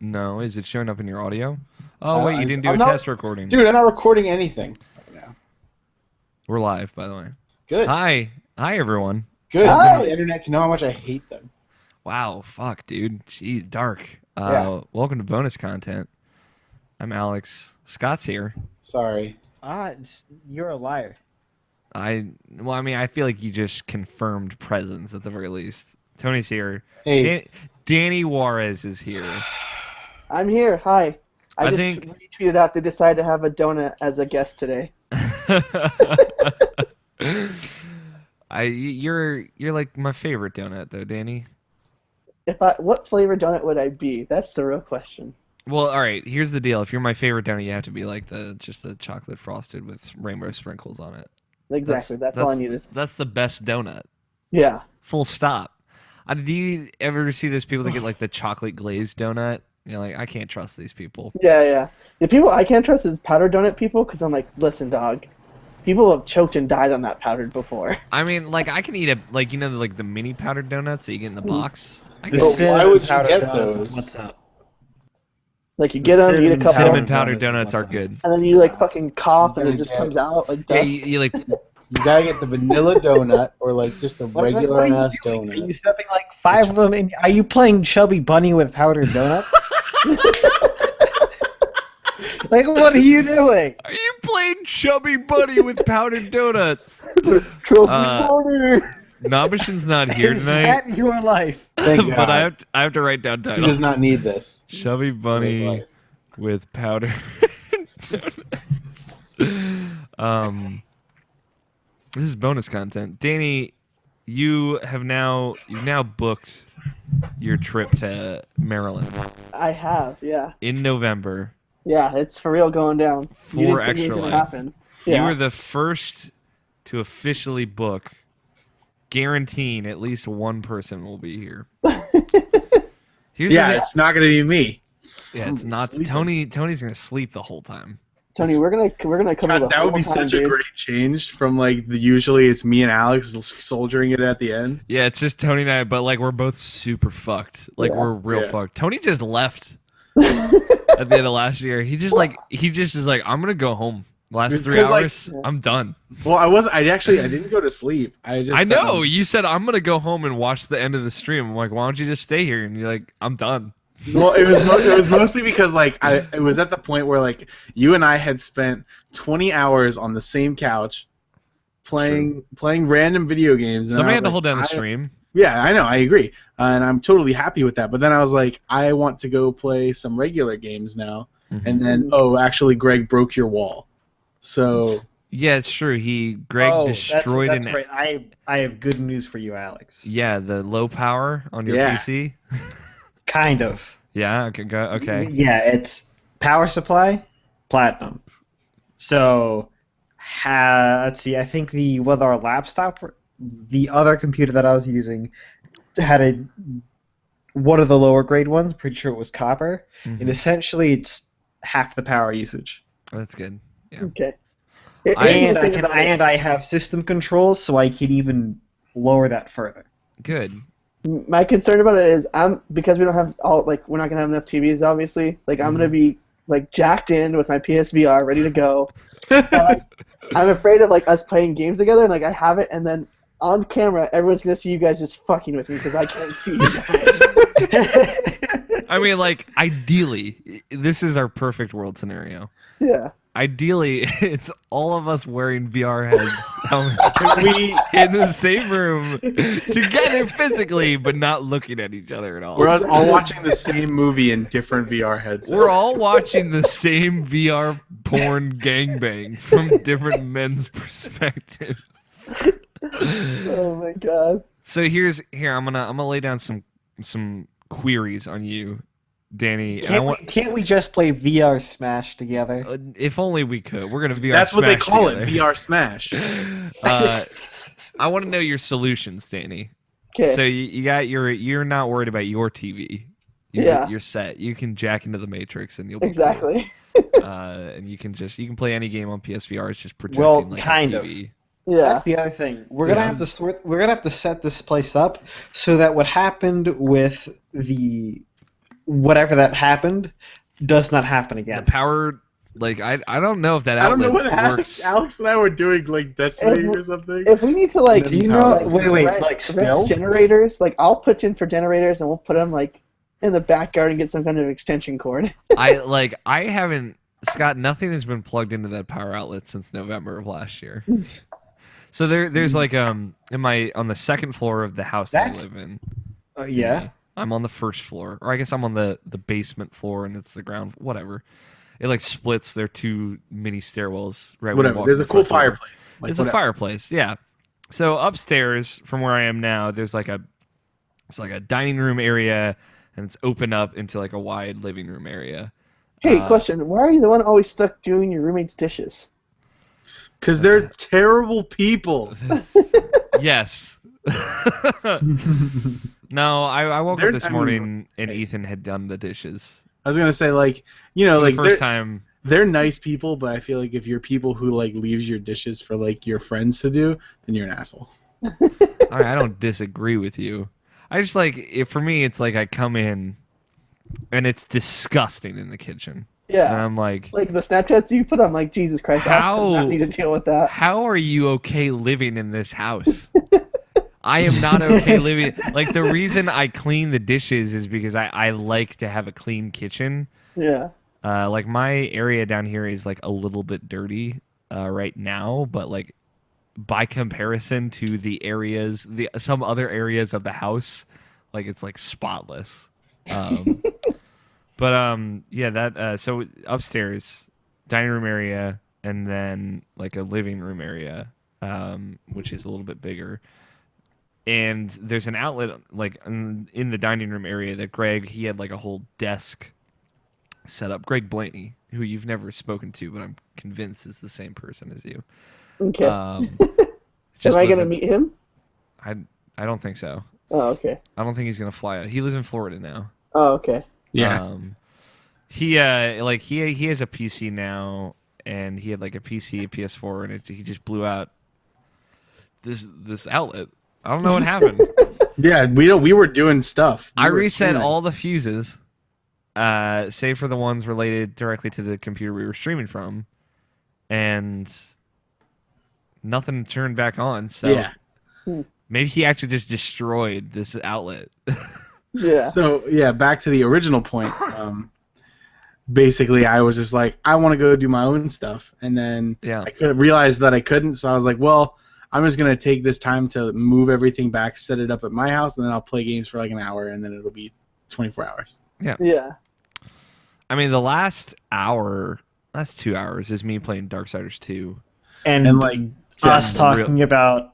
No, is it showing up in your audio? Oh, wait, you didn't do I'm a not- test recording. Dude, I'm not recording anything right now. We're live, by the way. Good. Hi, everyone. Good. Hi. The internet can know how much I hate them. Wow, fuck, dude. Jeez, dark. Yeah. Welcome to bonus content. I'm Alex. Scott's here. Sorry. You're a liar. I feel like you just confirmed presence at the very least. Tony's here. Hey. Danny Juarez is here. I'm here. Hi. I just think- retweeted out they decided to have a donut as a guest today. You're like my favorite donut though, Danny. What flavor donut would I be? That's the real question. Well, all right. Here's the deal. If you're my favorite donut, you have to be like just the chocolate frosted with rainbow sprinkles on it. Exactly. That's all I needed. That's the best donut. Yeah. Full stop. Do you ever see those people that get like the chocolate glazed donut? You're like, I can't trust these people. Yeah. The people I can't trust is powdered donut people because I'm like, listen, dog. People have choked and died on that powdered before. I mean, like I can eat like the mini powdered donuts that you get in the box. Why would you get those? What's up? Like you get them, eat a couple, Cinnamon powdered donuts are good. and then you like fucking cough and it just comes out like Yeah, dust. you like. You gotta get the vanilla donut or like just a regular ass Are you donut. stuffing like 5 of them in? Are you playing Chubby Bunny with powdered donut? Like, what are you doing? Are you playing Chubby Bunny with powdered donuts? Trophy corner. Nobishin's not here Is tonight, that your life? Thank God. but I have to write down He titles. does not need this. Chubby Bunny Life. with powdered donuts. This is bonus content. Danny, you've now booked your trip to Maryland I have, yeah. in November. Yeah, it's for real going down. For You didn't think it was Extra gonna Life. happen. You Yeah. were the first to officially book, guaranteeing at least one person will be here. Here's Yeah, the it's not gonna be me. it's not Sleeping. Tony. Tony's gonna sleep the whole time. Tony, we're gonna come God, to the that would be whole time, such a dude. great change from like the usually it's me and Alex soldiering it at the end. Yeah, it's just Tony and I, but like we're both super fucked. Like Yeah. we're real Yeah. fucked. Tony just left at the end of last year. He just is like, I'm gonna go home. Last It's 3 'cause, like- hours, I'm done. Well, I didn't go to sleep. I know. You said I'm gonna go home and watch the end of the stream. I'm like, why don't you just stay here? And you're like, I'm done. Well, it was mostly because like it was at the point where like you and I had spent 20 hours on the same couch playing random video games. And Somebody I had was to hold down the like, stream. Yeah, I know, I agree, and I'm totally happy with that. But then I was like, I want to go play some regular games now. Mhm. And then actually, Greg broke your wall. So Yeah, it's true. Greg destroyed that's an right. I have good news for you, Alex. Yeah, the low power on your Yeah. PC. Kind of. Yeah, okay, go. Okay. Yeah, it's power supply, platinum. So, let's see. I think with our laptop, the other computer that I was using had one of the lower grade ones. Pretty sure it was copper, Mhm. and essentially it's half the power usage. That's good. Yeah. Okay. And I have system controls, so I can even lower that further. Good. My concern about it is because we don't have we're not gonna have enough TVs obviously. Like I'm gonna be like jacked in with my PSVR ready to go. I'm afraid of like us playing games together and like I have it and then on camera everyone's gonna see you guys just fucking with me because I can't see you guys. I mean, like, ideally, this is our perfect world scenario. Yeah. Ideally, it's all of us wearing VR helmets in the same room together physically, but not looking at each other at all. we're all watching the same movie in different VR headsets. We're all watching the same VR porn gangbang from different men's perspectives. Oh my god. So here I'm gonna lay down some queries on you, Danny. And Can't we just play VR Smash together? if only we could. We're gonna VR. That's what they Smash call together. it, VR Smash. I want to know your solutions, Danny. Okay. So you're not worried about your TV. You're set. You can jack into the Matrix and you'll be Exactly. cool. And you can play any game on PSVR. It's just projecting Well, like kind a of. TV. Yeah. That's the other thing. We're gonna have to We're gonna have to set this place up so that what happened with whatever that happened does not happen The again. power, like I don't know if that I don't outlet know what happened. works. Alex and I were doing like Destiny or something. If we need to like, Do you know- wait, rent- like, still? rent generators, like I'll pitch in for generators and we'll put them like in the backyard and get some kind of extension cord. I haven't, Scott. Nothing has been plugged into that power outlet since November of last year. So there's like on the second floor of the house that I That's- live in. Yeah. I'm on the first floor, or I guess I'm on the basement floor, and it's the ground. Whatever. It like splits. There are two mini stairwells. Right. when you Whatever. walk There's in a the cool front door. fireplace. Like, It's a whatever. fireplace. Yeah. So upstairs from where I am now, there's like a dining room area, and it's open up into like a wide living room area. Hey, question: why are you the one always stuck doing your roommate's dishes? Because they're terrible people. Yes. No, I woke They're- up this I mean, morning and hey. Ethan had done the dishes. I was gonna say like For like the first time. they're nice people, but I feel like if you're people who like leaves your dishes for like your friends to do, then you're an asshole. I don't disagree with you. I just for me, it's like I come in and it's disgusting in the kitchen. And Yeah, I'm like, like the Snapchats you put, I'm like, Jesus Christ, Alex does How? not need to deal with that. how are you okay living in this house? I am not okay living. Like, the reason I clean the dishes is because I like to have a clean kitchen. Yeah, Like, my area down here is like a little bit dirty right now, but like by comparison to the areas, some other areas of the house, like it's like spotless. Yeah, that so upstairs, dining room area, and then like a living room area, which is a little bit bigger. And there's an outlet like in the dining room area that Greg, he had like a whole desk set up. Greg Blaney, who you've never spoken to, but I'm convinced is the same person as you. okay. Um, Am I lives gonna in- meet him? I don't think so. Oh, okay. I don't think he's gonna fly out. He lives in Florida now. Oh, okay. Yeah. He he has a PC now, and he had like a PC, a PS4, and he just blew out this outlet. I don't know what happened. Yeah, we were doing stuff. I reset all the fuses, save for the ones related directly to the computer we were streaming from, and nothing turned back on. So Yeah. maybe he actually just destroyed this outlet. Yeah. So yeah, back to the original point. Basically, I was just like, I want to go do my own stuff, and then Yeah. I realized that I couldn't. So I was like, well, I'm just gonna take this time to move everything back, set it up at my house, and then I'll play games for like an hour, and then it'll be 24 hours. Yeah. I mean, the last 2 hours is me playing Darksiders 2. And like us just talking about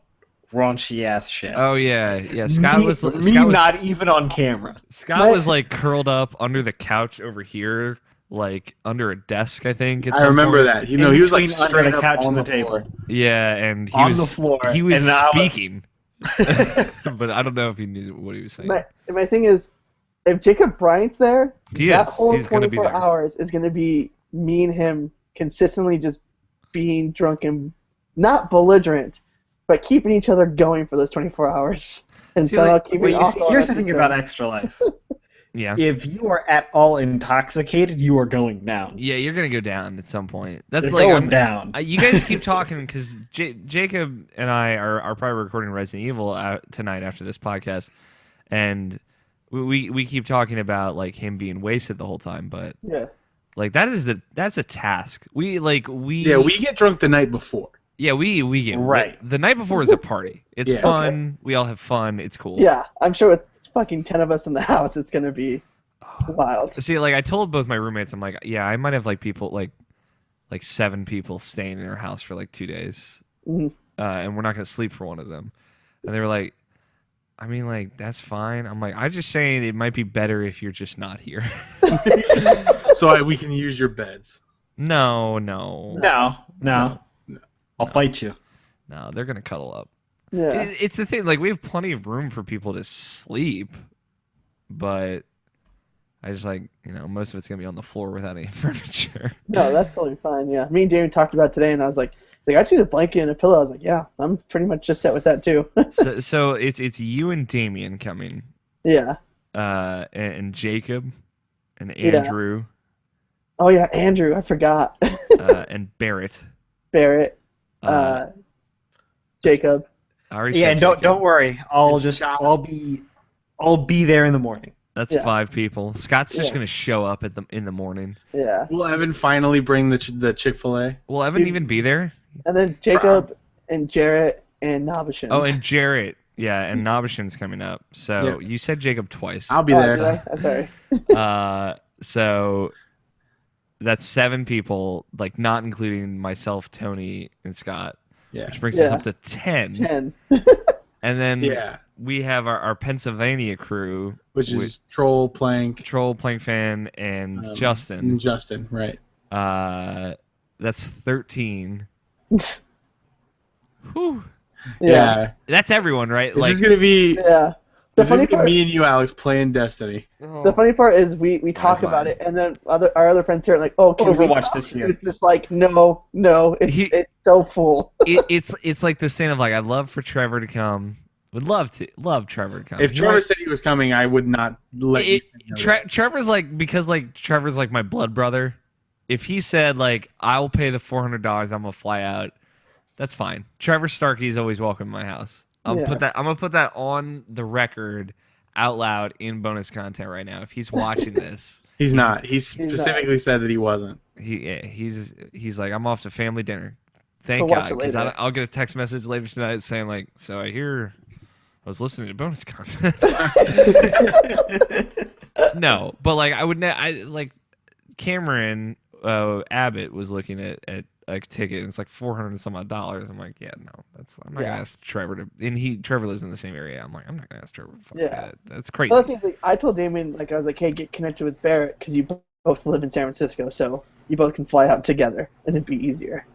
raunchy ass shit. Oh yeah. Scott was not even on camera. Scott was like curled up under the couch over here, like under a desk, I think. I remember that. You know, he was like Between under straight the up couch on and the the floor. table. Yeah, and he On was the floor, He was and I was- speaking, but I don't know if he knew what he was saying. My thing is, if Jacob Bryant's there, He that is. whole He's gonna be 24 there. hours is going to be me and him consistently just being drunk and not belligerent, but keeping each other going for those 24 hours. And See, so like, I'll keep Wait, it off. here's the thing about Extra Life. Yeah, If you are at all intoxicated, you are going down. yeah, you're gonna go down at some point. That's You're like going down. You guys keep talking because Jacob and I are probably recording Resident Evil tonight after this podcast, and we keep talking about like him being wasted the whole time, but Yeah. like that's a task. We get drunk the night before. we get Right. The night before is a party. It's Yeah. fun. We all have fun. It's cool. Yeah, I'm sure with fucking 10 of us in the house, it's going to be wild. See, like I told both my roommates, I'm like, yeah, I might have like people like 7 people staying in our house for like 2 days, Mhm. and we're not gonna sleep for one of them. And they were like, I mean, like that's fine. I'm like, I'm just saying it might be better if you're just not here. So we can use your beds. No, No. No. I'll fight you. they're gonna cuddle up. Yeah. It's the thing. Like we have plenty of room for people to sleep, but I just like most of it's gonna be on the floor without any furniture. No, that's totally fine. Yeah. Me and Damien talked about it today, and I was like, I just need a blanket and a pillow. I was like, yeah, I'm pretty much just set with that too. so it's you and Damien coming, Yeah. and Jacob, and Yeah. Andrew, Oh yeah, Andrew. I forgot. and Barrett. Barrett. Uh, Jacob. I already Yeah, said and Jacob. don't worry. I'll It's Scott. I'll be there in the morning. That's Yeah. 5 people. Scott's just Yeah. gonna show up in the morning. Yeah. Will Evan finally bring the Chick-fil-A? Will Evan Dude. even be there? And then Jacob and Jarrett and Nabishan. Oh, and Jarrett. Yeah, and Nabishan's coming up. So Yeah. you said Jacob twice. I'll be Oh, there. did I? I'm sorry. So that's 7 people, like not including myself, Tony, and Scott, Yeah. which brings us Yeah. up to 10. 10. And then Yeah. we have our Pennsylvania crew, Which is Troll, Plank, Troll, Plank Fan, and Justin. and Justin, right? That's 13. Whew. Yeah. That's everyone, right? This is gonna be. Yeah. The This is funny gonna part, be me and you, Alex, playing Destiny. the funny part is we talk Wise about wine. it, and then our other friends here are like, "Oh, can we Overwatch talk?" this year. It's just like, no, it's so full. It's like the saying of like, I'd love for Trevor to come. Would love Trevor to come. If He Trevor might- said he was coming, I would not let you say no to that. Trevor's like, because like Trevor's like my blood brother. If he said like, I will pay the $400, I'm gonna fly out. That's fine. Trevor Starkey is always welcome in my house. I'm gonna put that on the record out loud in bonus content right now. If he's watching this, He's not. He not. specifically said that he wasn't. he's like, I'm off to family dinner. Thank We'll watch God, it because later. I'll get a text message later tonight saying like, so I hear I was listening to bonus content. No, but like I would I like Cameron Abbott was looking at a ticket and it's like $400 and some odd dollars. I'm like, yeah, no, I'm not gonna ask Trevor to, and Trevor lives in the same area. I'm like, I'm not gonna ask Trevor to fucking Yeah. that. That's crazy. Well, that seems like I told Damien, like, I was like, hey, get connected with Barrett because you both live in San Francisco, so you both can fly out together and it'd be easier.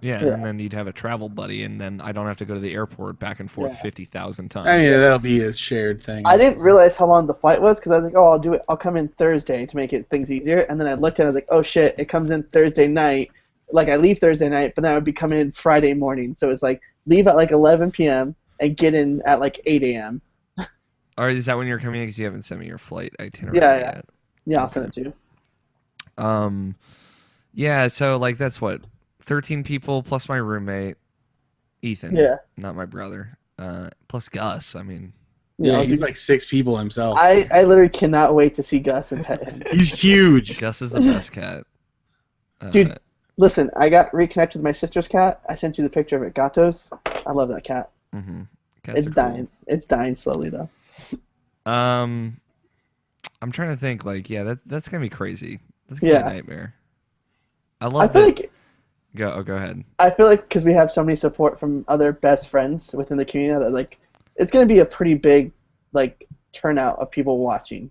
Yeah, Yeah. and then you'd have a travel buddy, and then I don't have to go to the airport back and forth Yeah. 50,000 times. I mean, that'll be a shared thing. I didn't realize how long the flight was because I was like, oh, I'll do it. I'll come in Thursday to make things easier. And then I looked at it, I was like, oh shit, it comes in Thursday night. Like I leave Thursday night, but then I would be coming in Friday morning. So it's like leave at like 11 p.m. and get in at like 8 a.m. Or is that when you're coming in? Because you haven't sent me your flight itinerary Yeah. yet. Yeah, I'll send it to you. Yeah, so like that's what 13 people plus my roommate, Ethan. Yeah. Not my brother. Plus Gus. I mean, Yeah, I'll he's do- like 6 people himself. I literally cannot wait to see Gus and pet him. He's huge. Gus is the best cat. Dude, listen, I got reconnected with my sister's cat. I sent you the picture of it, Gatos. I love that cat. cats It's are cool. dying. It's dying slowly though. I'm trying to think. Like, yeah, that's gonna be crazy. That's gonna be a nightmare. I I love feel that. like Go ahead. I feel like because we have so many support from other best friends within the community that like it's gonna be a pretty big like turnout of people watching,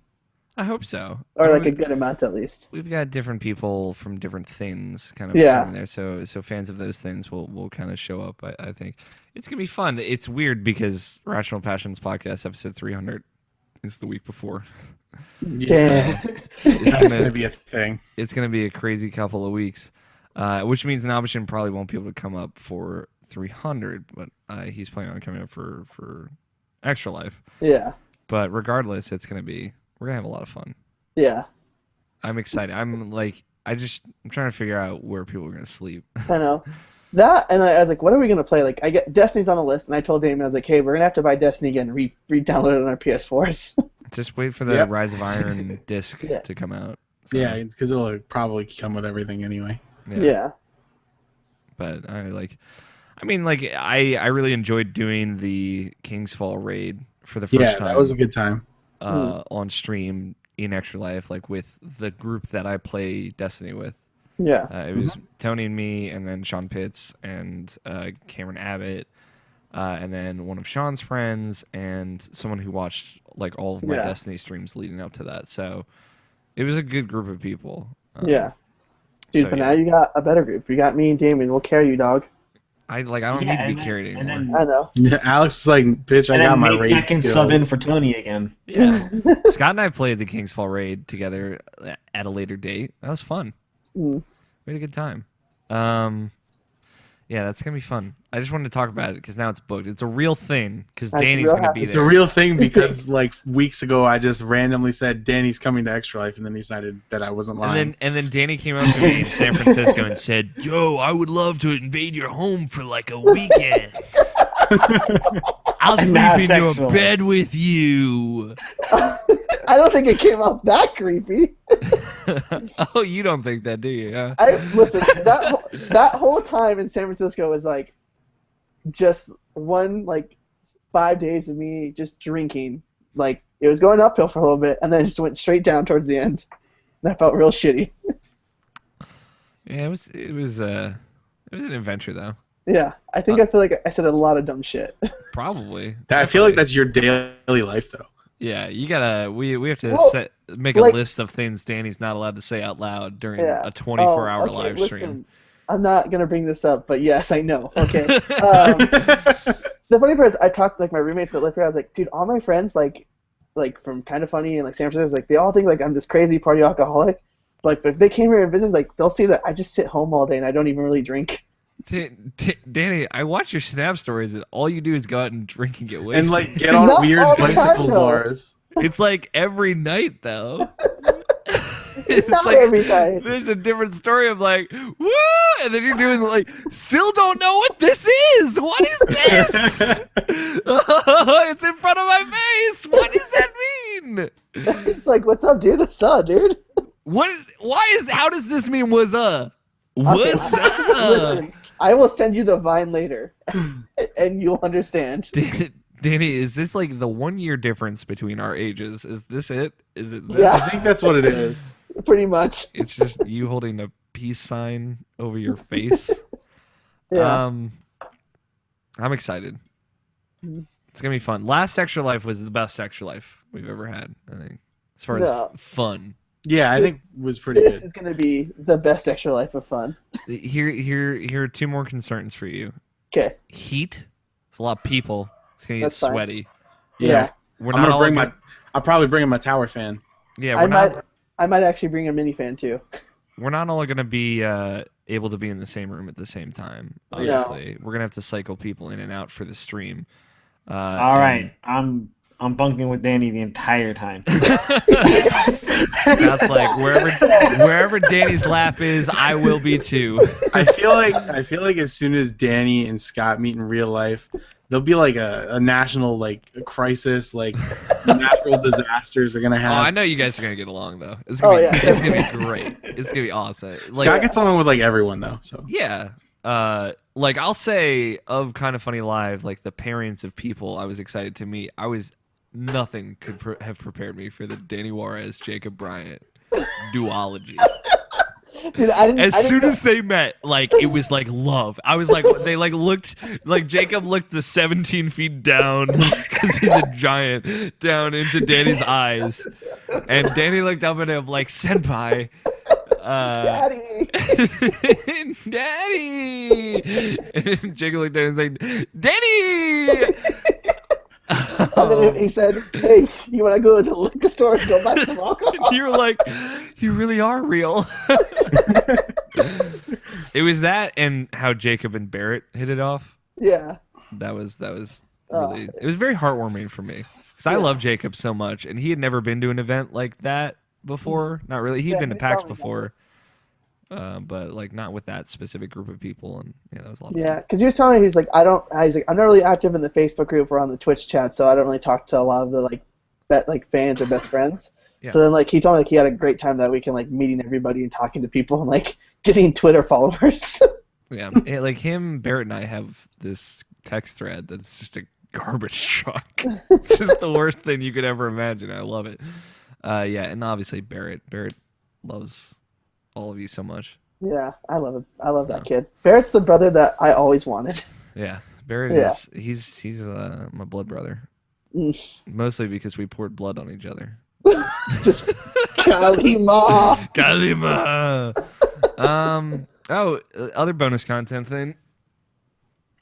I hope so. or I like a mean, good amount at least. we've got different people from different things kind of Yeah. coming there, so fans of those things will kind of show up. I think it's gonna be fun. It's weird because Rational Passions podcast episode 300 is the week before. Damn. That's going to be a thing. It's gonna be a crazy couple of weeks, which means Nabishan probably won't be able to come up for 300, but he's planning on coming up for Extra Life. Yeah. But regardless, we're gonna have a lot of fun. Yeah. I'm excited. I'm trying to figure out where people are gonna sleep. I know. That and I was like, what are we gonna play? Like, I get Destiny's on the list, and I told Damon, I was like, hey, we're gonna have to buy Destiny again, and re-download it on our PS4s. Just wait for the Yep. Rise of Iron disc Yeah. to come out. So, Yeah, because it'll probably come with everything anyway. Yeah. But I really enjoyed doing the King's Fall raid for the first Yeah, time. that was a good time. On stream in Extra Life, like with the group that I play Destiny with. Yeah. It was Tony and me, and then Sean Pitts and Cameron Abbott, and then one of Sean's friends, and someone who watched like all of my Yeah. Destiny streams leading up to that. So it was a good group of people. Yeah. Dude, so, but yeah. now you got a better group. You got me and Damon. We'll carry you, dog. I don't Yeah, need to be and carried then- anymore. I know. Yeah, Alex is like, bitch, I And got then my maybe I raid can skills. sub in for Tony again. Yeah, Scott and I played the King's Fall raid together at a later date. That was fun. Mm. We had a good time. Yeah, that's gonna be fun. I just wanted to talk about it because now it's booked. It's a real thing because That's Danny's real gonna be It's there. a real thing because like weeks ago I just randomly said Danny's coming to Extra Life and then decided that I wasn't lying. And then Danny came up to me in San Francisco and said, "Yo, I would love to invade your home for like a weekend. I'll And sleep now in it's your Extra Life. bed with you." I don't think it came off that creepy. Oh, you don't think that, do you? Huh? Listen, that whole time in San Francisco was like just one like 5 days of me just drinking. Like it was going uphill for a little bit, and then it just went straight down towards the end. And I felt real shitty. Yeah, it was an adventure though. Yeah, I think I feel like I said a lot of dumb shit. Probably. I feel like Definitely. that's your daily life though. Yeah, you gotta. We have to Well, make a like- list of things Danny's not alled to say out loud during Yeah. a 24-hour okay, live listen, stream. I'm not gonna bring this up, but yes, I know. Okay. The funny part is, I talked to like my roommates that live here. I was like, dude, all my friends like from Kind of Funny and like San Francisco, like they all think like I'm this crazy party alcoholic. But if they came here and visited, like they'll see that I just sit home all day and I don't even really drink. Danny, I watch your Snap stories and all you do is go out and drink and get wasted. And like get on Not weird all the time, bicycle though. bars. It's like every night though. Not every night. There's a different story of like, woo, and then you're doing like, still don't know what this is. What is this? It's in front of my face. What does that mean? It's like, what's up, dude? What's up, dude? How does this mean was What's Okay, up? Listen, I will send you the Vine later, and you'll understand. Danny, is this like the 1 year difference between our ages? Is this it? Is it this? Yeah. I think that's what it is. Pretty much. It's just you holding a peace sign over your face. Yeah. I'm excited. Mhm. It's gonna be fun. Last Extra Life was the best Extra Life we've ever had, I think, as far No. as fun. Yeah, I think it was pretty This good. is gonna be the best Extra Life of fun. Here are two more concerns for you. Okay. Heat. It's a lot of people. It's gonna get That's fine. sweaty. Yeah. We're I'm not gonna all bring gonna- I'll probably bring in my tower fan. Yeah, I might actually bring a minifan too. we're not all gonna be able to be in the same room at the same time. No. Obviously, we're gonna have to cycle people in and out for the stream. All right, I'm bunking with Danny the entire time. Scott's like wherever Danny's lap is, I will be too. I feel like as soon as Danny and Scott meet in real life, there'll be like a national like crisis, like natural disasters are gonna Oh, happen. I know you guys are gonna get along though. It's Oh, gonna yeah. it's gonna be great. It's gonna be awesome. Like, Scott gets along with like everyone though, so yeah. Like I'll say of Kind of Funny Live, like the parents of people I was excited to meet. Nothing could have prepared me for the Danny Juarez, Jacob Bryant duology. Dude, I didn't. As I didn't soon know- as they met, like it was like love. I was like, they like looked like Jacob looked the 17 feet down because he's a giant down into Danny's eyes, and Danny looked up at him like senpai. Daddy. Daddy. And Jacob looked at him and was like, Danny. And then he said, "Hey, you want to go to the liquor store and go buy some alcohol?" You were like, you really are real. It was that and how Jacob and Barrett hit it off. Yeah. That was Oh. really. It was very heartwarming for me because I Yeah. love Jacob so much, and he had never been to an event like that before. Not really. He'd Yeah, been to he PAX told me before, but like not with that specific group of people. And yeah, that was a lot. Of Yeah, because he was telling me he's like, I'm not really active in the Facebook group or on the Twitch chat, so I don't really talk to a lot of the like fans or best friends. Yeah. So then like he told me like he had a great time that weekend, like meeting everybody and talking to people and like getting Twitter followers. Yeah, like him, Barrett, and I have this text thread that's just a garbage truck. It's just the worst thing you could ever imagine. I love it. Yeah, and obviously Barrett loves all of you so much. Yeah, I love him. I love that kid. Barrett's the brother that I always wanted. Yeah, Barrett Yeah. is he's my blood brother. Mm. Mostly because we poured blood on each other. Just Kalima. Kalima. Other bonus content thing.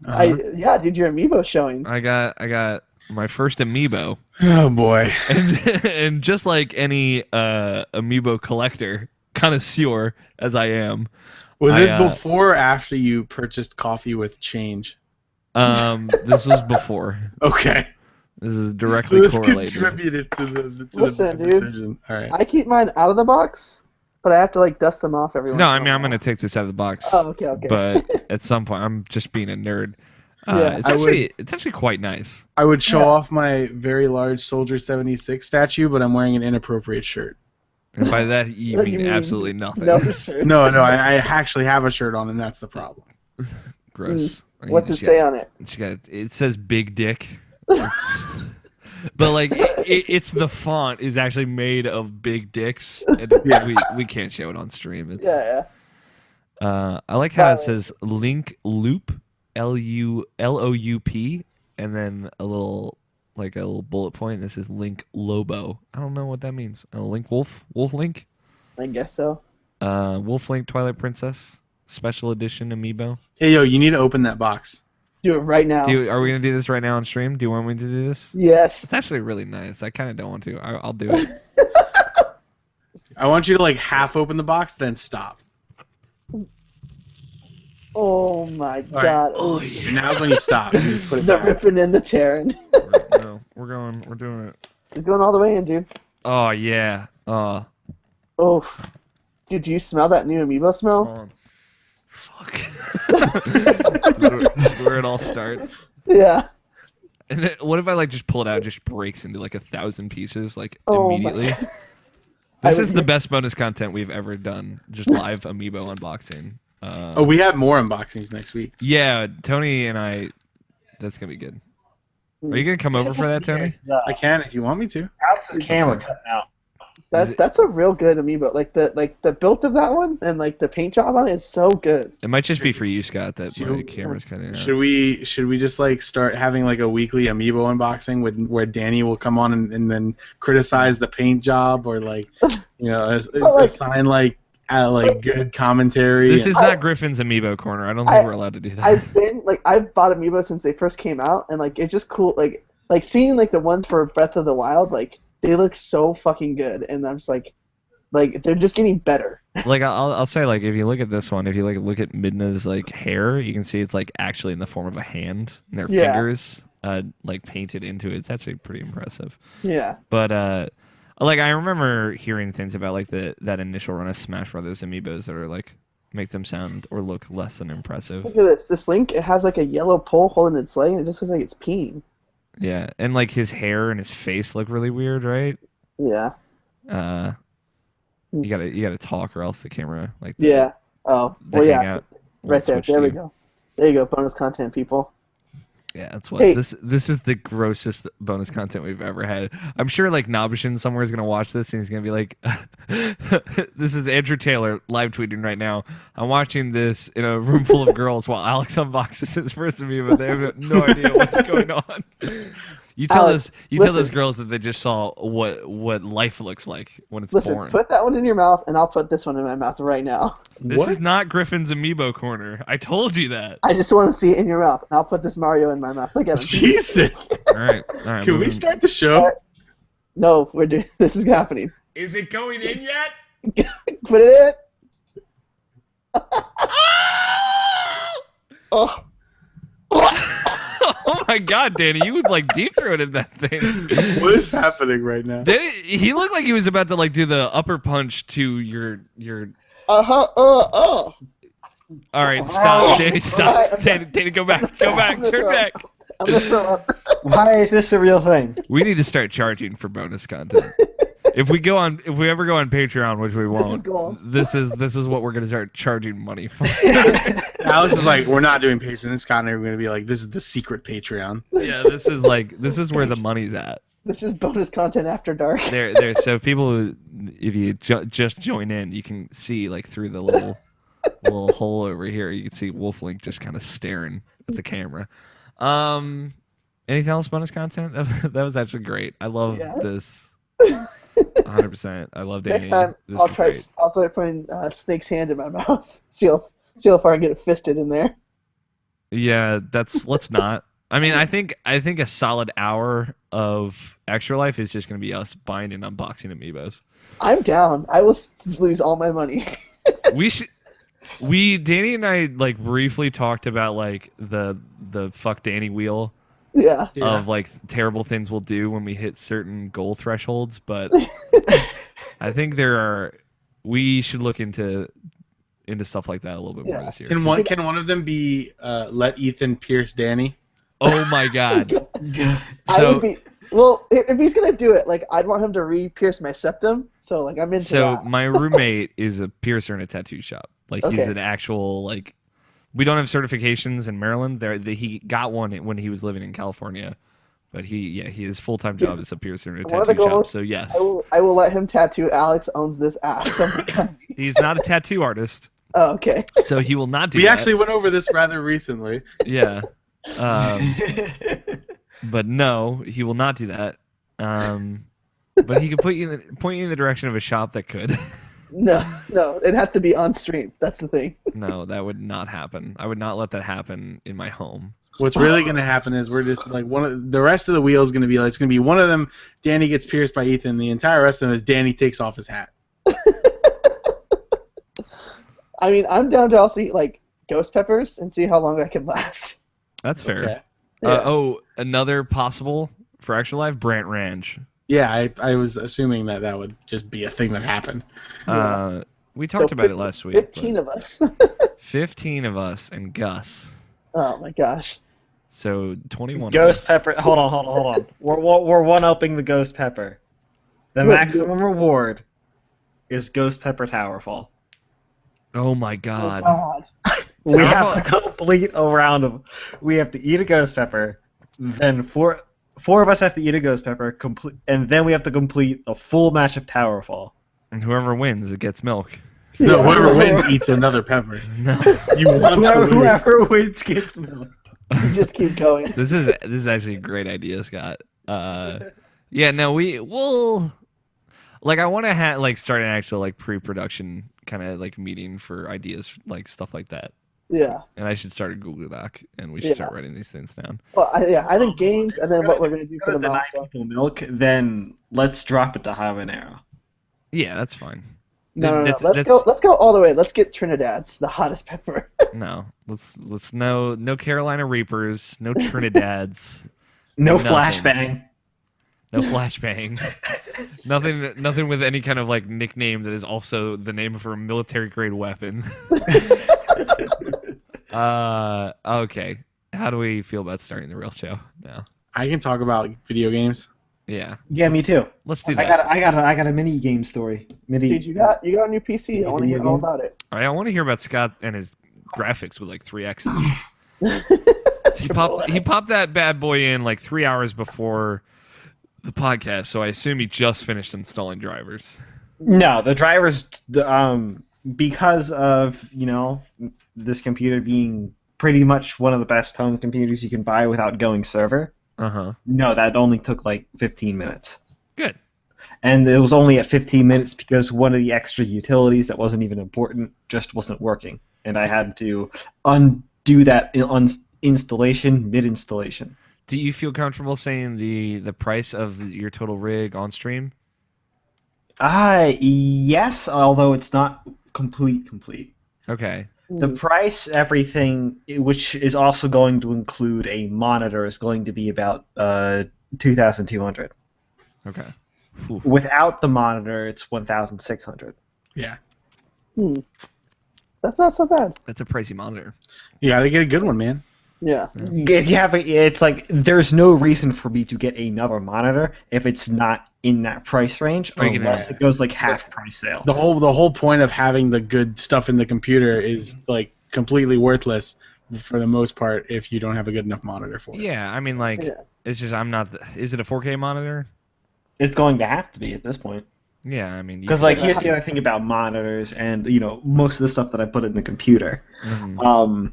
Yeah, dude, your amiibo showing. I got my first amiibo. Oh boy. And just like any amiibo collector, connoisseur as I am. Was I, this uh, before or after you purchased coffee with change? This was before. Okay. This is So directly this correlated. contributed to the Listen, the dude. decision. All right. I keep mine out of the box, but I have to like dust them off every once No, in I a mean I'm while. gonna take this out of the box. Oh, okay. But at some point, I'm just being a nerd. Yeah, It's actually quite nice. I would show Yeah. off my very large Soldier 76 statue, but I'm wearing an inappropriate shirt. And by that you What do mean you mean? absolutely nothing. No shirt. No, I actually have a shirt on, and that's the problem. Gross. You What's it just say got- on it? it says big dick. But like it's the font is actually made of big dicks, and Yeah. we can't show it on stream. It's, Yeah. I like how it Fine. says link loop LOUP and then a little bullet point that says link Lobo. I don't know what that means. Link Wolf Link, I guess so. Wolf Link Twilight Princess special edition amiibo. Hey, yo, you need to open that box. Do it right now. Are we gonna do this right now on stream? Do you want me to do this? Yes. It's actually really nice. I kind of don't want to. I'll do it. I want you to like half open the box, then stop. Oh my right. god. Oh yeah. Now's when you stop. You just put it The back. ripping and the tearing. No, we're doing it. He's going all the way in, dude. Oh yeah. Oh. Dude, do you smell that new amiibo smell? Hold on. Fuck. That's where it all starts. Yeah. And then what if I like just pull it out, and it just breaks into like 1,000 pieces like Oh my immediately? God. This I is would- the best bonus content we've ever done. Just live amiibo unboxing. Oh, we have more unboxings next week. Yeah, Tony and I. That's gonna be good. Are you gonna come over for that, Tony? I can if you want me to. Alex's camera cutting out. Is it- That's a real good amiibo. Like the build of that one and like the paint job on it is so good. It might just be for you, Scott, that So- my camera's cutting out. Should we just like start having like a weekly amiibo unboxing with where Danny will come on and then criticize the paint job or like like- assign like good commentary. This and- is not Griffin's amiibo corner. I don't think we're allowed to do that. I've bought amiibo since they first came out, and like it's just cool. Like seeing like the ones for Breath of the Wild, like they look so fucking good, and I'm just like they're just getting better. Like I'll say, like if you look at this one, if you like look at Midna's like hair, you can see it's like actually in the form of a hand, and their Yeah. fingers like painted into it. It's actually pretty impressive. Yeah. But like I remember hearing things about like that initial run of Smash Brothers amiibos that are like make them sound or look less than impressive. Look at this. This Link, it has like a yellow pole holding its leg, and it just looks like it's peeing. Yeah, and like his hair and his face look really weird, right? Yeah. You gotta talk or else the camera like Yeah. Oh. the Well, yeah. hangout won't Right there. switch There to we you. go. There you go. Bonus content, people. Yeah, that's what Hey. this is the grossest bonus content we've ever had. I'm sure like Nobishin somewhere is gonna watch this and he's gonna be like, "This is Andrew Taylor live tweeting right now. I'm watching this in a room full of girls while Alex unboxes his first amiibo. They have no idea what's going on." You tell Alex, tell those listen. girls that they just saw what life looks like when it's Listen, born. put that one in your mouth, and I'll put this one in my mouth right now. This What? is not Griffin's amiibo corner. I told you that. I just want to see it in your mouth, and I'll put this Mario in my mouth. Look at him. Jesus. All right. Can we moving- start the show? No, we're doing. This is happening. Is it going in yet? Put it in. Oh. Oh my god, Danny, you would like deep throated that thing. What is happening right now? Danny, he looked like he was about to like do the upper punch to your. Oh. All right, stop, Danny, Alright, stop. I'm Danny, go back, turn back. I'm gonna throw up. Why is this a real thing? We need to start charging for bonus content. If we ever go on Patreon, which we won't, gold. this is what we're gonna start charging money for. Alex is like, we're not doing Patreon. This con, we're going to be like, this is the secret Patreon. Yeah, this is where the money's at. This is bonus content after dark. There. So people, if you just join in, you can see like through the little hole over here. You can see Wolf Link just kind of staring at the camera. Anything else bonus content? That was actually great. I love Yeah. this. 100%. I love Danny. Next time, This I'll is try. great. I'll try putting Snake's hand in my mouth. See how far I can get it fisted in there. Yeah, let's not. I mean, I think a solid hour of Extra Life is just going to be us buying and unboxing amiibos. I'm down. I will lose all my money. We should. Danny and I like briefly talked about like the fuck Danny wheel Yeah. of like terrible things we'll do when we hit certain goal thresholds, but I think we should look into stuff like that a little bit more this year. Can one of them be let Ethan pierce Danny? Oh my god. I would be. Well, if he's gonna do it, like I'd want him to re-pierce my septum. So like I'm into that. My roommate is a piercer in a tattoo shop. Like he's Okay. an actual like. We don't have certifications in Maryland. He got one when he was living in California, but his full-time job is a piercer in a One of the tattoo shop. goals- So yes, I will let him tattoo Alex owns this ass. he's not a tattoo artist, Oh, okay. so he will not do We that. actually went over this rather recently. Yeah. But no, he will not do that. But he could point you in the direction of a shop that could. No, it'd have to be on stream. That's the thing. No, that would not happen. I would not let that happen in my home. What's really going to happen is we're just like the rest of the wheel is going to be like it's going to be one of them. Danny gets pierced by Ethan. The entire rest of them is Danny takes off his hat. I mean, I'm down to also eat like ghost peppers and see how long that can last. That's fair. Okay. Yeah. Another possible for Extra Life, Brant Ranch. Yeah, I was assuming that would just be a thing that happened. We talked about it last week. 15 of us. 15 of us and Gus. Oh my gosh. So 21. Ghost of us. pepper. Hold on. We're one-upping the ghost pepper. The Wait, maximum reward is ghost pepper towerfall. Oh my Oh god. God. We have to complete a round of. We have to eat a ghost pepper, then four of us have to eat a ghost pepper, and then we have to complete a full match of towerfall. And whoever wins, it gets milk. No, Yeah. whoever wins eats another pepper. No. You want to lose. Whoever wins gets milk. You just keep going. This is actually a great idea, Scott. Yeah, no, we'll like I want to start an actual like pre-production kind of like meeting for ideas like stuff like that. Yeah. And I should start a Google Doc and we should Yeah. start writing these things down. Well, I think games and then what we're gonna do for the Deny milestone. people milk, then let's drop it to habanero. Yeah, that's fine. No. That's- Let's go all the way. Let's get Trinidad's the hottest pepper. No, let's no Carolina Reapers, no Trinidads, No Nothing. flashbang. no flashbang, nothing with any kind of like nickname that is also the name of a military grade weapon. Okay. How do we feel about starting the real show now? I can talk about video games. Yeah, Yeah, me too. let's do I that. got a mini game story. Dude, you got a new PC. I want to hear all about it. All right, I want to hear about Scott and his graphics with like 3 X's. He popped that bad boy in like 3 hours before the podcast, so I assume he just finished installing drivers. No, the drivers, because of this computer being pretty much one of the best home computers you can buy without going server. Uh-huh. No, that only took like 15 minutes. Good. And it was only at 15 minutes because one of the extra utilities that wasn't even important just wasn't working. And I had to undo that installation mid-installation. Do you feel comfortable saying the price of your total rig on stream? Yes, although it's not complete. Okay. The price, everything, which is also going to include a monitor, is going to be about $2,200. Okay. Whew. Without the monitor, it's $1,600. Yeah. That's not so bad. That's a pricey monitor. Yeah, they get a good one, man. Yeah. If you have it's like there's no reason for me to get another monitor if it's not in that price range, Are you gonna- unless it goes like half price sale. The whole point of having the good stuff in the computer is like completely worthless for the most part if you don't have a good enough monitor for it. Yeah, I mean like Yeah. it's just I'm not. Is it a 4K monitor? It's going to have to be at this point. Yeah, I mean Because like here's the other thing about monitors and most of the stuff that I put in the computer. Mhm.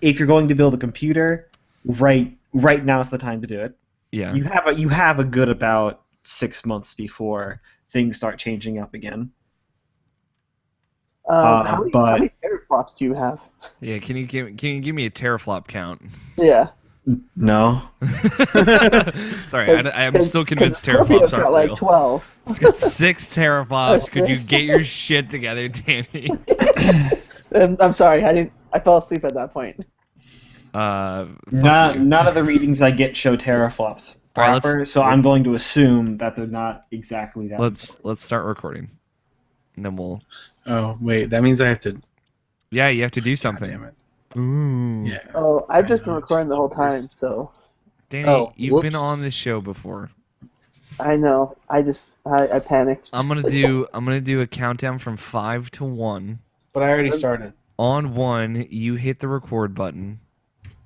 If you're going to build a computer, right now is the time to do it. Yeah. You have a good about 6 months before things start changing up again. How many teraflops do you have? Yeah. Can you give me a teraflop count? Yeah. No. Sorry, I'm still convinced Scorpio's teraflops got aren't like real. 12. It's got 6 teraflops. Could you 6? get your shit together, Danny? I'm sorry, I fell asleep at that point. Fuck you. None of the readings I get show teraflops All right, proper, so I'm going to assume that they're not exactly that. Let's start recording, and then we'll. Oh wait, that means I have to. Yeah, you have to do God something. damn it. Ooh. Yeah. Oh, I've just I been know, it's recording the whole time, worse. so Danny, Oh, you've been whoops. on this show before. I know. I panicked. I'm gonna do a countdown from 5 to 1. But I already started. On 1, you hit the record button,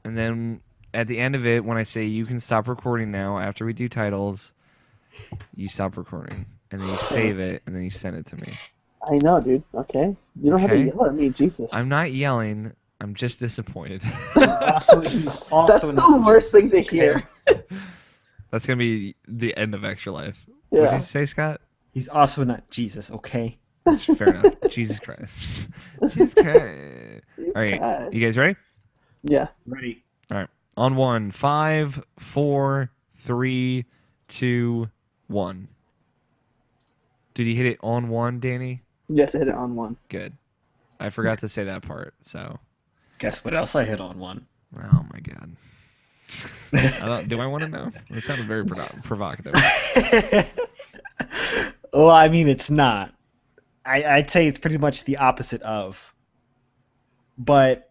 and then at the end of it, when I say you can stop recording now, after we do titles, you stop recording, and then you save it, and then you send it to me. I know, dude. Okay. You don't have to Okay. yell at me, Jesus. I'm not yelling. I'm just disappointed. He's also That's the worst thing to hear. That's gonna be the end of Extra Life. What did Yeah. you say, Scott? He's also not Jesus, okay? Fair enough. Jesus Christ. Jesus Christ. Jesus All right, Christ. you guys ready? Yeah. Ready. On 1, 5, 4, 3, 2, 1. Did you hit it on 1, Danny? Yes, I hit it on 1. Good. I forgot to say that part, so. Guess what else I hit on one? Oh my god. Do I want to know? It sounded very provocative. Well, I mean, it's not. I'd say it's pretty much the opposite of. But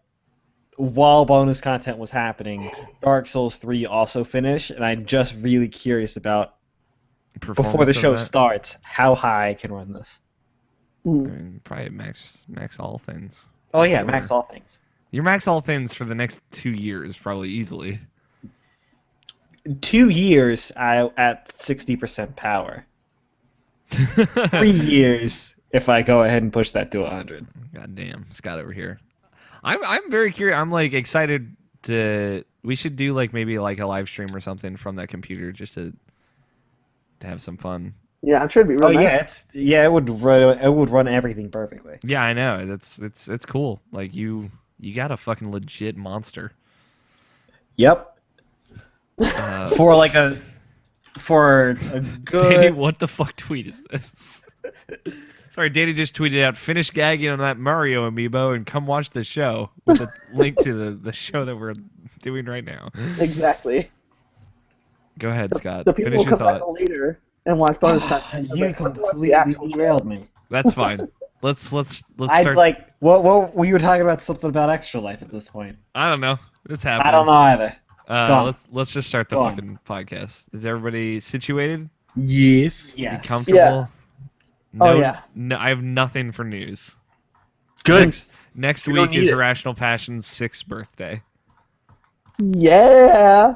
while bonus content was happening, Dark Souls 3 also finished, and I'm just really curious about, before the Performance of show that? starts, how high I can run this. I Mm. mean, probably max all things. Oh, yeah, Sure. max all things. You're max all things for the next 2 years, probably easily. 2 years at 60% power. 3 years if I go ahead and push that to 100. God damn, Scott over here. I'm very curious. I'm like excited to. We should do like maybe like a live stream or something from that computer just to have some fun. Yeah, I'm sure it'd be real Oh nice. yeah, it would run everything perfectly. Yeah, I know. It's cool. Like you got a fucking legit monster. Yep. Uh, For a good. Danny, what the fuck tweet is this? Sorry, Danny just tweeted out, finish gagging on that Mario amiibo and come watch the show with a link to the show that we're doing right now. Exactly. Go ahead, Scott. The people Finish will your come back thought. later and watch bonus content. You Like, what's the completely actual derailed me. That's fine. Let's I'd start. like. What we were talking about something about Extra Life at this point. I don't know. It's happening. I don't know either. Go on. Let's just start the Go on. fucking podcast. Is everybody situated? Yes. You Yes. comfortable? Yeah. No, Oh, yeah. No, I have nothing for news. Good. Next We don't week is need it. Irrational Passion's 6th birthday. Yeah.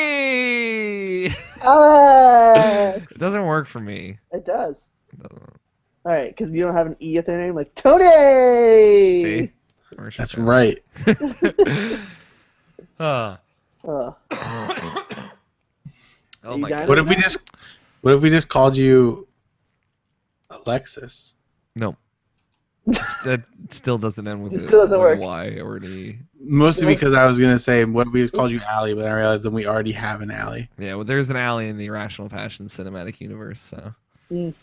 Danny! Alex. It doesn't work for me. It does. It doesn't. All right, because you don't have an E at their name, like Tony. See? Where's your That's phone? right. Oh. Oh, Oh You my dying god. What if we just called you Alexis? No. That still doesn't end with It still doesn't with a work. Y or an E. Mostly No. because I was gonna say what if we just called you Allie, but I realized that we already have an Allie. Yeah, well, there's an alley in the Irrational Passion cinematic universe, so. Mm.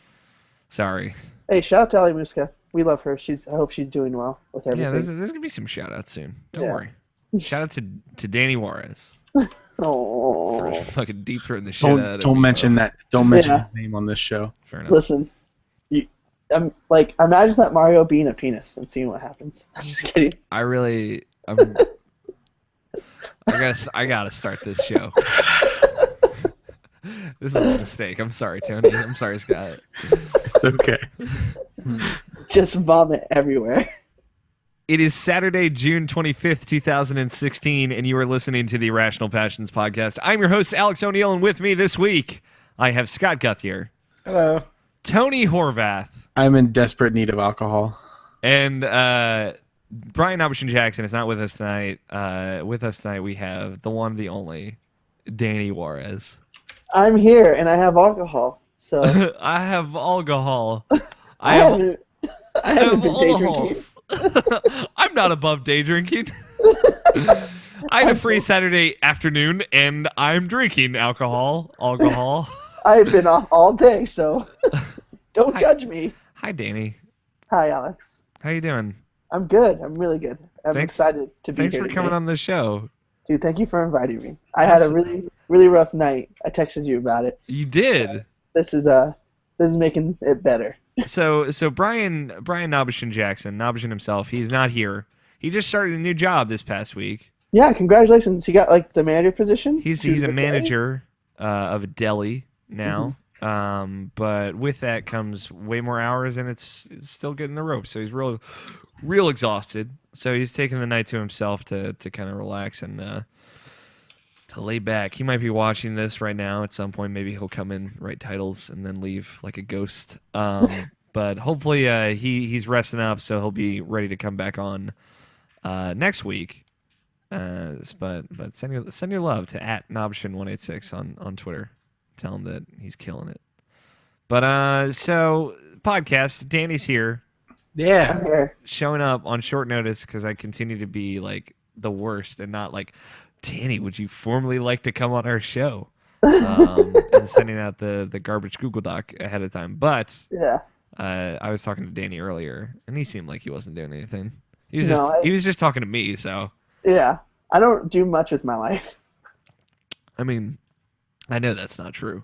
Sorry. hey, shout out to Ali Muska. We love her. I hope she's doing well with everything. Yeah, there's going to be some shout outs soon. Don't Yeah. worry. Shout out to Danny Juarez Oh, for fucking deep throating the shit out of Don't me, mention bro. that. Don't mention Yeah. his name on this show. Fair enough. listen. Imagine that Mario being a penis and seeing what happens. I'm just kidding. I gotta start this show. This is a mistake. I'm sorry, Tony. I'm sorry, Scott. It's okay. Just vomit everywhere. It is Saturday, June 25th, 2016, and you are listening to the Irrational Passions podcast. I'm your host, Alex O'Neill, and with me this week, I have Scott Guthier, Hello. Tony Horvath, I'm in desperate need of alcohol. and Brian Aubuchon Jackson is not with us tonight. With us tonight, we have the one, the only, Danny Juarez. I'm here and I have alcohol, so I have alcohol. I haven't been day drinking. alcohols. I'm not above day drinking. I had a free Saturday afternoon, and I'm drinking alcohol. I've been off all day, so don't Hi. judge me. Hi, Danny. Hi, Alex. How you doing? I'm good. I'm really good. I'm Thanks- excited to be Thanks here for coming today. on the show. Dude, thank you for inviting me. I had a really, really rough night. I texted you about it. You did. This is making it better. So Brian Nobishin Jackson, Nobishin himself, he's not here. He just started a new job this past week. Yeah, congratulations. He got like the manager position. He's to a the manager of a deli now. But with that comes way more hours, and it's still getting the ropes. So he's real exhausted. So he's taking the night to himself to kind of relax and to lay back. He might be watching this right now at some point. Maybe he'll come in, write titles, and then leave like a ghost. But hopefully he's resting up, so he'll be ready to come back on next week. But send your love to @Nobshin186 on Twitter. Tell him that he's killing it. But so podcast, Danny's here. Yeah. I'm here. Showing up on short notice because I continue to be like the worst and not like, Danny, would you formally like to come on our show? And sending out the garbage Google Doc ahead of time. But Yeah. I was talking to Danny earlier, and he seemed like he wasn't doing anything. He was No, he was just talking to me. So Yeah. I don't do much with my life. I mean, I know that's not true.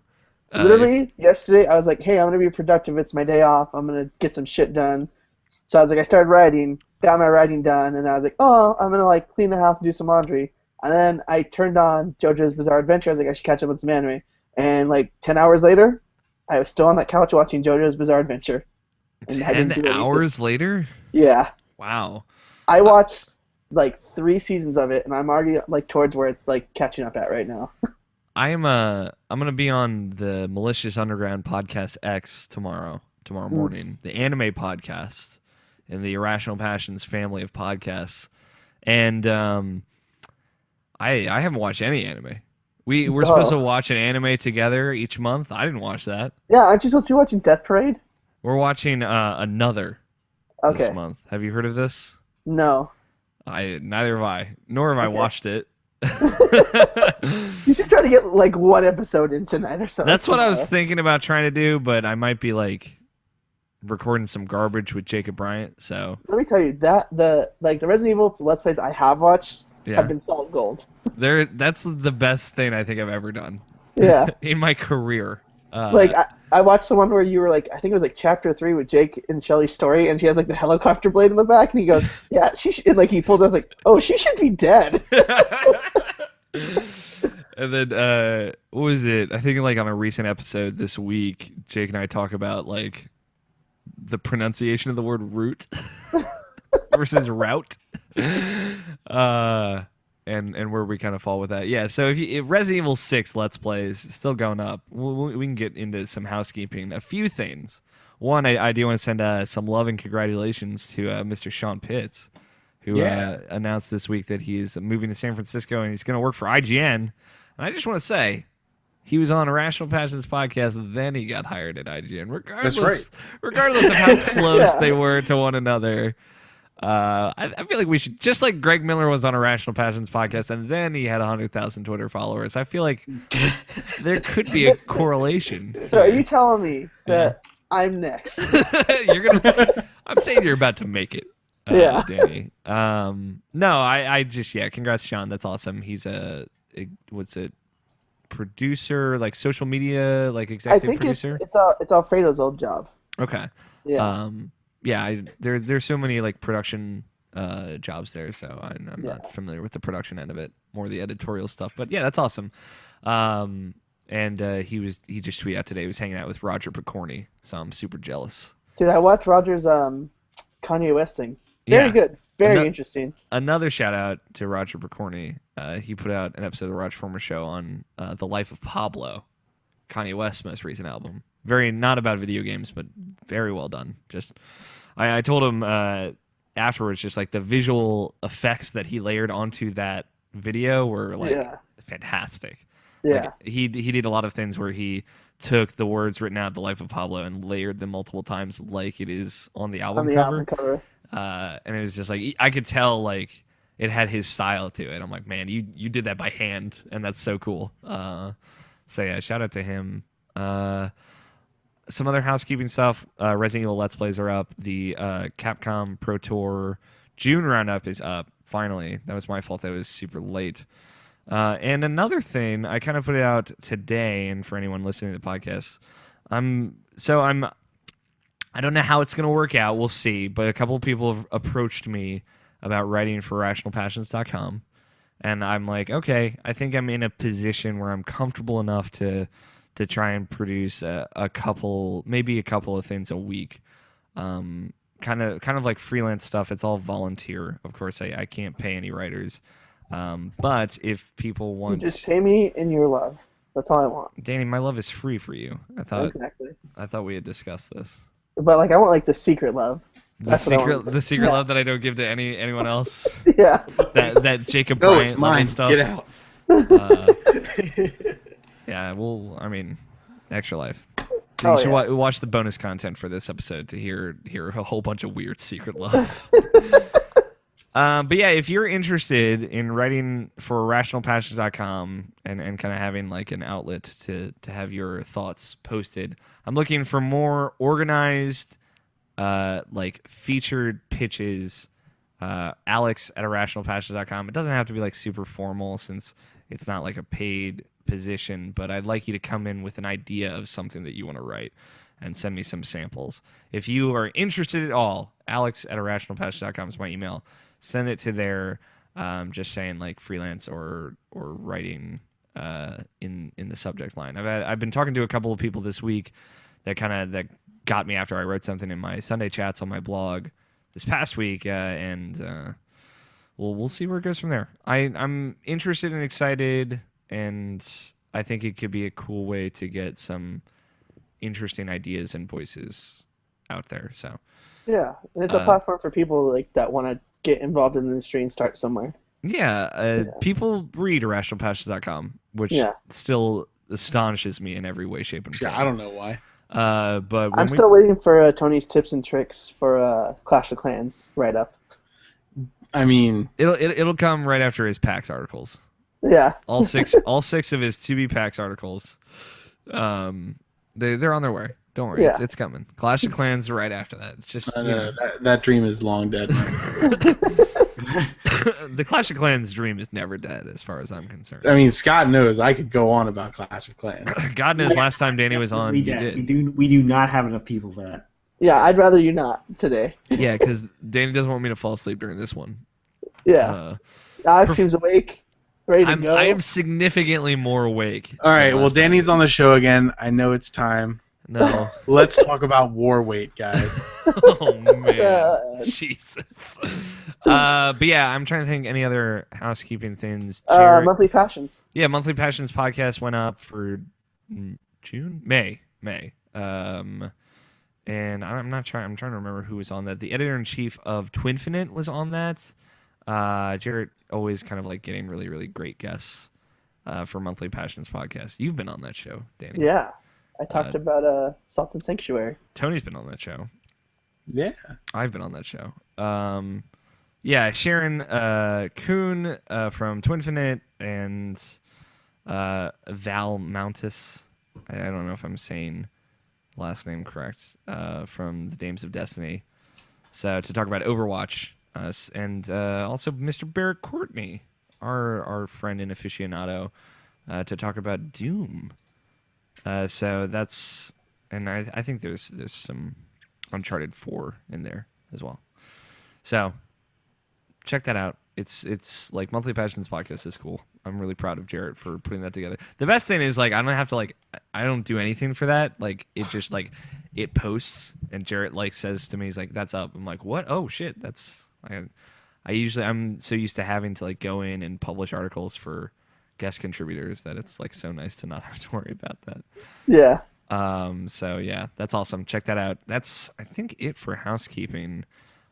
Literally, yesterday, I was like, hey, I'm going to be productive. It's my day off. I'm going to get some shit done. So I was like, I started writing, got my writing done, and I was like, oh, I'm going to like clean the house and do some laundry. And then I turned on JoJo's Bizarre Adventure. I was like, I should catch up with some anime. And like 10 hours later, I was still on that couch watching JoJo's Bizarre Adventure. And I didn't do 10 anything. hours later? Yeah. Wow. I watched like 3 seasons of it, and I'm already like towards where it's like catching up at right now. I'm gonna be on the Malicious Underground podcast X tomorrow morning, the anime podcast in the Irrational Passions family of podcasts, and I haven't watched any anime. We're supposed to watch an anime together each month. I didn't watch that. Yeah, aren't you supposed to be watching Death Parade? We're watching another Okay. this month. Have you heard of this? No. Neither have I. Nor have I watched it. You should try to get like one episode in tonight or something. That's what I was thinking about trying to do, but I might be like recording some garbage with Jacob Bryant. So Let me tell you that the Resident Evil Let's Plays I have watched yeah, have been solid gold. that's the best thing I think I've ever done. Yeah. In my career. Like I watched the one where you were like, I think it was like chapter 3 with Jake and Shelly's story, and she has like the helicopter blade in the back, and he goes, yeah, and like he pulls out, I was like, oh, she should be dead. And then what was it? I think like on a recent episode this week, Jake and I talk about like the pronunciation of the word root versus route. And where we kind of fall with that. Yeah, so if Resident Evil 6 Let's Play is still going up, we can get into some housekeeping. A few things. One, I do want to send some love and congratulations to Mr. Sean Pitts, who announced this week that he's moving to San Francisco and he's going to work for IGN. And I just want to say, he was on Irrational Passions podcast, and then he got hired at IGN. Regardless, That's right. Regardless of how close they were to one another. I feel like we should, just like Greg Miller was on Irrational Passions podcast, and then he had 100,000 Twitter followers. I feel like there could be a correlation. So are you telling me that I'm next? I'm saying you're about to make it. Yeah. Danny. No, I just congrats, Sean. That's awesome. He's what's it? Producer, like social media, like I executive think producer. it's Alfredo's old job. Okay. Yeah. There's so many like production jobs there, so I'm not familiar with the production end of it, more the editorial stuff. But yeah, that's awesome. And he just tweeted out today he was hanging out with Roger Picorni, so I'm super jealous. Dude, I watched Roger's Kanye West thing. Very good. Very interesting. Another shout out to Roger Picorni. He put out an episode of the Roger Former Show on The Life of Pablo, Kanye West's most recent album. Very not about video games, but very well done. Just I told him afterwards, just like the visual effects that he layered onto that video were like fantastic. Yeah. Like, he did a lot of things where he took the words written out, The Life of Pablo, and layered them multiple times like it is on the album cover. Album cover. And it was just like I could tell like it had his style to it. I'm like, man, you did that by hand, and that's so cool. So yeah, shout out to him. Some other housekeeping stuff. Resident Evil Let's Plays are up. The Capcom Pro Tour June roundup is up. Finally, that was my fault. That was super late. And another thing, I kind of put it out today, and for anyone listening to the podcast, I don't know how it's going to work out. We'll see. But a couple of people have approached me about writing for IrrationalPassions.com. And I'm like, okay, I think I'm in a position where I'm comfortable enough to try and produce a couple of things a week. Kind of like freelance stuff. It's all volunteer. Of course, I can't pay any writers. But if people You want... just pay me in your love. That's all I want. Danny, my love is free for you. Exactly. I thought we had discussed this. But like, I want like the secret love. The secret love that I don't give to anyone else. Yeah. That Jacob No, Bryant it's mine. stuff. Get out. Yeah, well, I mean, extra life. Oh, You should yeah. watch the bonus content for this episode to hear a whole bunch of weird secret love. But yeah, if you're interested in writing for IrrationalPassions.com and kind of having like an outlet to have your thoughts posted, I'm looking for more organized, like featured pitches. Alex at IrrationalPassions.com. It doesn't have to be like super formal since it's not like a paid position, but I'd like you to come in with an idea of something that you want to write and send me some samples. If you are interested at all, Alex at IrrationalPassions.com is my email. Send it to there, just saying like freelance or writing in the subject line. I've been talking to a couple of people this week that got me after I wrote something in my Sunday chats on my blog this past week, and we'll see where it goes from there. I'm interested and excited, and I think it could be a cool way to get some interesting ideas and voices out there. So Yeah, and it's a platform for people like that want to get involved in the industry and start somewhere. yeah, people read IrrationalPassions.com, which still astonishes me in every way, shape, and form. Yeah, I don't know why. But I'm still waiting for Tony's tips and tricks for Clash of Clans write up. I mean, it'll come right after his PAX articles. Yeah. All six of his 2B PAX articles. They're on their way. Don't worry, Yeah. it's coming. Clash of Clans right after that. It's just that dream is long dead. the Clash of Clans dream is never dead, as far as I'm concerned. I mean, Scott knows I could go on about Clash of Clans. God knows, last time Danny was on, you did. We do not have enough people for that. Yeah, I'd rather you not today. Yeah, because Danny doesn't want me to fall asleep during this one. Yeah. Alex seems awake, ready to go. I am significantly more awake. All right, well, Danny's on the show again. I know it's time. No. Let's talk about war weight, guys. Oh man, Jesus. But yeah, I'm trying to think any other housekeeping things. Monthly Passions. Yeah, Monthly Passions podcast went up for May. And I'm trying to remember who was on that. The editor in chief of Twinfinite was on that. Jarrett always kind of like getting really, really great guests for Monthly Passions podcast. You've been on that show, Danny. Yeah. I talked about Salt and Sanctuary. Tony's been on that show. Yeah. I've been on that show. Yeah, Sharon Kuhn from Twinfinite and Val Mountis. I don't know if I'm saying the last name correct. From the Dames of Destiny. So to talk about Overwatch. And also Mr. Barrett Courtney, our friend and aficionado, to talk about Doom. So that's, and I think there's some Uncharted 4 in there as well. So check that out. It's like Monthly Passions podcast is cool. I'm really proud of Jarrett for putting that together. The best thing is like I don't have to I don't do anything for that. Like it just it posts and Jarrett says to me, he's like, that's up. I'm like, what? Oh shit, that's I'm so used to having to go in and publish articles for guest contributors that it's so nice to not have to worry about that. Yeah. So yeah, that's awesome. Check that out. That's I think it for housekeeping.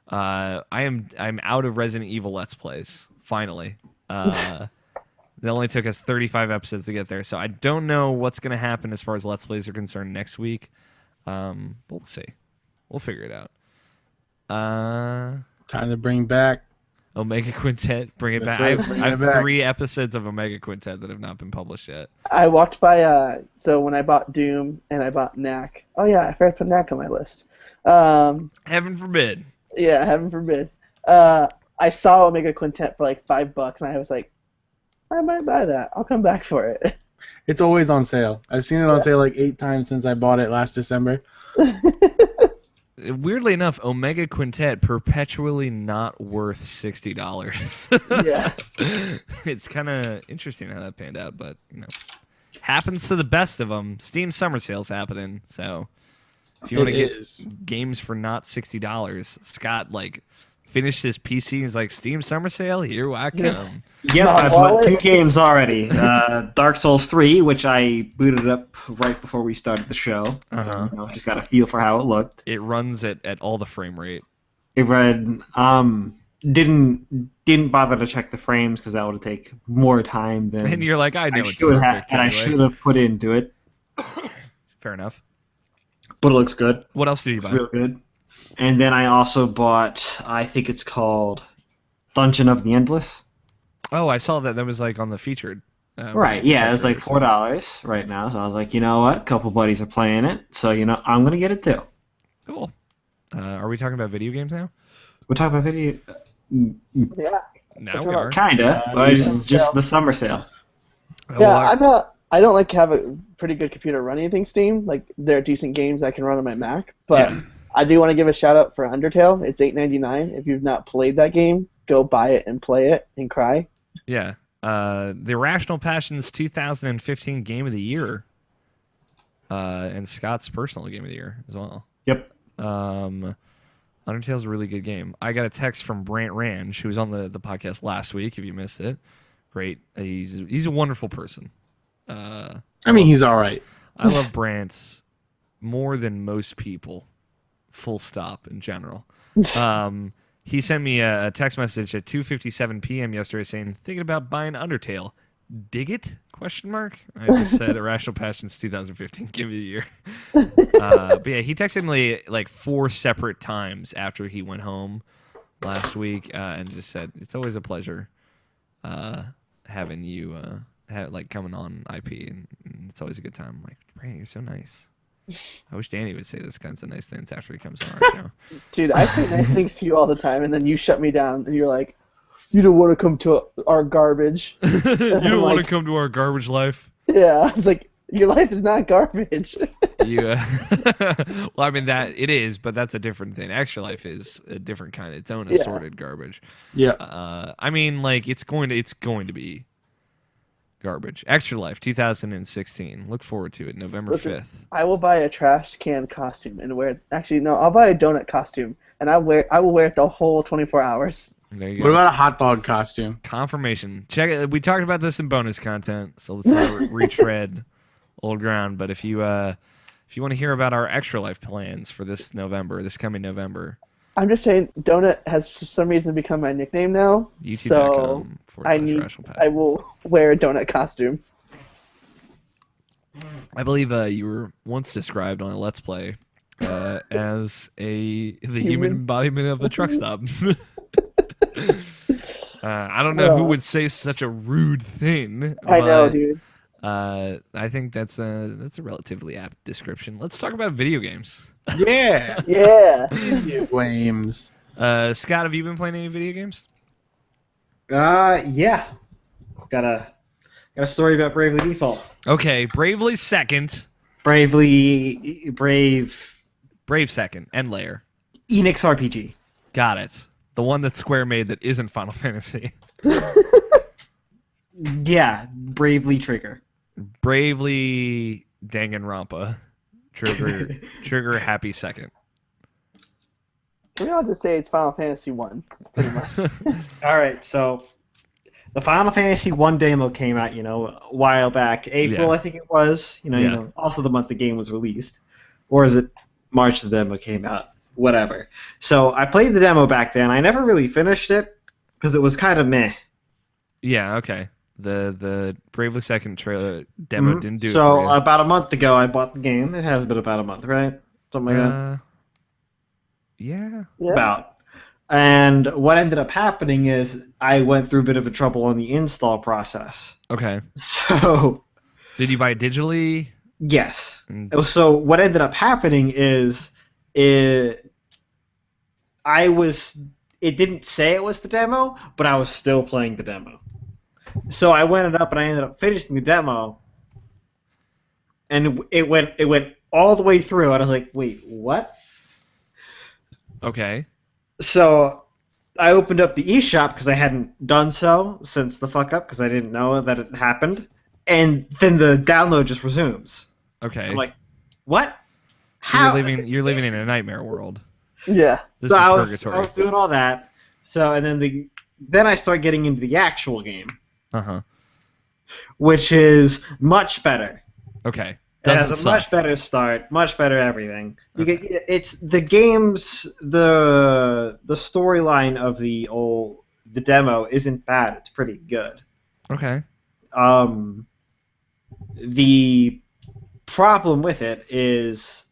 I'm out of Resident Evil Let's Plays finally. It only took us 35 episodes to get there, so I don't know what's gonna happen as far as Let's Plays are concerned next week. But we'll see. We'll figure it out. Time to bring back Omega Quintet, bring it That's back. right, I bringing have it back. 3 episodes of Omega Quintet that have not been published yet. I walked by. So when I bought Doom and I bought Knack. Oh yeah, I forgot to put Knack on my list. Heaven forbid. Yeah, heaven forbid. I saw Omega Quintet for like $5, and I was like, I might buy that. I'll come back for it. It's always on sale. I've seen it on sale like 8 times since I bought it last December. Weirdly enough, Omega Quintet perpetually not worth $60. Yeah. It's kind of interesting how that panned out, but happens to the best of them. Steam summer sales happening, so if you want to get games for not $60, Scott finished his PC. He's like, Steam summer sale, here I come. Yep, I've bought 2 games already. Dark Souls 3, which I booted up right before we started the show. Just got a feel for how it looked. It runs at all the frame rate. It read. Didn't bother to check the frames because that would take more time than. And you're like, I know I it's should have, perfect and I anyway. should have put into it. Fair enough. But it looks good. What else did you buy? It's real good. And then I also bought, I think it's called Dungeon of the Endless. Oh, I saw that was on the featured. Right, yeah, it's like $4 right now. So I was like, you know what? A couple buddies are playing it, so I'm gonna get it too. Cool. Are we talking about video games now? We're talking about video. Yeah. Now we are. Kinda, but it's just the summer sale. Yeah, I don't have a pretty good computer run anything Steam. There are decent games I can run on my Mac, but I do want to give a shout out for Undertale. It's $8.99. If you've not played that game, go buy it and play it and cry. Yeah. The Irrational Passions 2015 Game of the Year. And Scott's personal Game of the Year as well. Yep. Undertale's a really good game. I got a text from Brant Range, who was on the podcast last week, if you missed it. Great. He's a wonderful person. He's all right. I love Brant more than most people, full stop, in general. He sent me a text message at 2:57 p.m. yesterday saying, thinking about buying Undertale. Dig it? Question mark. I just said Irrational Passions 2015 Game of the Year. But yeah, he texted me 4 separate times after he went home last week and just said, it's always a pleasure having you coming on IP, and it's always a good time. I'm like, Brant, you're so nice. I wish Danny would say those kinds of nice things after he comes on our show. Dude, I say nice things to you all the time, and then you shut me down, and you're like, you don't want to come to our garbage. You don't want to come to our garbage life. Yeah, I was like, your life is not garbage. Well, I mean that it is, but that's a different thing. Extra Life is a different kind, its own assorted garbage. Yeah. I mean, it's going to be garbage. Extra Life 2016. Look forward to it, November 5th. I will buy a trash can costume and wear it. Actually, no, I'll buy a donut costume, and I will wear it the whole 24 hours. There you go. What about a hot dog costume? Confirmation. Check it. We talked about this in bonus content, so let's not retread old ground. But if you want to hear about our Extra Life plans for this coming November, I'm just saying, donut has for some reason become my nickname now. So I will wear a donut costume. I believe you were once described on a Let's Play as the human embodiment of a truck stop. I don't know who would say such a rude thing. I know, dude. I think that's a relatively apt description. Let's talk about video games. Yeah. Yeah. Video games. Scott, have you been playing any video games? Yeah. Got a story about Bravely Default. Okay, Bravely Second. Brave Second, End Layer. Enix RPG. Got it. The one that Square made that isn't Final Fantasy. Yeah, Bravely Trigger. Bravely Danganronpa. Trigger Happy Second. We all just say it's Final Fantasy 1, pretty much. All right, so the Final Fantasy 1 demo came out, a while back. April, I think it was. Also the month the game was released. Or is it March the demo came out? Whatever. So I played the demo back then. I never really finished it because it was kind of meh. Yeah, okay. The Bravely Second trailer demo didn't do it So for you. about a month ago, I bought the game. It has been about a month, right? Something like that. Yeah. About. And what ended up happening is I went through a bit of a trouble on the install process. Okay. So, Did you buy it digitally? yes. And- So what ended up happening is it, I was it didn't say it was the demo, but I was still playing the demo. So I went up and I ended up finishing the demo, and it went all the way through, and I was like, wait, what? Okay. So I opened up the eShop because I hadn't done so since the fuck up because I didn't know that it happened, and then the download just resumes. Okay. I'm like, what? So How? you're living in a nightmare world. Yeah. This So is I purgatory. was doing all that. So and then I start getting into the actual game, Uh-huh. which is much better. Okay. It has Doesn't a suck. much better start, much better everything. You Okay. get it's the game's the storyline of the demo isn't bad. It's pretty good. Okay. The problem with it is,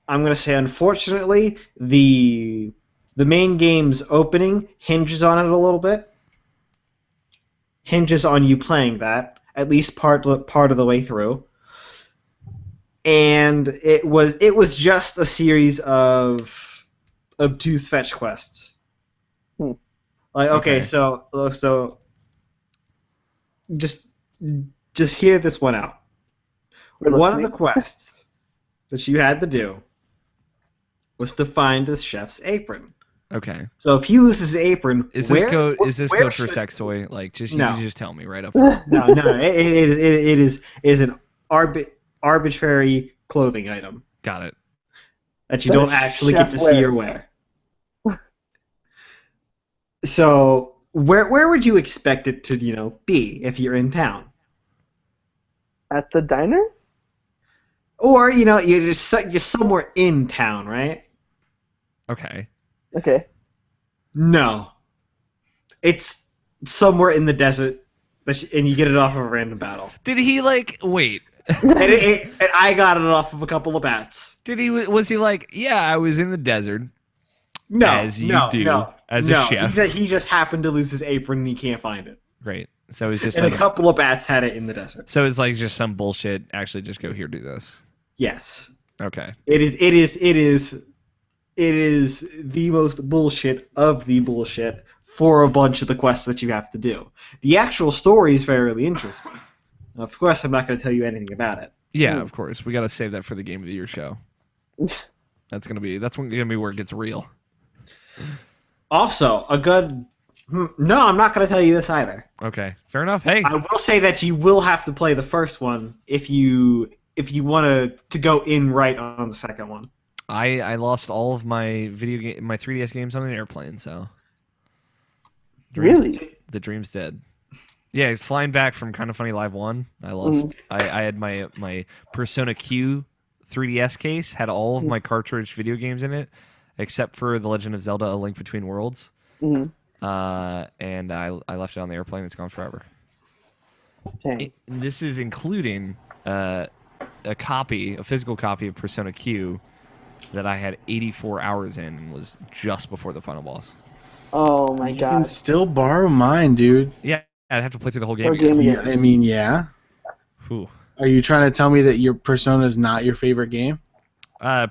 I'm gonna say, unfortunately, the main game's opening hinges on it a little bit. Hinges on you playing that at least part of the way through. And it was just a series of obtuse fetch quests. Hmm. Like, okay, Okay. so just hear this one out. We're One of listening. the quests that you had to do was to find the chef's apron. Okay. So if he loses his apron, Is where, this code where for should- sex toy? Like just No. you just tell me right up front. No, it is an arbitrary clothing item Got it. that you That don't a actually chef get to see or wears. wear. So where would you expect it to be if you're in town? At the diner? Or you're somewhere in town, right? Okay. Okay. No, it's somewhere in the desert, and you get it off of a random battle. Did he wait? And I got it off of a couple of bats. Did he was he like, yeah, I was in the desert No, as you no, do no, as no. a chef. He just happened to lose his apron and he can't find it. Great. So it's just And a some, couple of bats had it in the desert. so it's like just some bullshit. Actually, just go here, do this. Yes, Okay. it is the most bullshit of the bullshit for a bunch of the quests that you have to do. The actual story is fairly interesting. Of course, I'm not going to tell you anything about it. Yeah, Hmm. of course. We got to save that for the game of the year show. That's gonna be where it gets real. Also, no, I'm not going to tell you this either. Okay, fair enough. Hey, I will say that you will have to play the first one if you want to go in right on the second one. I lost all of my my 3DS games on an airplane, so Really? the dream's dead. Yeah, flying back from Kind of Funny Live 1, I lost. I had my Persona Q 3DS case, had all of my cartridge video games in it, except for The Legend of Zelda: A Link Between Worlds. Mhm. And I left it on the airplane. It's gone forever. Dang. This is including a physical copy of Persona Q that I had 84 hours in and was just before the final boss. Oh my You can god. still borrow mine, dude. Yeah, I'd have to play through the whole game Or again. game Yeah, again. I mean, yeah. Whew. Are you trying to tell me that your Persona is not your favorite game?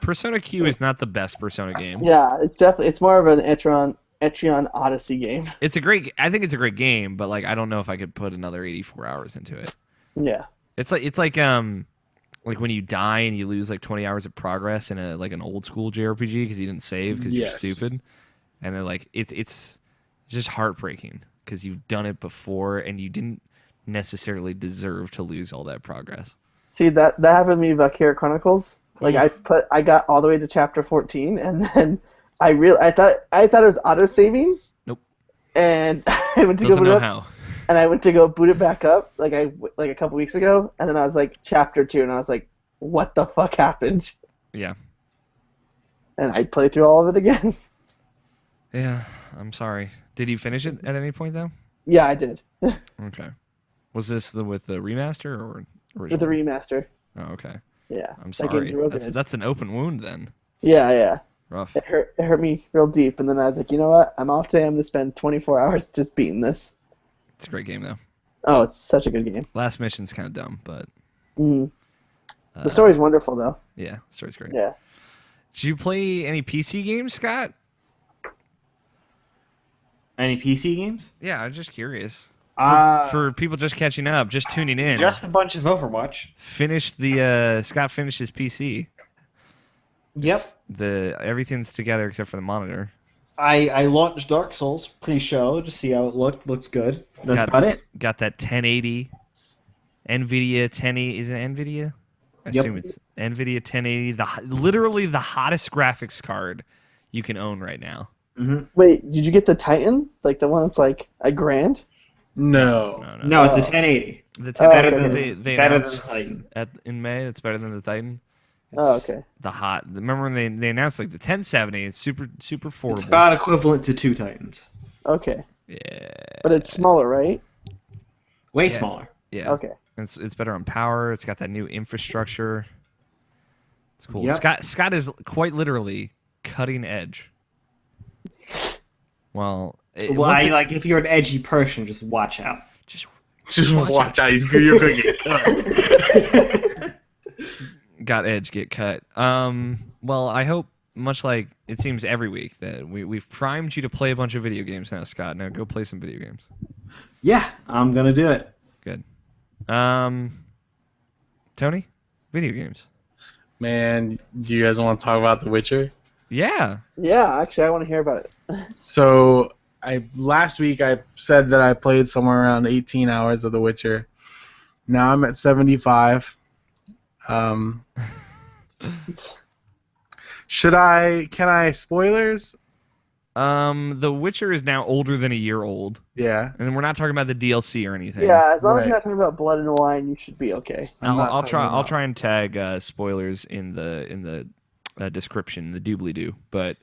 Persona Q is not the best Persona game. Yeah, it's more of an Etrian Odyssey game. I think it's a great game, but I don't know if I could put another 84 hours into it. Yeah. It's like when you die and you lose 20 hours of progress in an old school JRPG because you didn't save because Yes. you're stupid, and then it's just heartbreaking because you've done it before and you didn't necessarily deserve to lose all that progress. See that happened to me with Valkyria Chronicles. I got all the way to chapter 14 and then I thought it was auto saving. Nope. And I went to Doesn't go boot know it up, how. and I went to go boot it back up like a couple weeks ago, and then I was like chapter 2 and I was like, what the fuck happened? Yeah. And I played through all of it again. Yeah, I'm sorry. Did you finish it at any point though? Yeah, I did. Okay. Was this with the remaster or With the original? remaster. Oh, okay. Yeah. I'm That game's sorry. real That's good. that's an open wound then. Yeah, yeah. Rough. It hurt me real deep, and then I was like, you know what? I'm off today. I'm gonna spend 24 hours just beating this. It's a great game though. Oh, it's such a good game. Last mission's kind of dumb, but Mm. uh, The story's wonderful though. yeah, story's great. Yeah. Did you play any PC games, Scott? Any PC games? Yeah, I'm just curious. Uh, For people just catching up, just tuning in. just a bunch of Overwatch. Scott finished his PC. Yep. Everything's together except for the monitor. I launched Dark Souls pre-show to see how it looked. Looks good. That's about it. Got that 1080 NVIDIA 1080. Is it NVIDIA? I Yep. assume it's NVIDIA 1080. Literally the hottest graphics card you can own right now. Mm-hmm. Wait, did you get the Titan? Like the one that's like $1,000? No. No, it's a Oh. 1080. The Oh, Better okay. than they better than announced Titan. in May. It's better than the Titan. Oh, It's okay. Remember when they announced like the 1070? It's super affordable. It's about equivalent to 2 Titans. Okay. Yeah. But it's smaller, right? Way Yeah. smaller. Yeah. Okay. It's better on power. It's got that new infrastructure. It's cool. Yep. Scott is quite literally cutting edge. Well, Like if you're an edgy person, just watch out. just Just watch out. You're going to get cut. got edge get cut. Well, I hope much like it seems every week that we've primed you to play a bunch of video games now, Scott. Now go play some video games. Yeah, I'm gonna do it. Good. Tony, video games. Man, do you guys want to talk about The Witcher? Yeah. Yeah, actually, I want to hear about it. So last week I said that I played somewhere around 18 hours of The Witcher. Now I'm at 75. Can I spoilers? The Witcher is now older than a year old, Yeah. and we're not talking about the DLC or anything. Yeah, as long as Right. you're not talking about blood and wine, you should be okay. I'm not I'll talking try. I'll about- try and tag spoilers in the description, the doobly doo. But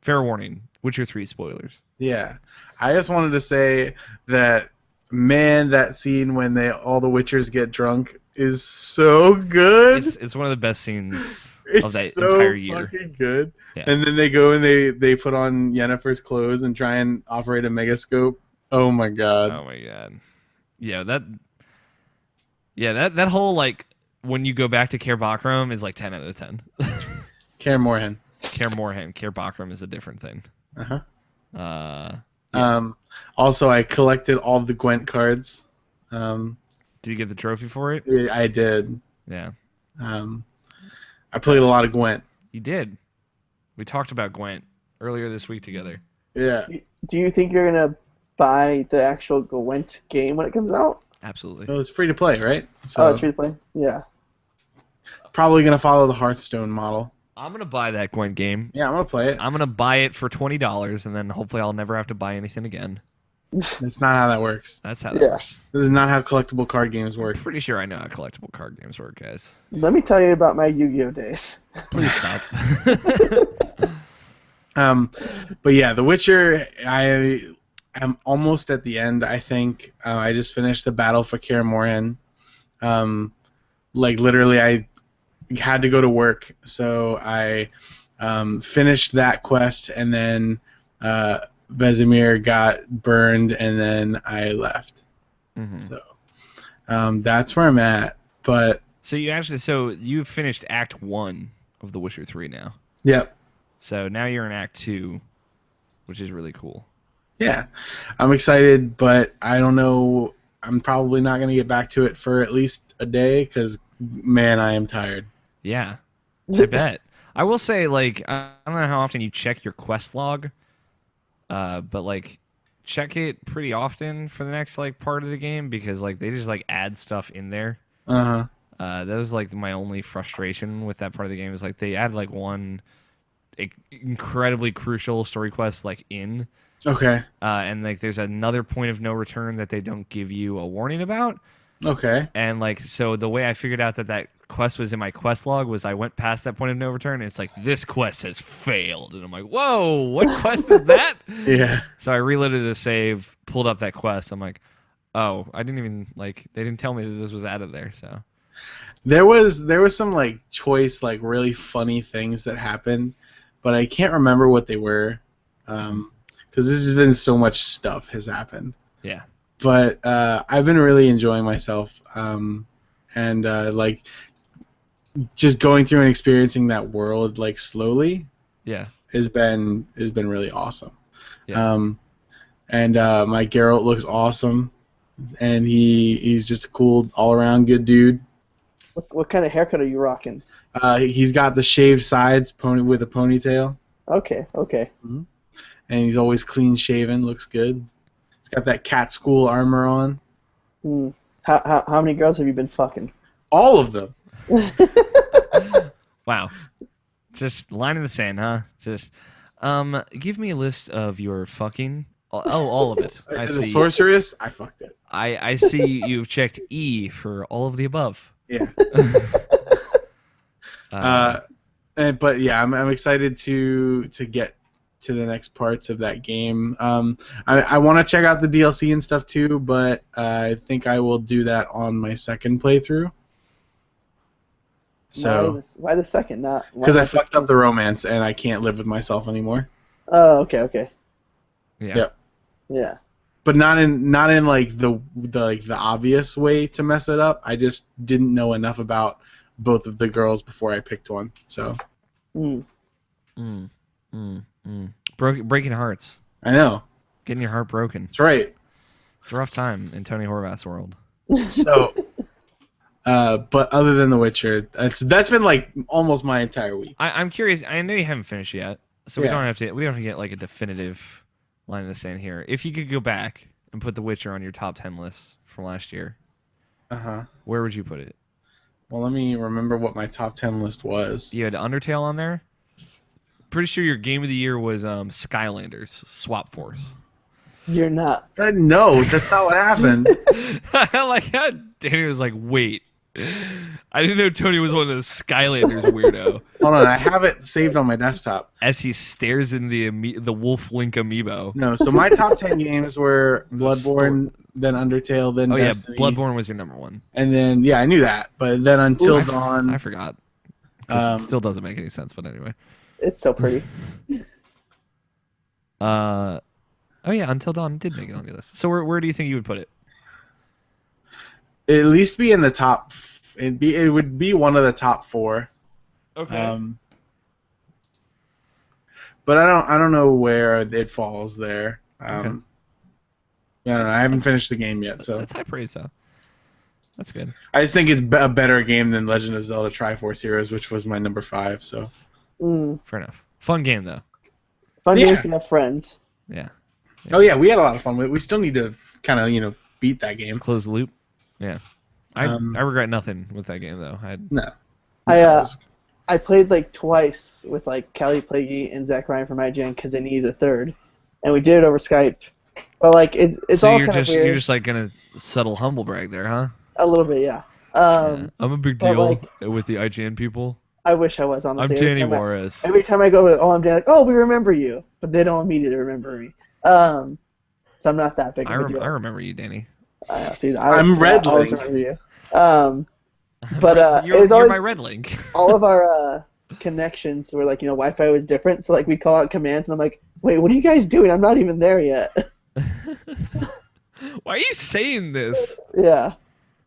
fair warning: Witcher 3 spoilers. Yeah. I just wanted to say that, man, that scene when all the Witchers get drunk is so good. It's one of the best scenes It's of that so entire year. fucking good. Yeah. And then they go and they put on Yennefer's clothes and try and operate a megascope. Oh my god. Oh my god. Yeah, that whole like when you go back to Kaer Bakram is like 10 out of 10. Kaer Morhen. Kaer Morhen, Kaer Bakram is a different thing. Uh-huh. Yeah. Also, I collected all the Gwent cards. Did you get the trophy for it? I did. Yeah. I played a lot of Gwent. You did. We talked about Gwent earlier this week together. Yeah. Do you think you're gonna buy the actual Gwent game when it comes out? Absolutely. It was free to play, right? So Oh, it's free to play. Yeah. probably gonna follow the Hearthstone model. I'm gonna buy that Gwent game. Yeah, I'm gonna play it. I'm gonna buy it for $20, and then hopefully I'll never have to buy anything again. That's not how that works. That's how that Yeah. works. This is not how collectible card games work. Pretty sure I know how collectible card games work, guys. Let me tell you about my Yu-Gi-Oh days. Please stop. But yeah, The Witcher. I am almost at the end. I think I just finished the battle for Kaer Morhen. Like literally, I had to go to work, so I finished that quest, and then Vesemir got burned, and then I left. Mhm. So that's where I'm at. But So you finished Act 1 of The Witcher 3 now. yep, So now you're in Act 2, which is really cool. yeah, I'm excited, but I don't know. I'm probably not gonna get back to it for at least a day, because man, I am tired. Yeah, I bet. I will say, like, I don't know how often you check your quest log, but like, check it pretty often for the next like part of the game, because like they just like add stuff in there. Uh That was like my only frustration with that part of the game is like they add like one incredibly crucial story quest like in, huh. Okay. and like there's another point of no return that they don't give you a warning about. Okay. And like, so the way I figured out that quest was in my quest log was I went past that point of no return, and it's like, this quest has failed. And I'm like, whoa, what quest is that? Yeah. So I reloaded the save, pulled up that quest. I'm like, oh, I didn't even, like, they didn't tell me that this was added there, so. There was some like choice, like really funny things that happened but I can't remember what they were, because this has been so much stuff has happened. Yeah. But I've been really enjoying myself, and like just going through and experiencing that world like slowly Yeah. has been really awesome. Yeah. And my Geralt looks awesome, and he's just a cool all around good dude. What kind of haircut are you rocking? He's got the shaved sides with a ponytail, Okay. and he's always clean shaven. Looks good. He's got that cat school armor on. Hmm. How many girls have you been fucking? All of them. Wow. Just line in the sand, huh? Just give me a list of your fucking. Oh, all of it. I To the see. sorceress, I fucked it. I see you've checked E for all of the above. Yeah. Uh, But yeah, I'm excited to get to the next parts of that game. I want to check out the DLC and stuff too, but I think I will do that on my second playthrough. So Why the second? Not because I fucked up the romance and I can't live with myself anymore. Oh, okay. yeah. Yep. Yeah. But not in like the obvious way to mess it up. I just didn't know enough about both of the girls before I picked one. So Breaking hearts. I know. Getting your heart broken. That's right. It's a rough time in Tony Horvath's world. So, but other than The Witcher, that's been like almost my entire week. I'm curious. I know you haven't finished yet, so Yeah. we don't have to get like a definitive line in the sand here. If you could go back and put The Witcher on your top 10 list from last year, where would you put it? Well, let me remember what my top 10 list was. You had Undertale on there. Pretty sure your game of the year was Skylanders Swap Force. You're not. No, that's not what happened. I like how Danny was like, wait. I didn't know Tony was one of those Skylanders weirdo. Hold on, I have it saved on my desktop. As he stares in the Wolf Link amiibo. No, so my top 10 games were Bloodborne, then Undertale, then Destiny. Yeah, Bloodborne was your number one. And then, yeah, I knew that. But then Until Dawn. I forgot. It still doesn't make any sense, but anyway. It's so pretty. Oh yeah, Until Dawn did make it on your list. So where do you think you would put it? At least be in the top. It would be one of the top 4. Okay. But I don't know where it falls there. Okay. Yeah, I haven't finished the game yet, so That's high praise though. That's good. I just think it's a better game than Legend of Zelda Triforce Heroes, which was my number 5. So Fair enough. Fun game though. Fun Yeah. game if you have friends. Yeah. oh yeah, we had a lot of fun with it. We still need to kind of beat that game. Close the loop. Yeah. I regret nothing with that game though. No. I played like twice with like Callie Plaguey and Zach Ryan from IGN because they needed a third, and we did it over Skype. But like it's so all you're kind just of weird. you're just like gonna subtle humble brag there, huh? A little bit, yeah. Yeah. I'm a big but, deal like, with the IGN people. I wish I was I'm honestly. Danny Juarez. Every time I go to OMJ, like, oh, we remember you, but they don't immediately remember me. So I'm not that big of a deal. I remember you, Danny. Dude, I'm Red I always Link. remember you. But you're, it was you're always my red link. all of our connections were like Wi-Fi was different, so like we call out commands, and I'm like, wait, what are you guys doing? I'm not even there yet. Why are you saying this? Yeah.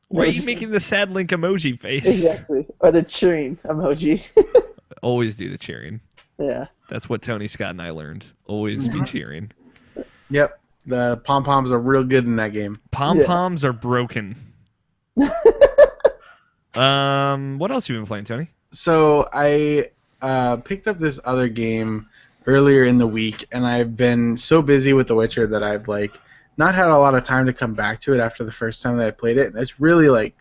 Why are you Just- making the sad link emoji face? Exactly. Or the cheering emoji. Always do the cheering. Yeah. That's what Tony Scott and I learned. Always be cheering. Yep. The pom poms are real good in that game. Pom poms are broken. What else have you been playing, Tony? So I picked up this other game earlier in the week, and I've been so busy with The Witcher that I've like not had a lot of time to come back to it after the first time that I played it, and it's really like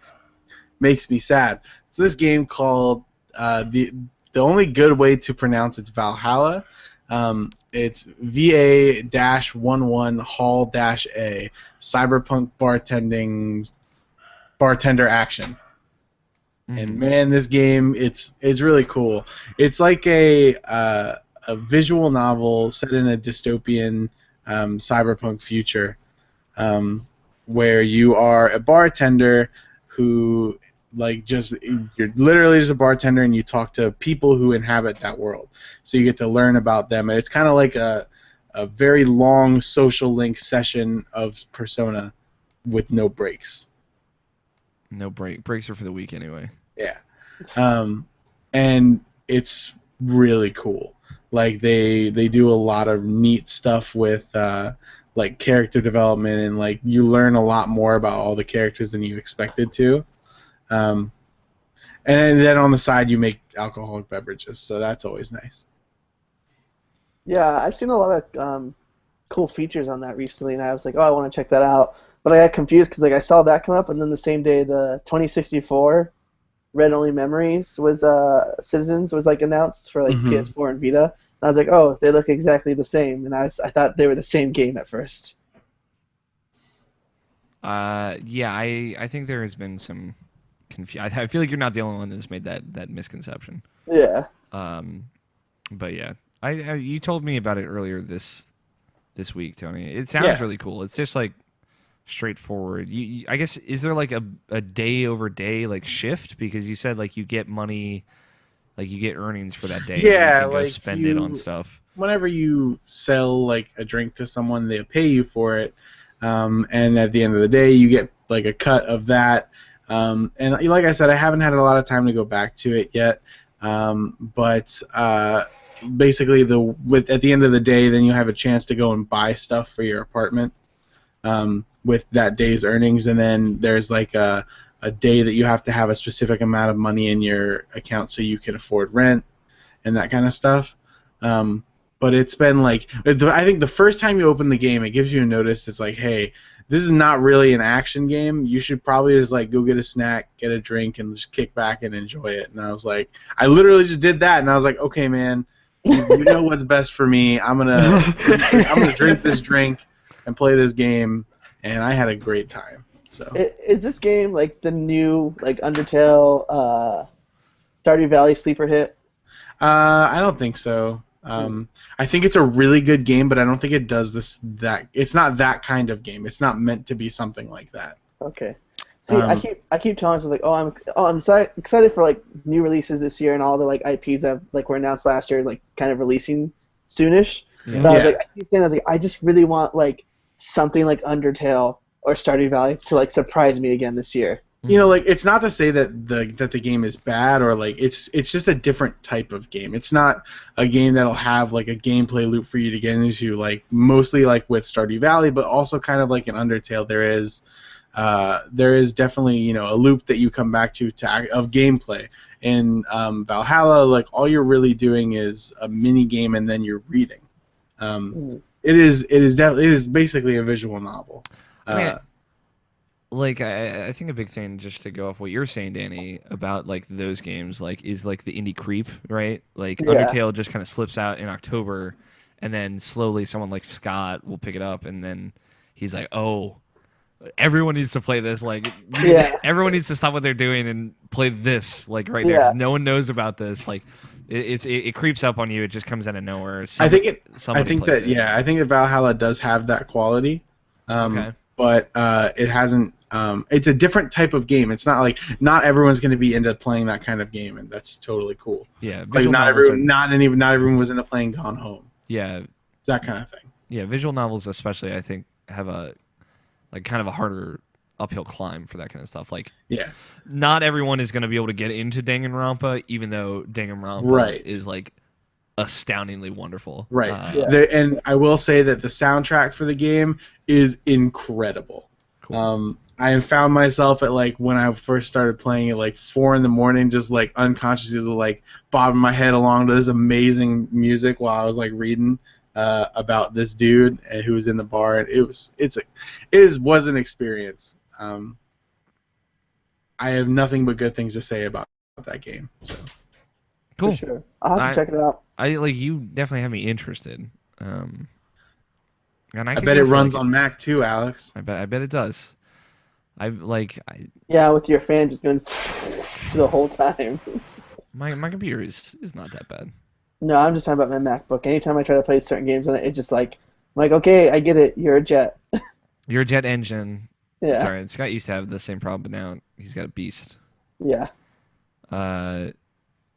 makes me sad. It's this game called the only good way to pronounce it's Valhalla. It's VA-11 Hall-A Cyberpunk bartender action. And man, this game it's really cool. It's like a visual novel set in a dystopian cyberpunk future, where you are a bartender who like just you're literally just a bartender and you talk to people who inhabit that world. So you get to learn about them, and it's kind of like a very long social link session of Persona with no breaks. No breaks are for the week anyway. Yeah. And it's really cool. Like they do a lot of neat stuff with like character development, and like you learn a lot more about all the characters than you expected to. And then on the side you make alcoholic beverages, so that's always nice. Yeah, I've seen a lot of cool features on that recently, and I was like, oh, I want to check that out. But I got confused because like I saw that come up, and then the same day the 2064 Read Only Memories was Citizens was like announced for like PS4 and Vita. And I was like, oh, they look exactly the same, and I thought they were the same game at first. Yeah, I think there has been some confusion. I feel like you're not the only one that's made that misconception. Yeah. But yeah, you told me about it earlier this week, Tony. It sounds really cool. It's just like straightforward. I guess, is there like a day over day like shift, because you said like you get money, like you get earnings for that day, and you can go like spend it on stuff. Whenever you sell like a drink to someone, they pay you for it, and at the end of the day you get like a cut of that. And like I said, I haven't had a lot of time to go back to it yet, but basically at the end of the day, then you have a chance to go and buy stuff for your apartment with that day's earnings, and then there's like a day that you have to have a specific amount of money in your account so you can afford rent and that kind of stuff. But it's been like, I think the first time you open the game, it gives you a notice. It's like, hey, this is not really an action game. You should probably just like go get a snack, get a drink, and just kick back and enjoy it. And I was like, I literally just did that, and I was like, okay, man, you know what's best for me. I'm gonna drink this drink and play this game, and I had a great time. So is this game like the new like Undertale, Stardew Valley sleeper hit? I don't think so. I think it's a really good game, but I don't think it does that. It's not that kind of game. It's not meant to be something like that. Okay. See, I keep telling myself like, I'm excited for like new releases this year and all the like IPs that like were announced last year, like kind of releasing soonish. Yeah. But I was like, I just really want like something like Undertale or Stardew Valley to like surprise me again this year. You know, like, it's not to say that the game is bad, or like it's just a different type of game. It's not a game that'll have like a gameplay loop for you to get into, like mostly like with Stardew Valley, but also kind of like in Undertale there is definitely, you know, a loop that you come back to of gameplay. In Valhalla, like all you're really doing is a mini game and then you're reading. It is basically a visual novel. Like I think a big thing, just to go off what you're saying, Danny, about like those games, like is like the indie creep, right? Like Undertale just kind of slips out in October, and then slowly someone like Scott will pick it up, and then he's like, oh, everyone needs to play this. Like, everyone needs to stop what they're doing and play this like right now, 'cause no one knows about this. Like, it creeps up on you. It just comes out of nowhere. I think that Valhalla does have that quality. But it hasn't. It's a different type of game. It's not like not everyone's going to be into playing that kind of game, and that's totally cool. Yeah, like not everyone was into playing Gone Home. Yeah, that kind of thing. Yeah, visual novels especially, I think, have a like kind of a harder uphill climb for that kind of stuff. Like, not everyone is going to be able to get into Danganronpa, even though Danganronpa is like astoundingly wonderful. Right. And I will say that the soundtrack for the game is incredible. Cool. I have found myself at like when I first started playing at like 4 a.m, just like unconsciously like bobbing my head along to this amazing music while I was like reading about this dude who was in the bar, and it was an experience. I have nothing but good things to say about that game. So. Cool. For sure. I'll have to check it out. You definitely have me interested. And I bet it runs on Mac too, Alex. I bet it does. Yeah, with your fan just going the whole time. My computer is not that bad. No, I'm just talking about my MacBook. Anytime I try to play certain games on it, it's just like, I'm like, okay, I get it. You're a jet. You're a jet engine. Yeah. Sorry, Scott used to have the same problem, but now he's got a beast. Yeah.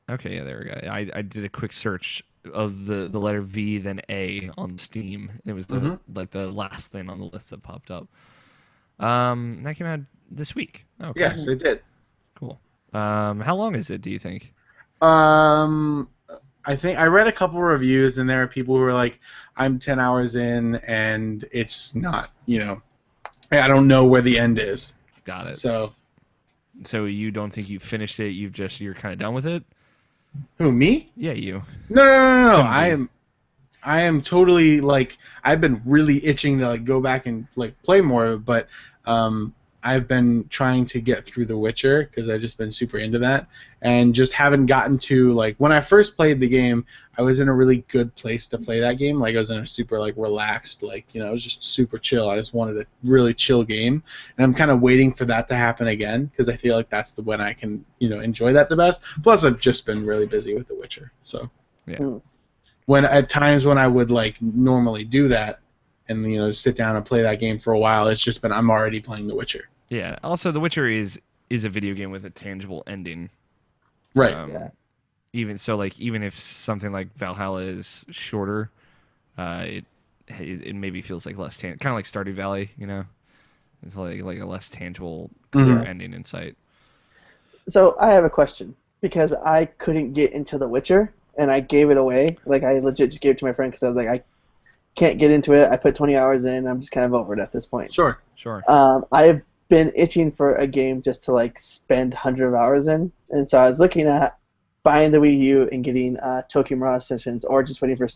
Okay, yeah, there we go. I did a quick search of the letter V then A on Steam. It was Mm-hmm. the last thing on the list that popped up. That came out this week. Oh, cool. Yes, it did. Cool. How long is it, do you think? Um, I think I read a couple reviews, and there are people who were like, "I'm 10 hours in, and it's not, I don't know where the end is." Got it. So, So you don't think you finished it? You're kind of done with it? who, me? Yeah, you. No. Couldn't I be. am. I am totally like I've been really itching to like go back and like play more of it, but I've been trying to get through The Witcher because I've just been super into that and just haven't gotten to like when I first played the game, I was in a really good place to play that game. Like I was in a super like relaxed, like it was just super chill. I just wanted a really chill game, and I'm kind of waiting for that to happen again because I feel like that's the when I can enjoy that the best. Plus, I've just been really busy with The Witcher, so. Yeah. When at times when I would like normally do that and sit down and play that game for a while, it's just been I'm already playing The Witcher. Yeah. Also, The Witcher is a video game with a tangible ending. Right. Yeah. Even if something like Valhalla is shorter, it maybe feels like less kind of like Stardew Valley. It's like a less tangible, clear Mhm. ending in sight. So I have a question because I couldn't get into The Witcher and I gave it away. Like I legit just gave it to my friend because I was like, I can't get into it. I put 20 hours in. I'm just kind of over it at this point. Sure. Sure. I've been itching for a game just to like spend hundreds of hours in, and so I was looking at buying the Wii U and getting Tokyo Mirage Sessions, or just waiting for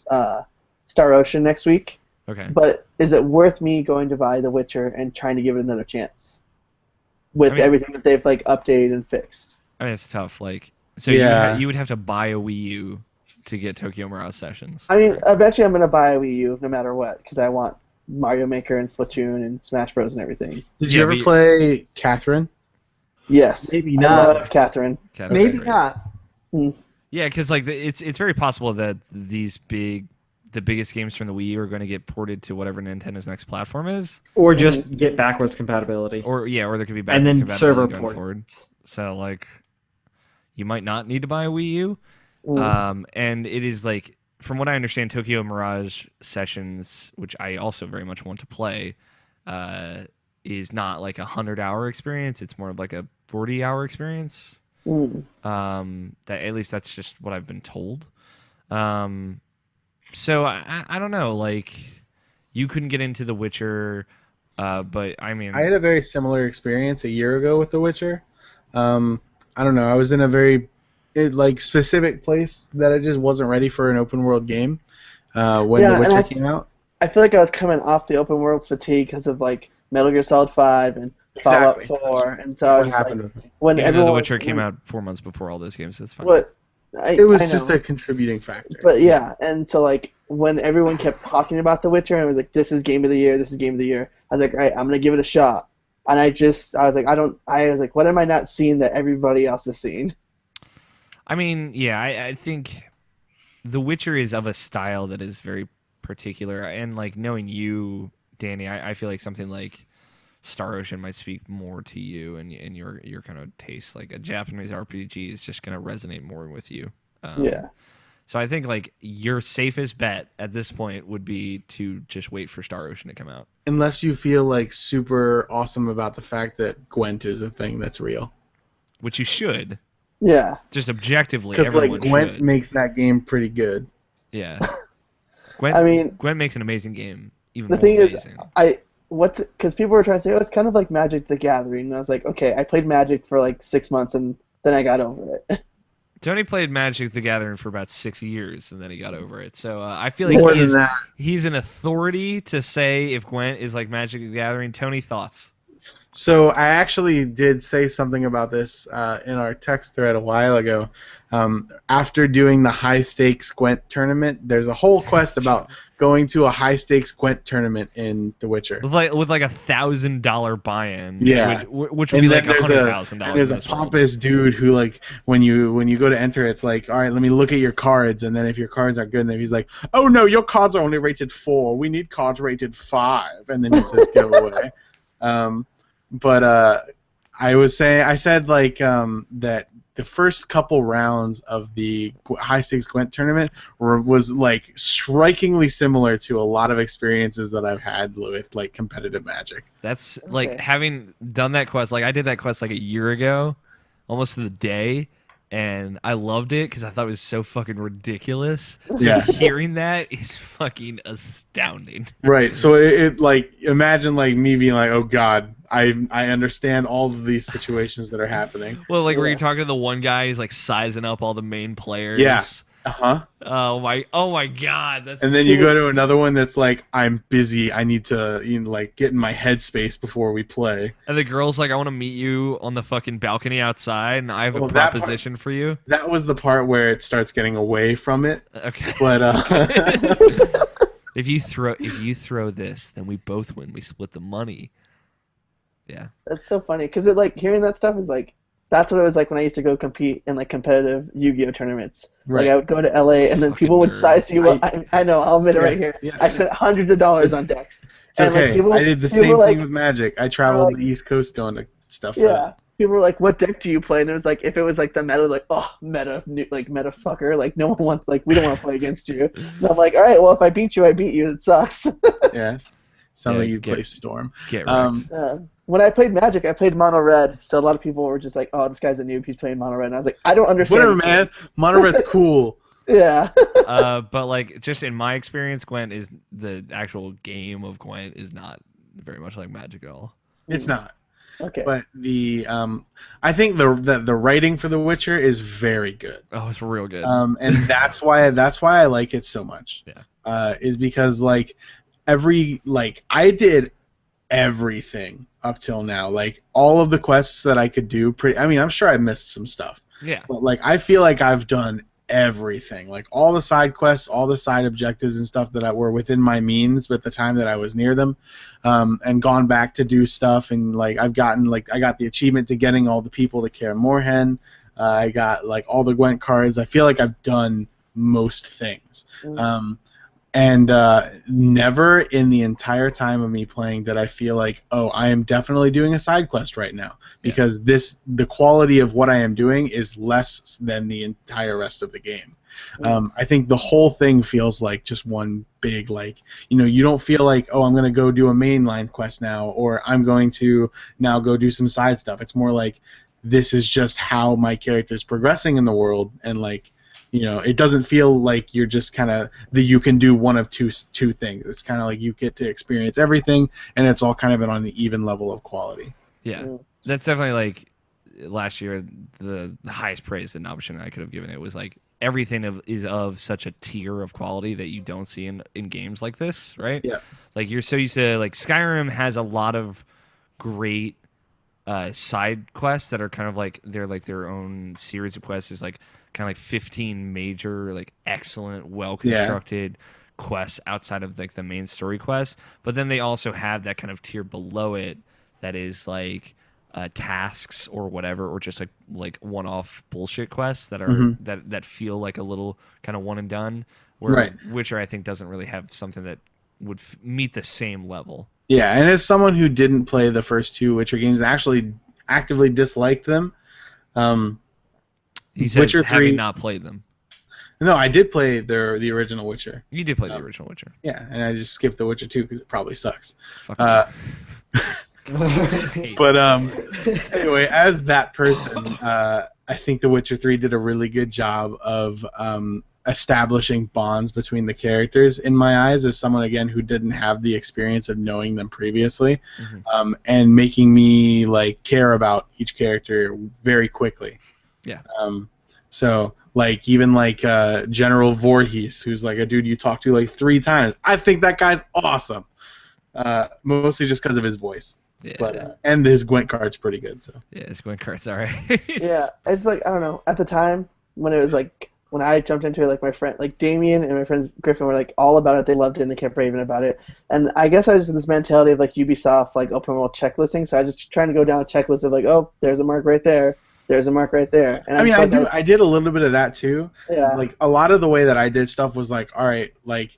Star Ocean next week. Okay. But is it worth me going to buy The Witcher and trying to give it another chance with everything that they've like updated and fixed? I mean, it's tough. Like, so Yeah. you would have to buy a Wii U to get Tokyo Mirage Sessions. I mean, eventually I'm gonna buy a Wii U no matter what because I want Mario Maker and Splatoon and Smash Bros and everything. Did you ever play Catherine? Yes. Maybe I not. love Catherine. That's Maybe great. not. Yeah, because like it's very possible that the biggest games from the Wii U are going to get ported to whatever Nintendo's next platform is, Or just get backwards compatibility. or there could be And backwards then compatibility server going forward. ports. So like, you might not need to buy a Wii U. Mm. And it is like, from what I understand, Tokyo Mirage Sessions, which I also very much want to play, is not like 100-hour experience. It's more of like a 40-hour experience. Mm. That at least that's just what I've been told. So I don't know. Like, you couldn't get into The Witcher, but I mean, I had a very similar experience a year ago with The Witcher. I don't know. I was in a very specific place that I just wasn't ready for an open world game when Yeah, The and Witcher came out. I feel like I was coming off the open world fatigue because of like Metal Gear Solid 5 and Fallout Exactly. 4, and so I What was just happened like, with me? when even though everyone The Witcher came out 4 months before all those games, it's fine. What? It was I just know. a contributing factor. But yeah, and so like when everyone kept talking about The Witcher and it was like, this is game of the year, this is game of the year, I was like, all right, I'm gonna give it a shot. And I was like, what am I not seeing that everybody else is seeing? I mean, yeah, I think The Witcher is of a style that is very particular, and like knowing you, Danny, I feel like something like Star Ocean might speak more to you and your kind of taste. Like a Japanese RPG is just gonna resonate more with you. Yeah. So I think like your safest bet at this point would be to just wait for Star Ocean to come out. Unless you feel like super awesome about the fact that Gwent is a thing that's real. Which you should. Yeah. Just objectively, Because like everyone Gwent should. makes that game pretty good. Yeah. Gwent, I mean, Gwent makes an amazing game. Even the more thing is, amazing. because people were trying to say, oh, it's kind of like Magic the Gathering. And I was like, okay, I played Magic for like 6 months and then I got over it. Tony played Magic the Gathering for about 6 years, and then he got over it. So I feel More like than that. he's an authority to say if Gwent is like Magic the Gathering. Tony, thoughts? So I actually did say something about this in our text thread a while ago. After doing the high stakes Gwent tournament, there's a whole quest about going to a high stakes Gwent tournament in The Witcher. With like $1,000 buy-in, Yeah. which would be like then $100,000. There's a pompous dude who like when you go to enter, it's like, all right, let me look at your cards, and then if your cards aren't good enough, he's like, oh no, your cards are only rated 4. We need cards rated 5, and then he says go away. But I said like that the first couple rounds of the high stakes Gwent tournament was like strikingly similar to a lot of experiences that I've had with like competitive Magic. That's like Okay. having done that quest. Like I did that quest like a year ago, almost to the day, and I loved it because I thought it was so fucking ridiculous. So Yeah. hearing that is fucking astounding. Right. So it like imagine like me being like, oh God, I understand all of these situations that are happening. Well, like where Yeah. you're talking to the one guy, he's like sizing up all the main players. Yeah. Uh-huh. Oh my god, that's And then you go to another one that's like, I'm busy. I need to like get in my headspace before we play. and the girl's like, I want to meet you on the fucking balcony outside, and I have a Well, that part- proposition for you. That was the part where it starts getting away from it. Okay. But if you throw this, then we both win. We split the money. Yeah. That's so funny because it like hearing that stuff is like that's what it was like when I used to go compete in like competitive Yu-Gi-Oh tournaments. Right. Like I would go to LA and then Fucking people would nerd. size you up. I know. I'll admit it Yeah, right here. yeah. I spent hundreds of dollars on decks. It's And, like, okay. people- I did the people same like- thing with Magic. I traveled like- the East Coast going to stuff for Yeah. that. People were like, "What deck do you play?" And it was like, if it was like the meta, like, "Oh, meta, like meta fucker, like no one wants, like we don't want to play against you." And I'm like, "All right, well, if I beat you, I beat you. It sucks." Yeah. Sounds Yeah, like you get- play Storm. Get Um, wrecked. When I played Magic, I played Mono Red, so a lot of people were just like, "Oh, this guy's a noob. He's playing Mono Red." And I was like, "I don't understand." Whatever, this man. Mono Red's cool. game." Yeah. But like, just in my experience, Gwent is the actual game of Gwent is not very much like Magic at all. It's not. Okay. But the I think the writing for The Witcher is very good. Oh, it's real good. And that's why I like it so much. Yeah. Is because like I did everything up till now. Like all of the quests that I could do. I mean, I'm sure I missed some stuff. Yeah. But like I feel like I've done everything. Like all the side quests, all the side objectives and stuff that were within my means with the time that I was near them, and gone back to do stuff. And like I got the achievement to getting all the people to Kaer Morhen. I got like all the Gwent cards. I feel like I've done most things. And never in the entire time of me playing did I feel like, oh, I am definitely doing a side quest right now, because the quality of what I am doing is less than the entire rest of the game. I think the whole thing feels like just one big, like, you don't feel like, oh, I'm going to go do a mainline quest now, or I'm going to now go do some side stuff. It's more like, this is just how my character is progressing in the world, and like, it doesn't feel like you're just kind of you can do one of two things. It's kind of like you get to experience everything, and it's all kind of on an even level of quality. Yeah. That's definitely like last year the highest praise and option I could have given it was like everything is of such a tier of quality that you don't see in games like this, right? Yeah. Like you're so used to like Skyrim has a lot of great side quests that are kind of like they're like their own series of quests. There's like kind of like 15 major like excellent well constructed quests outside of like the main story quest, but then they also have that kind of tier below it that is like tasks or whatever, or just like one-off bullshit quests that are that feel like a little kind of one and done, where Witcher I think doesn't really have something that would meet the same level. Yeah, and as someone who didn't play the first two Witcher games and actually actively disliked them, he says Witcher having 3 not played them. No, I did play the original Witcher. You did play the original Witcher. Yeah, and I just skipped the Witcher 2 because it probably sucks. Fuck But anyway, as that person, I think The Witcher 3 did a really good job of establishing bonds between the characters in my eyes, as someone again who didn't have the experience of knowing them previously, and making me like care about each character very quickly. Yeah. So like even like General Voorhees, who's like a dude you talk to like 3 times. I think that guy's awesome. Mostly just because of his voice. Yeah. But and his Gwent card's pretty good. So Yeah, his Gwent card's alright. Yeah, it's like I don't know. At the time when it was like when I jumped into it, like my friend, like Damien and my friends Griffin were like all about it. They loved it and they kept raving about it. And I guess I just had this mentality of like Ubisoft, like open world checklisting. So I was just trying to go down a checklist of like, oh, there's a mark right there. There's a mark right there. And I mean, just I did a little bit of that too. Yeah. Like a lot of the way that I did stuff was like, all right, like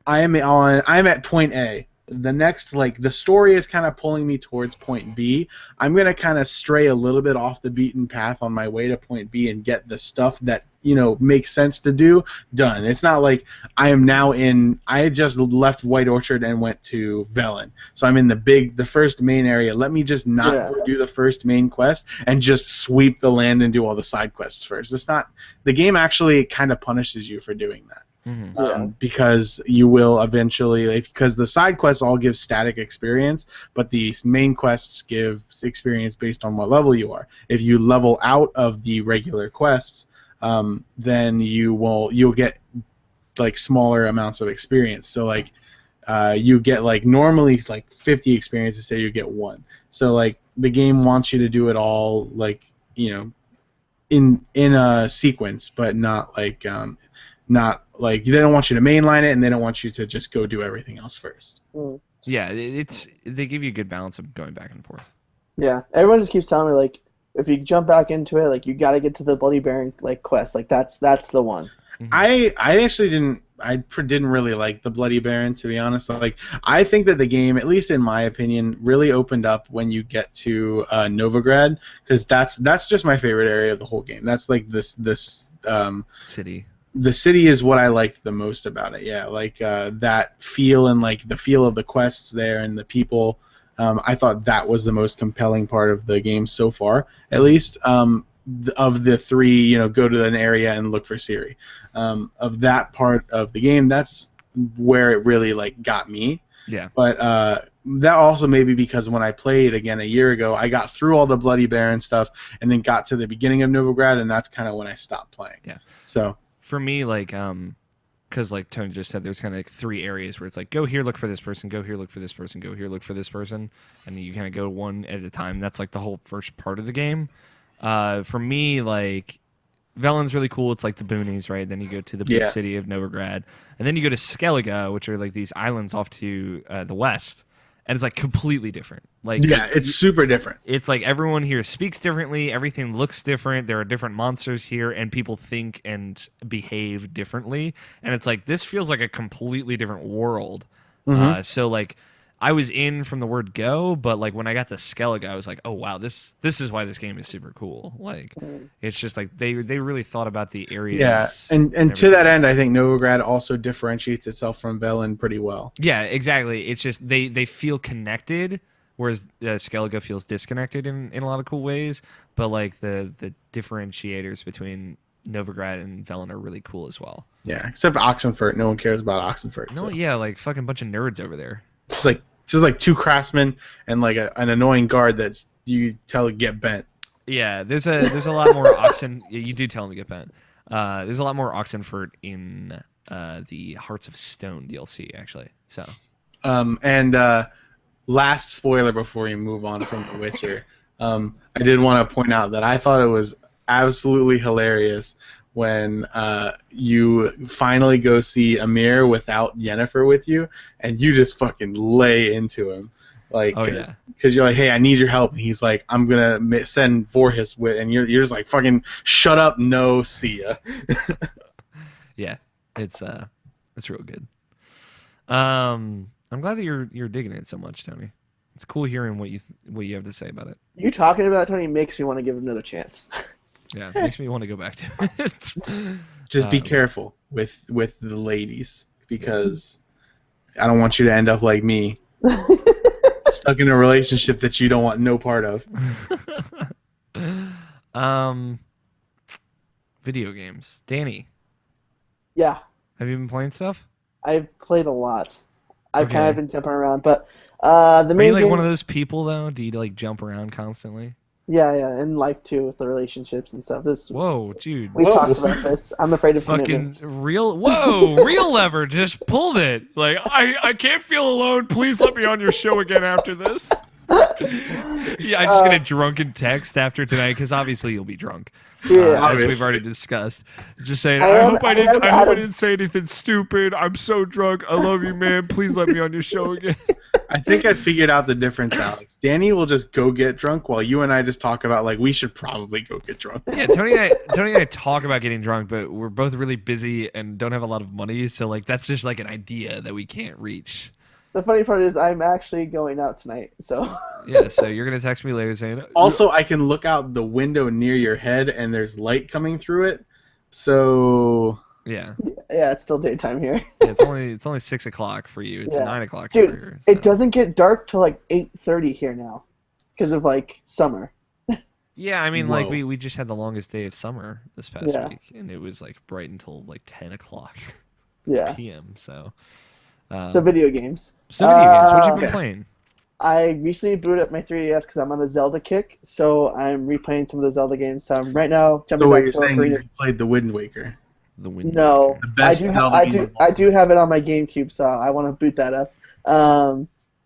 I'm at point A. the next, like, the story is kind of pulling me towards point B. I'm going to kind of stray a little bit off the beaten path on my way to point B and get the stuff that, makes sense to do done. It's not like I had just left White Orchard and went to Velen. So I'm in the first main area. Let me just not go do the first main quest and just sweep the land and do all the side quests first. The game actually kind of punishes you for doing that. Mm-hmm. Because you will eventually, because the side quests all give static experience, but the main quests give experience based on what level you are. If you level out of the regular quests, then you'll get like smaller amounts of experience. So like you get like normally like 50 experience instead you get 1. So like the game wants you to do it all like in a sequence, but not like they don't want you to mainline it, and they don't want you to just go do everything else first. Yeah, they give you a good balance of going back and forth. Yeah, everyone just keeps telling me like if you jump back into it, like you got to get to the Bloody Baron like quest, like that's the one. Mm-hmm. I actually didn't really like the Bloody Baron, to be honest. Like I think that the game, at least in my opinion, really opened up when you get to Novigrad, because that's just my favorite area of the whole game. That's like this city. The city is what I liked the most about it. Yeah, like that feel and like the feel of the quests there and the people. I thought that was the most compelling part of the game so far, at least. Of the 3, go to an area and look for Ciri. Of that part of the game, that's where it really like got me. Yeah. But that also may be because when I played again a year ago, I got through all the Bloody Baron stuff and then got to the beginning of Novigrad, and that's kind of when I stopped playing. Yeah. So for me, like, because like Tony just said, there's kind of like 3 areas where it's like, go here, look for this person, go here, look for this person, go here, look for this person, and then you kind of go one at a time. That's like the whole first part of the game. For me, like, Velen's really cool. It's like the boonies, right? Then you go to the big city of Novigrad, and then you go to Skellige, which are like these islands off to the west, and it's like completely different. Like, it's super different. It's like everyone here speaks differently, everything looks different, there are different monsters here, and people think and behave differently, and it's like this feels like a completely different world. Mm-hmm. So like I was in from the word go, but like when I got to Skellige, I was like, oh wow, this is why this game is super cool. Like it's just like they really thought about the areas. Yeah, and to that end, I think Novigrad also differentiates itself from Velen pretty well. Yeah, exactly. It's just they feel connected, whereas Skellige feels disconnected in a lot of cool ways. But like the differentiators between Novigrad and Velen are really cool as well. Yeah, except Oxenfurt. No one cares about Oxenfurt. No, yeah, like fucking bunch of nerds over there. Just like 2 craftsmen and like an annoying guard that's you tell to get bent. Yeah, there's a lot more Oxen. You do tell him to get bent. There's a lot more Oxenfurt in the Hearts of Stone DLC actually. So. Last spoiler before you move on from The Witcher, I did want to point out that I thought it was absolutely hilarious when you finally go see Amir without Yennefer with you, and you just fucking lay into him. Like, because you're like, hey, I need your help, and he's like, I'm gonna send Vorhis with, and you're just like, fucking shut up, no, see ya. Yeah, it's real good. I'm glad that you're digging it so much, Tony. It's cool hearing what you have to say about it. You talking about Tony makes me want to give him another chance. Yeah, it makes me want to go back to it. Just be careful with the ladies, because I don't want you to end up like me. Stuck in a relationship that you don't want no part of. Video games. Danny. Yeah. Have you been playing stuff? I've played a lot. I've kind of been jumping around, but the main Are you like game... one of those people though? Do you like jump around constantly? Yeah, and life too, with the relationships and stuff. Whoa, dude. We talked about this. I'm afraid of fucking commitments. real lever, just pulled it. Like, I can't feel alone. Please let me on your show again after this. Yeah, I'm just gonna drunken text after tonight, because obviously you'll be drunk. Yeah, as we've already discussed. Just saying, I hope I didn't say anything stupid. I'm so drunk. I love you, man. Please let me on your show again. I think I figured out the difference, Alex. Danny will just go get drunk while you and I just talk about, like, we should probably go get drunk. Yeah, Tony and I talk about getting drunk, but we're both really busy and don't have a lot of money, so like that's just like an idea that we can't reach. The funny part is I'm actually going out tonight, so. Yeah, so you're gonna text me later saying. Also, I can look out the window near your head, and there's light coming through it. So Yeah. Yeah, it's still daytime here. Yeah, it's only 6 o'clock for you. It's Yeah. 9 o'clock over Dude, here. it so. doesn't get dark till like 8:30 here now, because of like summer. Yeah, I mean, like Whoa. we just had the longest day of summer this past Yeah. week, and it was like bright until like 10 o'clock Yeah. p.m. So. So video games. So video games. What you been Okay. playing? I recently booted up my 3DS because I'm on a Zelda kick, so I'm replaying some of the Zelda games. So I'm right now jumping So what back you're to saying is Ocarina. you played the Wind Waker. The Wind No, Waker. The best Zelda I game do, of all I do have it on my GameCube, so I want to boot that up.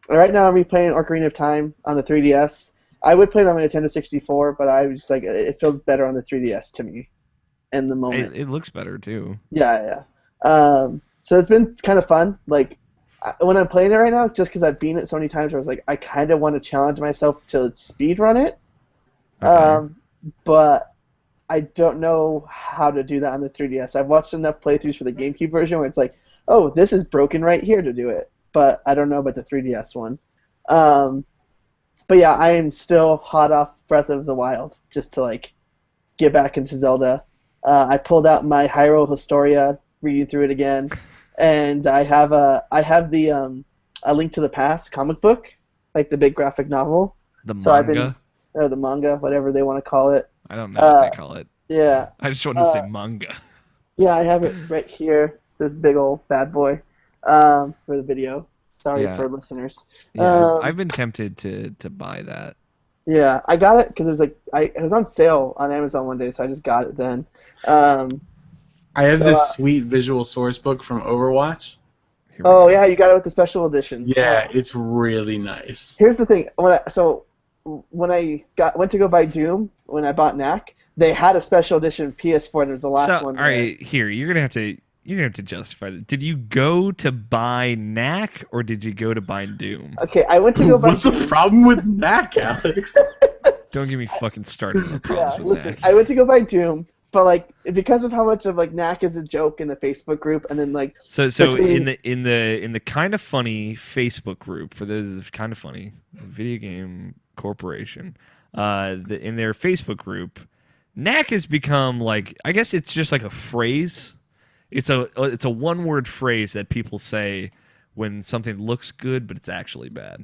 Right now I'm replaying Ocarina of Time on the 3DS. I would play it on my Nintendo 64, but I was just like, it feels better on the 3DS to me, in the moment. It looks better too. Yeah. So it's been kind of fun. Like when I'm playing it right now, just because I've beaten it so many times, where I was like, I kind of want to challenge myself to speed run it. Okay. But I don't know how to do that on the 3DS. I've watched enough playthroughs for the GameCube version where it's like, oh, this is broken right here to do it. But I don't know about the 3DS one. But yeah, I am still hot off Breath of the Wild just to like get back into Zelda. I pulled out my Hyrule Historia, reading through it again, and I have the A Link to the Past comic book, like the big graphic novel. The So I've manga. been the manga, whatever they want to call it. I don't know what they call it. Yeah, I just wanted to say manga. yeah, I have it right here. This big old bad boy, for the video. Sorry Yeah. for listeners. Yeah, I've been tempted to buy that. Yeah, I got it because it was like it was on sale on Amazon one day, so I just got it then. Um, I have So, this sweet visual source book from Overwatch. Here we oh go. yeah, you got it with the special edition. Yeah, it's really nice. Here's the thing. When I went to go buy Doom, when I bought Knack, they had a special edition PS4, and it was the last So, one. all right, here you're gonna have to justify that. Did you go to buy Knack or did you go to buy Doom? Okay, I went to go buy. What's the problem with Knack, Alex? Don't get me fucking started on the Yeah, problems with listen, Knack. I went to go buy Doom, but like because of how much of like Knack is a joke in the Facebook group, and then like So between- in the kind of funny Facebook group for those kind of funny video game corporation, in their Facebook group, Knack has become like, I guess it's just like a phrase. It's a one word phrase that people say when something looks good but it's actually bad.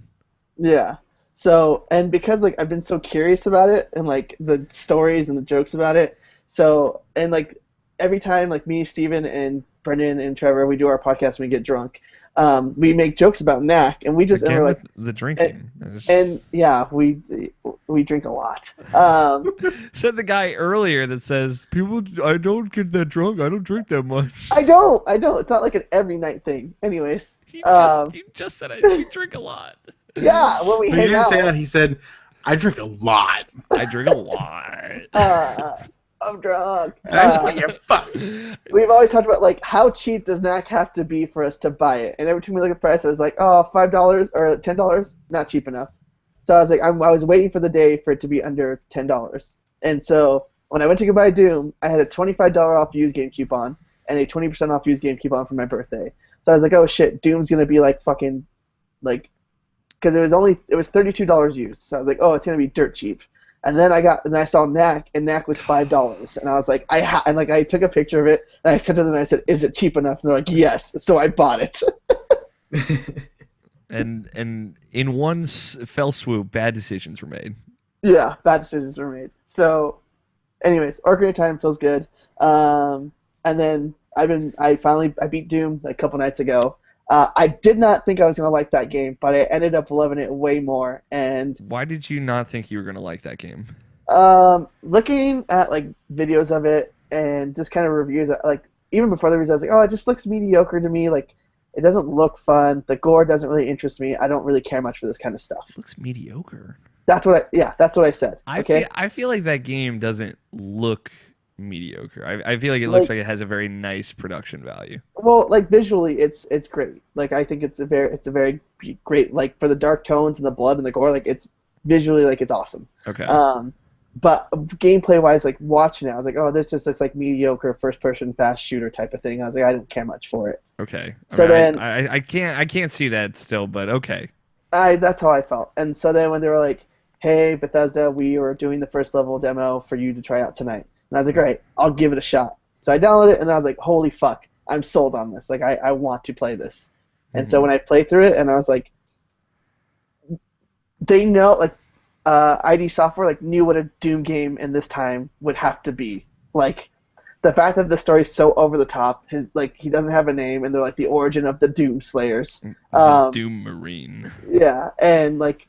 Yeah. So, and because like I've been so curious about it and like the stories and the jokes about it, so and like every time like me, Steven, and Brendan and Trevor, we do our podcast when we get drunk, we make jokes about Knack, and we just and Again we're like, with the drinking. and yeah, we drink a lot. Said the guy earlier that says people. I don't get that drunk. I don't drink that much. I don't. It's not like an every night thing. Anyways, You just said I drink a lot. yeah, when we But he hang didn't out, say that. He said, I drink a lot. I drink a lot. I'm drunk. That's why you're fucked. We've always talked about like how cheap does Knack have to be for us to buy it, and every time we look at the price, it was like, oh, $5 or $10, not cheap enough. So I was like, I was waiting for the day for it to be under $10, and so when I went to go buy Doom, I had a $25 off used game coupon and a 20% off used game coupon for my birthday. So I was like, oh shit, Doom's gonna be like fucking like, because it was $32 used. So I was like, oh, it's gonna be dirt cheap. And then I saw Knack, and Knack was $5, and I was like, I took a picture of it, and I sent it to them, and I said, is it cheap enough? And they're like, yes. So I bought it. And in one fell swoop, bad decisions were made. Yeah, bad decisions were made. So, anyways, Ocarina of Time feels good. And then I beat Doom a couple nights ago. I did not think I was gonna like that game, but I ended up loving it way more. And Why did you not think you were gonna like that game? looking at like videos of it and just kind of reviews, like even before the reviews, I was like, oh, it just looks mediocre to me. Like it doesn't look fun. The gore doesn't really interest me. I don't really care much for this kind of stuff. It looks mediocre. That's what I said. Okay. I feel like that game doesn't look mediocre. I feel like it looks like it has a very nice production value. Well, like visually, it's great. Like I think it's a very great, like for the dark tones and the blood and the gore. Like it's visually like it's awesome. Okay. But gameplay wise, like watching it, I was like, oh, this just looks like mediocre first person fast shooter type of thing. I was like, I didn't care much for it. Okay. So then I can't see that still, but okay. that's how I felt. And so then when they were like, "Hey, Bethesda, we are doing the first level demo for you to try out tonight," and I was like, "All right, I'll give it a shot." So I downloaded it, and I was like, "Holy fuck, I'm sold on this! Like, I want to play this." And so when I played through it, and I was like, they know, like, ID Software like knew what a Doom game in this time would have to be. Like, the fact that the story's so over the top, his like he doesn't have a name, and they're like the origin of the Doom Slayers. The Doom Marine. Yeah, and like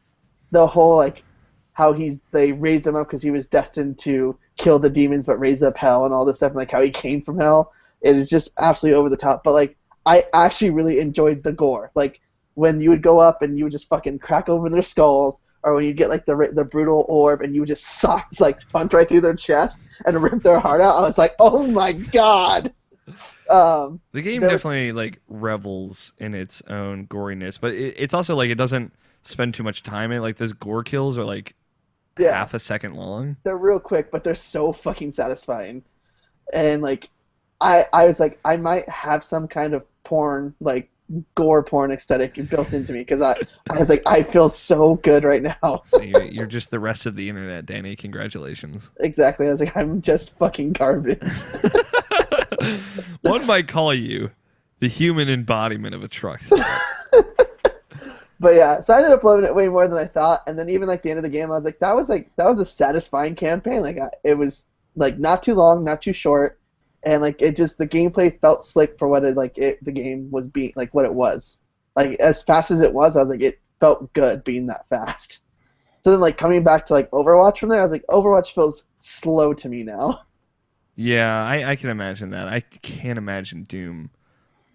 the whole like how they raised him up because he was destined to kill the demons but raise up hell and all this stuff, and like how he came from hell. It is just absolutely over the top. But like I actually really enjoyed the gore. Like when you would go up and you would just fucking crack open their skulls, or when you get like the brutal orb and you would just punch right through their chest and rip their heart out. I was like, oh my god. The game definitely like revels in its own goriness, but it's also like it doesn't spend too much time in it. Like those gore kills are like half a second long. They're real quick, but they're so fucking satisfying. And like I was like, I might have some kind of porn, like gore porn aesthetic built into me, because I was like, I feel so good right now. So you're just the rest of the internet, Danny. Congratulations. Exactly. I was like, I'm just fucking garbage. One might call you the human embodiment of a truck. But yeah, so I ended up loving it way more than I thought. And then even like the end of the game, I was like, that was a satisfying campaign. Like it was like not too long, not too short, and like the gameplay felt slick for what the game was being, like what it was. Like as fast as it was, I was like, it felt good being that fast. So then like coming back to like Overwatch from there, I was like, Overwatch feels slow to me now. Yeah, I can imagine that. I can't imagine Doom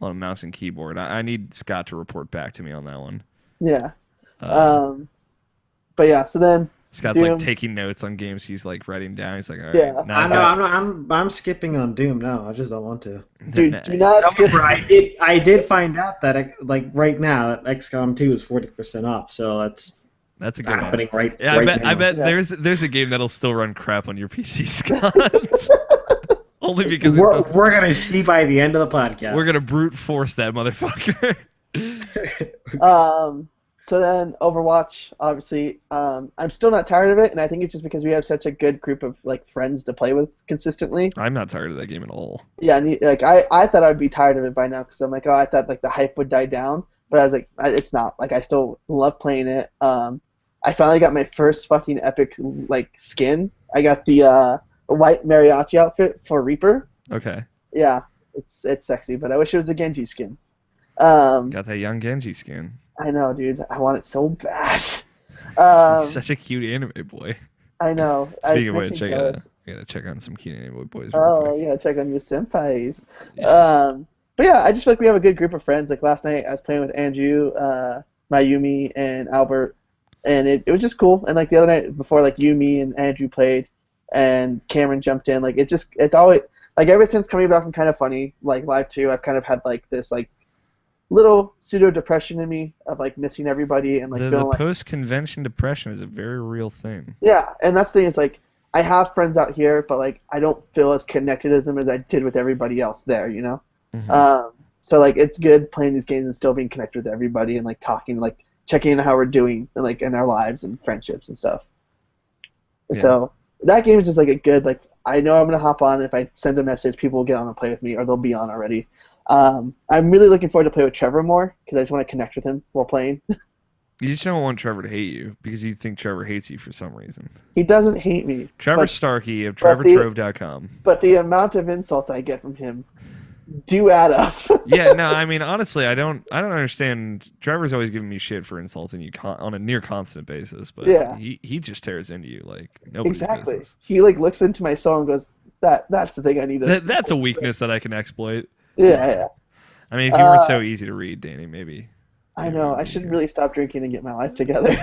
on a mouse and keyboard. I need Scott to report back to me on that one. Yeah. But yeah, so then Scott's Doom, like taking notes on games he's like writing down. He's like, all right. Yeah. I'm skipping on Doom now. I just don't want to. Dude, do not skip. I did find out that like right now that XCOM 2 is 40% off. So that's a good happening one. right. Yeah, right I bet Yeah. there's a game that'll still run crap on your PC, Scott. Only because we're gonna see by the end of the podcast. We're gonna brute force that motherfucker. So then Overwatch, obviously, I'm still not tired of it, and I think it's just because we have such a good group of like friends to play with consistently. I'm not tired of that game at all. Yeah, like I thought I'd be tired of it by now, because I'm like, oh, I thought like the hype would die down, but I was like, it's not. Like I still love playing it. I finally got my first fucking epic like skin. I got the white mariachi outfit for Reaper. Okay. Yeah, it's sexy, but I wish it was a Genji skin. Got that young Genji skin. I know, dude. I want it so bad. He's such a cute anime boy. I know. Speaking of which, I gotta check on some cute anime boys. Oh, yeah, check on your senpais. Yeah. But yeah, I just feel like we have a good group of friends. Like last night, I was playing with Andrew, Mayumi, and Albert, and it was just cool. And like the other night before, like Yumi and Andrew played, and Cameron jumped in. Like it's always like ever since coming back from Kind of Funny, like Live 2, I've kind of had like this like little pseudo depression in me of like missing everybody and like the feeling like post convention depression is a very real thing. Yeah, and that's the thing is like I have friends out here, but like I don't feel as connected as them as I did with everybody else there, you know. Mm-hmm. So like it's good playing these games and still being connected with everybody and like talking, like checking in how we're doing and like in our lives and friendships and stuff. Yeah. So that game is just like a good, like I know I'm gonna hop on, and if I send a message, people will get on and play with me, or they'll be on already. I'm really looking forward to play with Trevor more, because I just want to connect with him while playing. You just don't want Trevor to hate you, because you think Trevor hates you for some reason. He doesn't hate me. Trevor Starkey of TrevorTrove.com. But the amount of insults I get from him do add up. Yeah, no, I mean, honestly, I don't understand. Trevor's always giving me shit for insulting you on a near constant basis, but yeah. he just tears into you like nobody's exactly. business. He like looks into my soul and goes, that's the thing I need to... That's a weakness that I can exploit. Yeah. I mean, if you weren't so easy to read, Danny, maybe. I know. I should really stop drinking and get my life together.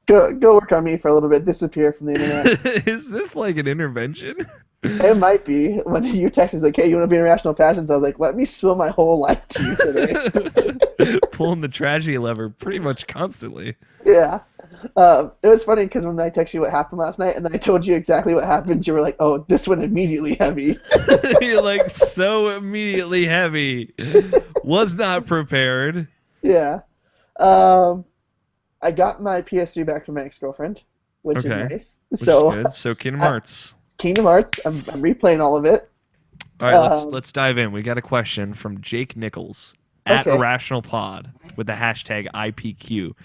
Go work on me for a little bit. Disappear from the internet. Is this like an intervention? It might be. When you text me, like, hey, you want to be in Irrational Passions? I was like, let me spill my whole life to you today. Pulling the tragedy lever pretty much constantly. Yeah. It was funny because when I texted you what happened last night, and then I told you exactly what happened, you were like, oh, this went immediately heavy. You're like so immediately heavy. Was not prepared. Yeah. I got my PS3 back from my ex-girlfriend, which is Okay. nice. Which So is good. So Kingdom Hearts. Kingdom Hearts, I'm replaying all of it. All right, Um, let's dive in. We got a question from Jake Nichols at Okay. IrrationalPod with the hashtag IPQ. You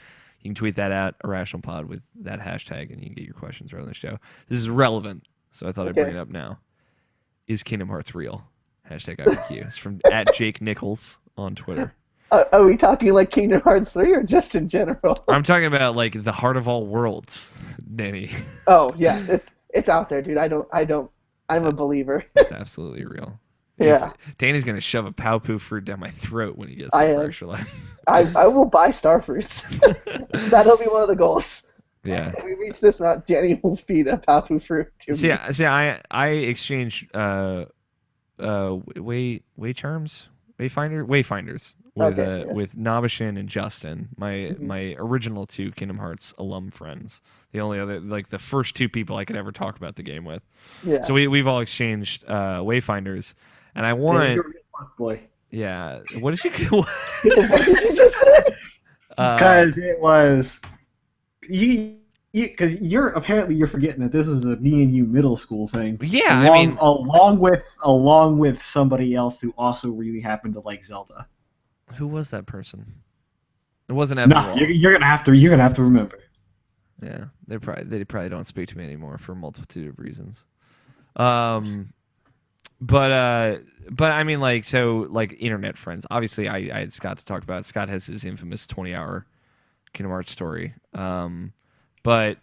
can tweet that at IrrationalPod with that hashtag, and you can get your questions right on the show. This is relevant, so I thought I'd Okay. bring it up now. Is Kingdom Hearts real? Hashtag IPQ. It's from at Jake Nichols on Twitter. Are we talking like Kingdom Hearts 3 or just in general? I'm talking about like the heart of all worlds, Danny. Oh yeah, it's out there, dude. I'm a believer. It's absolutely real. Yeah. Danny's gonna shove a pow poo fruit down my throat when he gets I there for am. extra life. I will buy star fruits. That'll be one of the goals. Yeah. If we reach this amount, Danny will feed a papu fruit to See, me. I exchange wayfinders with Okay, yeah. with Nabishin and Justin, my Mhm. my original two Kingdom Hearts alum friends. The only other like the first two people I could ever talk about the game with. Yeah. So we've all exchanged wayfinders, and I Man, want you're a real fuck boy. yeah. What did you? What did you just say? Because it was you because you're forgetting that this was a me and you middle school thing. Yeah, I mean, along with somebody else who also really happened to like Zelda. who was that person? It wasn't Evan Nah, Wall. you're gonna have to remember. Yeah, they probably don't speak to me anymore for a multitude of reasons. But I mean, like, so like internet friends. Obviously, I had Scott to talk about. Scott has his infamous 20-hour Kingdom Hearts story. But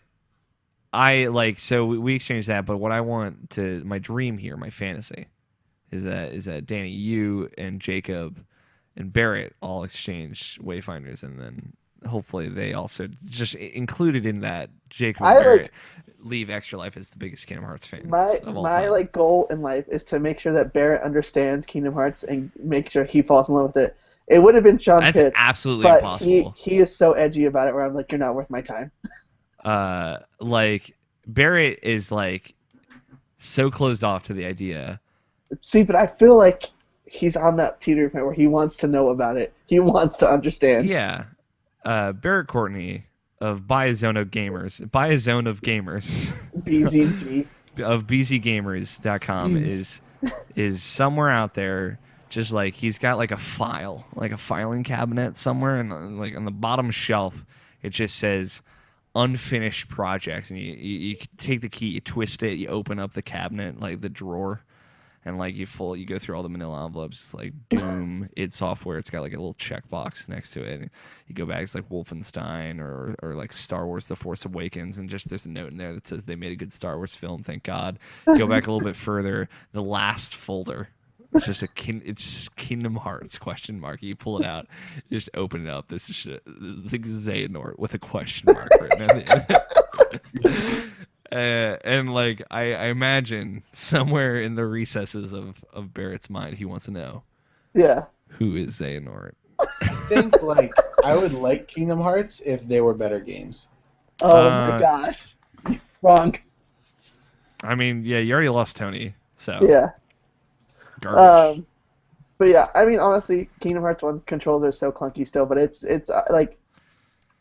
I like so we exchanged that. But what I want to my dream here, my fantasy, is that Danny, you and Jacob and Barrett all exchange wayfinders, and then hopefully they also just included in that Jacob and I, like- Barrett leave Extra Life as the biggest Kingdom Hearts fans of all My time. like goal in life is to make sure that Barrett understands Kingdom Hearts and make sure he falls in love with it. It would have been Sean That's Pitts, absolutely but impossible. he is so edgy about it. Where I'm like, you're not worth my time. Like Barrett is like so closed off to the idea. See, but I feel like he's on that teeter point where he wants to know about it. He wants to understand. Yeah. Barrett Courtney of Biozone of Gamers BZG. of bzgamers.com is somewhere out there, just like he's got like a filing cabinet somewhere, and like on the bottom shelf it just says unfinished projects, and you take the key, you twist it, you open up the cabinet, like the drawer, and like you go through all the manila envelopes. It's like Doom, id Software. It's got like a little checkbox next to it. And you go back, it's like Wolfenstein or like Star Wars: The Force Awakens, and just there's a note in there that says they made a good Star Wars film. Thank God. Go back a little bit further. The last folder. It's just Kingdom Hearts ? You pull it out, you just open it up. This is like Xehanort with a question mark written at the end. And like I imagine somewhere in the recesses of Barrett's mind, he wants to know Yeah. who is Xehanort. I think like I would like Kingdom Hearts if they were better games. Oh my gosh. Wrong. I mean, yeah, you already lost Tony, so Yeah. garbage. But yeah, I mean, honestly, Kingdom Hearts 1 controls are so clunky still, but it's like,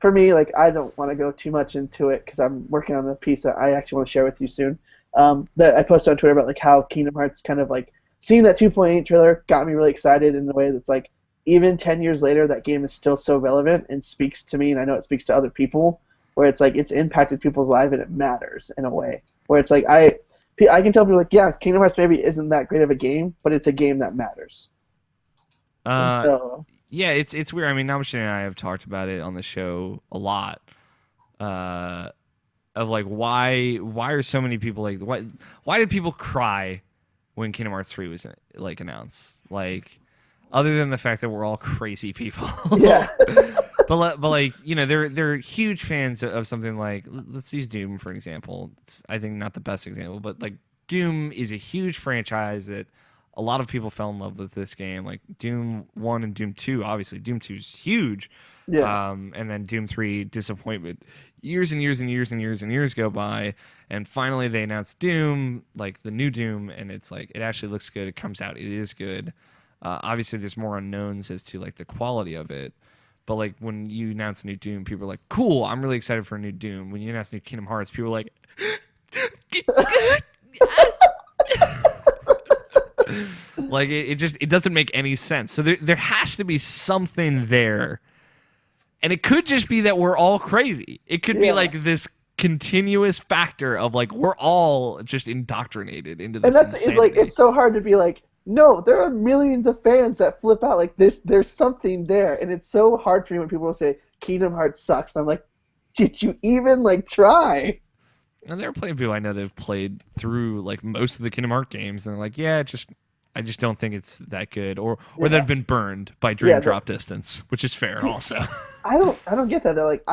for me, like, I don't want to go too much into it because I'm working on a piece that I actually want to share with you soon. That I posted on Twitter about like how Kingdom Hearts kind of like seeing that 2.8 trailer got me really excited in the way that's like even 10 years later that game is still so relevant and speaks to me, and I know it speaks to other people, where it's like it's impacted people's life and it matters in a way where it's like I can tell people like, yeah, Kingdom Hearts maybe isn't that great of a game, but it's a game that matters. And so Yeah, it's weird. I mean, Namaste and I have talked about it on the show a lot. Of like why are so many people like why did people cry when Kingdom Hearts 3 was like announced? Like other than the fact that we're all crazy people. yeah. but like, you know, they're huge fans of something like, let's use Doom for example. It's, I think, not the best example, but like Doom is a huge franchise that a lot of people fell in love with this game. Like Doom 1 and Doom 2, obviously. Doom 2 is huge. Yeah. And then Doom 3, disappointment. Years and years and years and years and years go by, and finally they announced Doom, like the new Doom, and it's like it actually looks good. It comes out, it is good. Obviously, there's more unknowns as to like the quality of it, but like when you announce a new Doom, people are like, "Cool, I'm really excited for a new Doom." When you announce new Kingdom Hearts, people are like, like it doesn't make any sense. So there has to be something there. And it could just be that we're all crazy. It could be like this continuous factor of like we're all just indoctrinated into this. And that's insanity. it's like it's so hard to be like, no, there are millions of fans that flip out like this. There's something there, and it's so hard for me when people will say Kingdom Hearts sucks. And I'm like, did you even like try? And there are plenty of people I know that have played through like most of the Kingdom Hearts games, and they're like, yeah, I just don't think it's that good, or they've been burned by Dream Drop Distance, which is fair also. I don't get that. They're like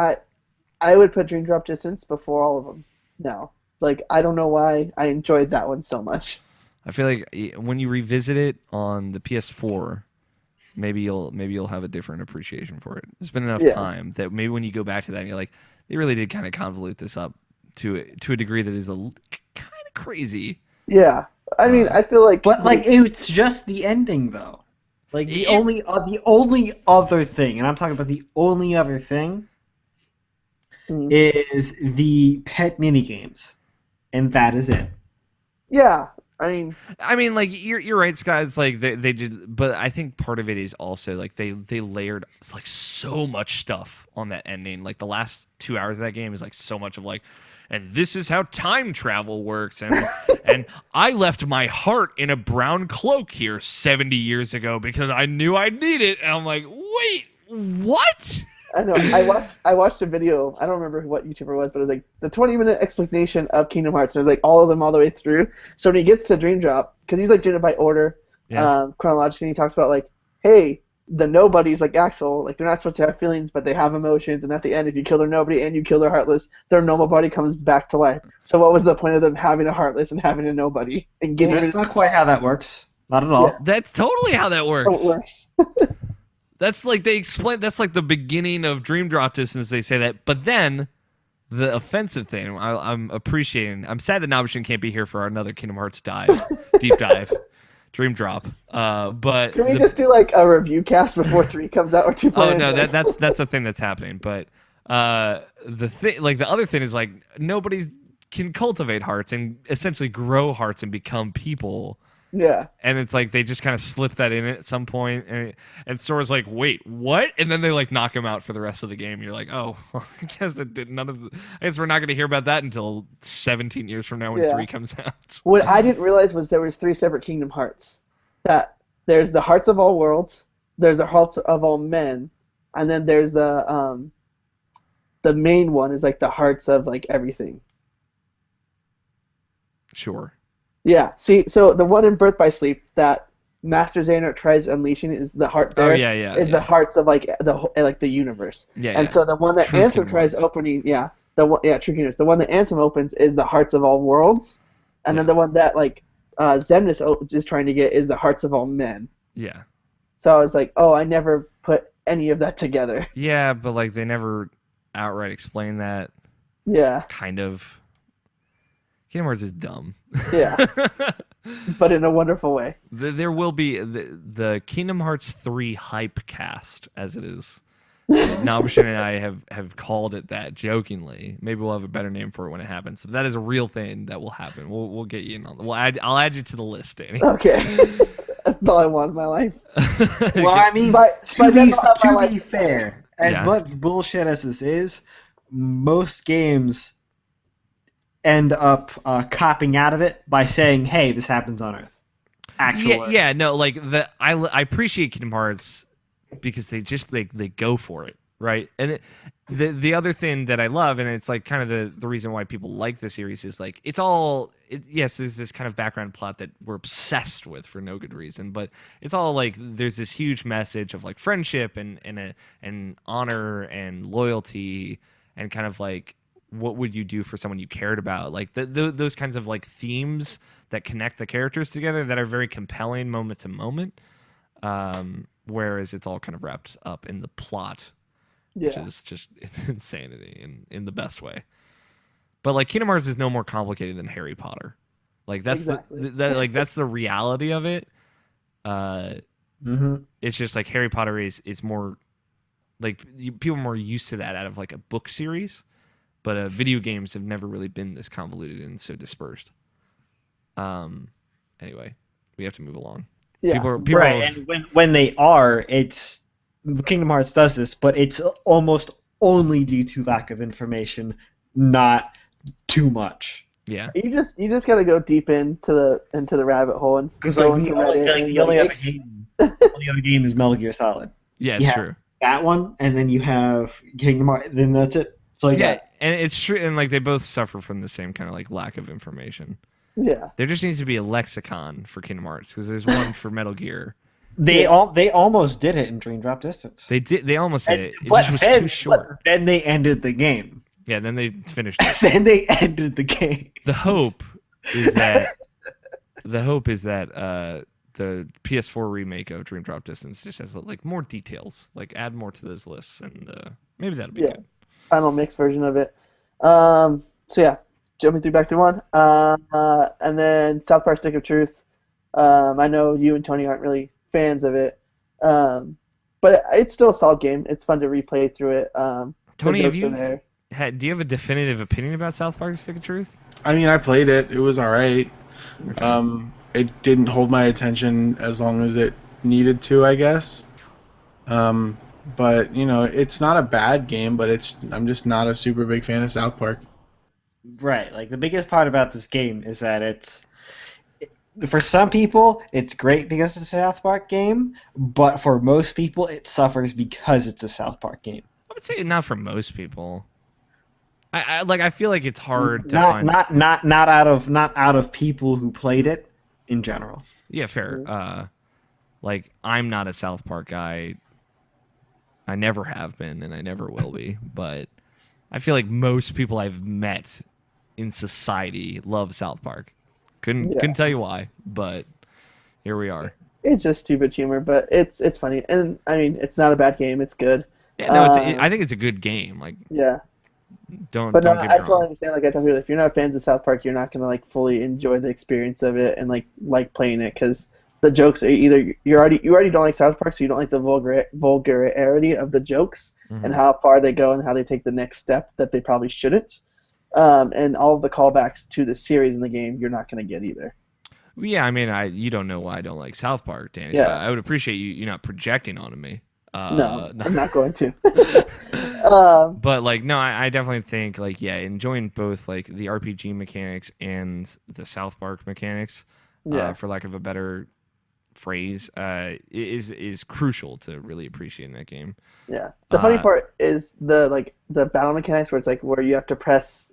I would put Dream Drop Distance before all of them. No, like I don't know why I enjoyed that one so much. I feel like when you revisit it on the PS4, maybe you'll have a different appreciation for it. There's been enough time that maybe when you go back to that, you're like, they really did kind of convolute this up to a degree that is kind of crazy. Yeah, I mean, I feel like, but like it's just the ending though. Like the only other thing, and I'm talking about the only other thing, is the pet mini games, and that is it. Yeah, I mean, like you're right, Scott. It's like they did, but I think part of it is also like they layered like so much stuff on that ending. Like the last 2 hours of that game is like so much of like, and this is how time travel works, and I left my heart in a brown cloak here 70 years ago because I knew I'd need it. And I'm like, wait, what? I know. I watched a video. I don't remember what YouTuber it was, but it was like the 20-minute explanation of Kingdom Hearts. And it was like all of them all the way through. So when he gets to Dream Drop, because he's like doing it by order, chronologically, he talks about like, hey, the nobodies like Axel, like they're not supposed to have feelings, but they have emotions. And at the end, if you kill their nobody and you kill their heartless, their normal body comes back to life. So what was the point of them having a heartless and having a nobody and getting? That's not quite how that works. Not at all. Yeah. That's totally how that works. It works. That's like they explain. That's like the beginning of Dream Drop Distance. They say that, but then the offensive thing. I'm appreciating. I'm sad that Nabishin can't be here for another Kingdom Hearts deep dive, Dream Drop. But can we just do like a review cast before 3 comes out or 2? Oh no, that's a thing that's happening. But the thing, like the other thing, is like nobody can cultivate hearts and essentially grow hearts and become people. Yeah. And it's like they just kind of slip that in at some point, and Sora's like, "Wait, what?" And then they like knock him out for the rest of the game. You're like, "Oh, well, I guess it did none of. I guess we're not going to hear about that until 17 years from now when 3 comes out." What I didn't realize was there was 3 separate Kingdom Hearts. That there's the Hearts of all worlds, there's the Hearts of all men, and then there's the main one is like the Hearts of like everything. Sure. Yeah. See, so the one in Birth by Sleep that Master Xehanort tries unleashing is the heart there. Oh yeah. Is the hearts of like the universe. Yeah. And so the one that True Ansem tries opening, True Kingdoms. The one that Ansem opens is the Hearts of all worlds, and then the one that like Xemnas is trying to get is the Hearts of all men. Yeah. So I was like, oh, I never put any of that together. Yeah, but like they never outright explain that. Yeah. Kind of. Kingdom Hearts is dumb. Yeah. But in a wonderful way. There will be the Kingdom Hearts 3 hype cast, as it is. Nabishin and I have called it that jokingly. Maybe we'll have a better name for it when it happens. But that is a real thing that will happen. We'll get you in on. I'll add you to the list, Danny. Okay. That's all I want in my life. Well, I mean, to be fair, as much bullshit as this is, most games end up copping out of it by saying, "Hey, this happens on Earth." I appreciate Kingdom Hearts because they go for it, right? And the other thing that I love, and it's like kind of the reason why people like the series, is like yes, there's this kind of background plot that we're obsessed with for no good reason, but it's all like there's this huge message of like friendship and honor and loyalty and kind of like what would you do for someone you cared about, like those kinds of like themes that connect the characters together that are very compelling moment to moment, whereas it's all kind of wrapped up in the plot, which Yeah. is just it's insanity in the best way. But like Kingdom Hearts is no more complicated than Harry Potter. Like that's Exactly. that's the reality of it. Uh, Mm-hmm. it's just like Harry Potter is more like people are more used to that out of like a book series, but video games have never really been this convoluted and so dispersed. Anyway, we have to move along. Yeah. People Right, are, and when they are, it's Kingdom Hearts does this, but it's almost only due to lack of information, not too much. yeah. You just gotta go deep into the rabbit hole and Because go like into Reddit. And, the only like, other game is Metal Gear Solid. Yeah, it's Yeah. true. That one, and then you have Kingdom Hearts. Then that's it. It's like Yeah, and it's true, and like they both suffer from the same kind of like lack of information. yeah. There just needs to be a lexicon for Kingdom Hearts because there's one for Metal Gear. they almost did it in Dream Drop Distance. They almost did it. It But just was then- too short. but then they ended the game. Yeah, then they finished it. Then they ended the game. The hope is that the PS4 remake of Dream Drop Distance just has like more details, like add more to those lists, and maybe that'll be Yeah. good. Final mix version of it. So yeah, jumping back through one. And then South Park Stick of Truth. I know you and Tony aren't really fans of it, but it's still a solid game. It's fun to replay through it. Tony, the have jokes you are there. do you have a definitive opinion about South Park: Stick of Truth? I mean, I played it. It was all right. Okay. It didn't hold my attention as long as it needed to, I guess. But you know, it's not a bad game, but I'm just not a super big fan of South Park. Right. Like the biggest part about this game is that for some people it's great because it's a South Park game, but for most people it suffers because it's a South Park game. I would say not for most people. I feel like it's hard to Not find. not out of people who played it in general. Yeah, fair. Like I'm not a South Park guy. I never have been, and I never will be. But I feel like most people I've met in society love South Park. Couldn't tell you why, but here we are. It's just stupid humor, but it's funny, and I mean it's not a bad game. It's good. Yeah, no, I think it's a good game. Like, Yeah, don't but get no, me I wrong. totally understand. Like I tell people, if you're not fans of South Park, you're not gonna like fully enjoy the experience of it and like playing it because the jokes are either you already don't like South Park, so you don't like the vulgarity of the jokes Mhm. and how far they go and how they take the next step that they probably shouldn't. And all of the callbacks to the series in the game, you're not gonna get either. Yeah, I mean, you don't know why I don't like South Park, Danny. Yeah. So I would appreciate you not projecting onto me. No, no. I'm not going to. But like, no, I definitely think like, yeah, enjoying both like the RPG mechanics and the South Park mechanics, Yeah. for lack of a better phrase, is crucial to really appreciating that game. Yeah. The funny Uh, part is the battle mechanics where it's like where you have to press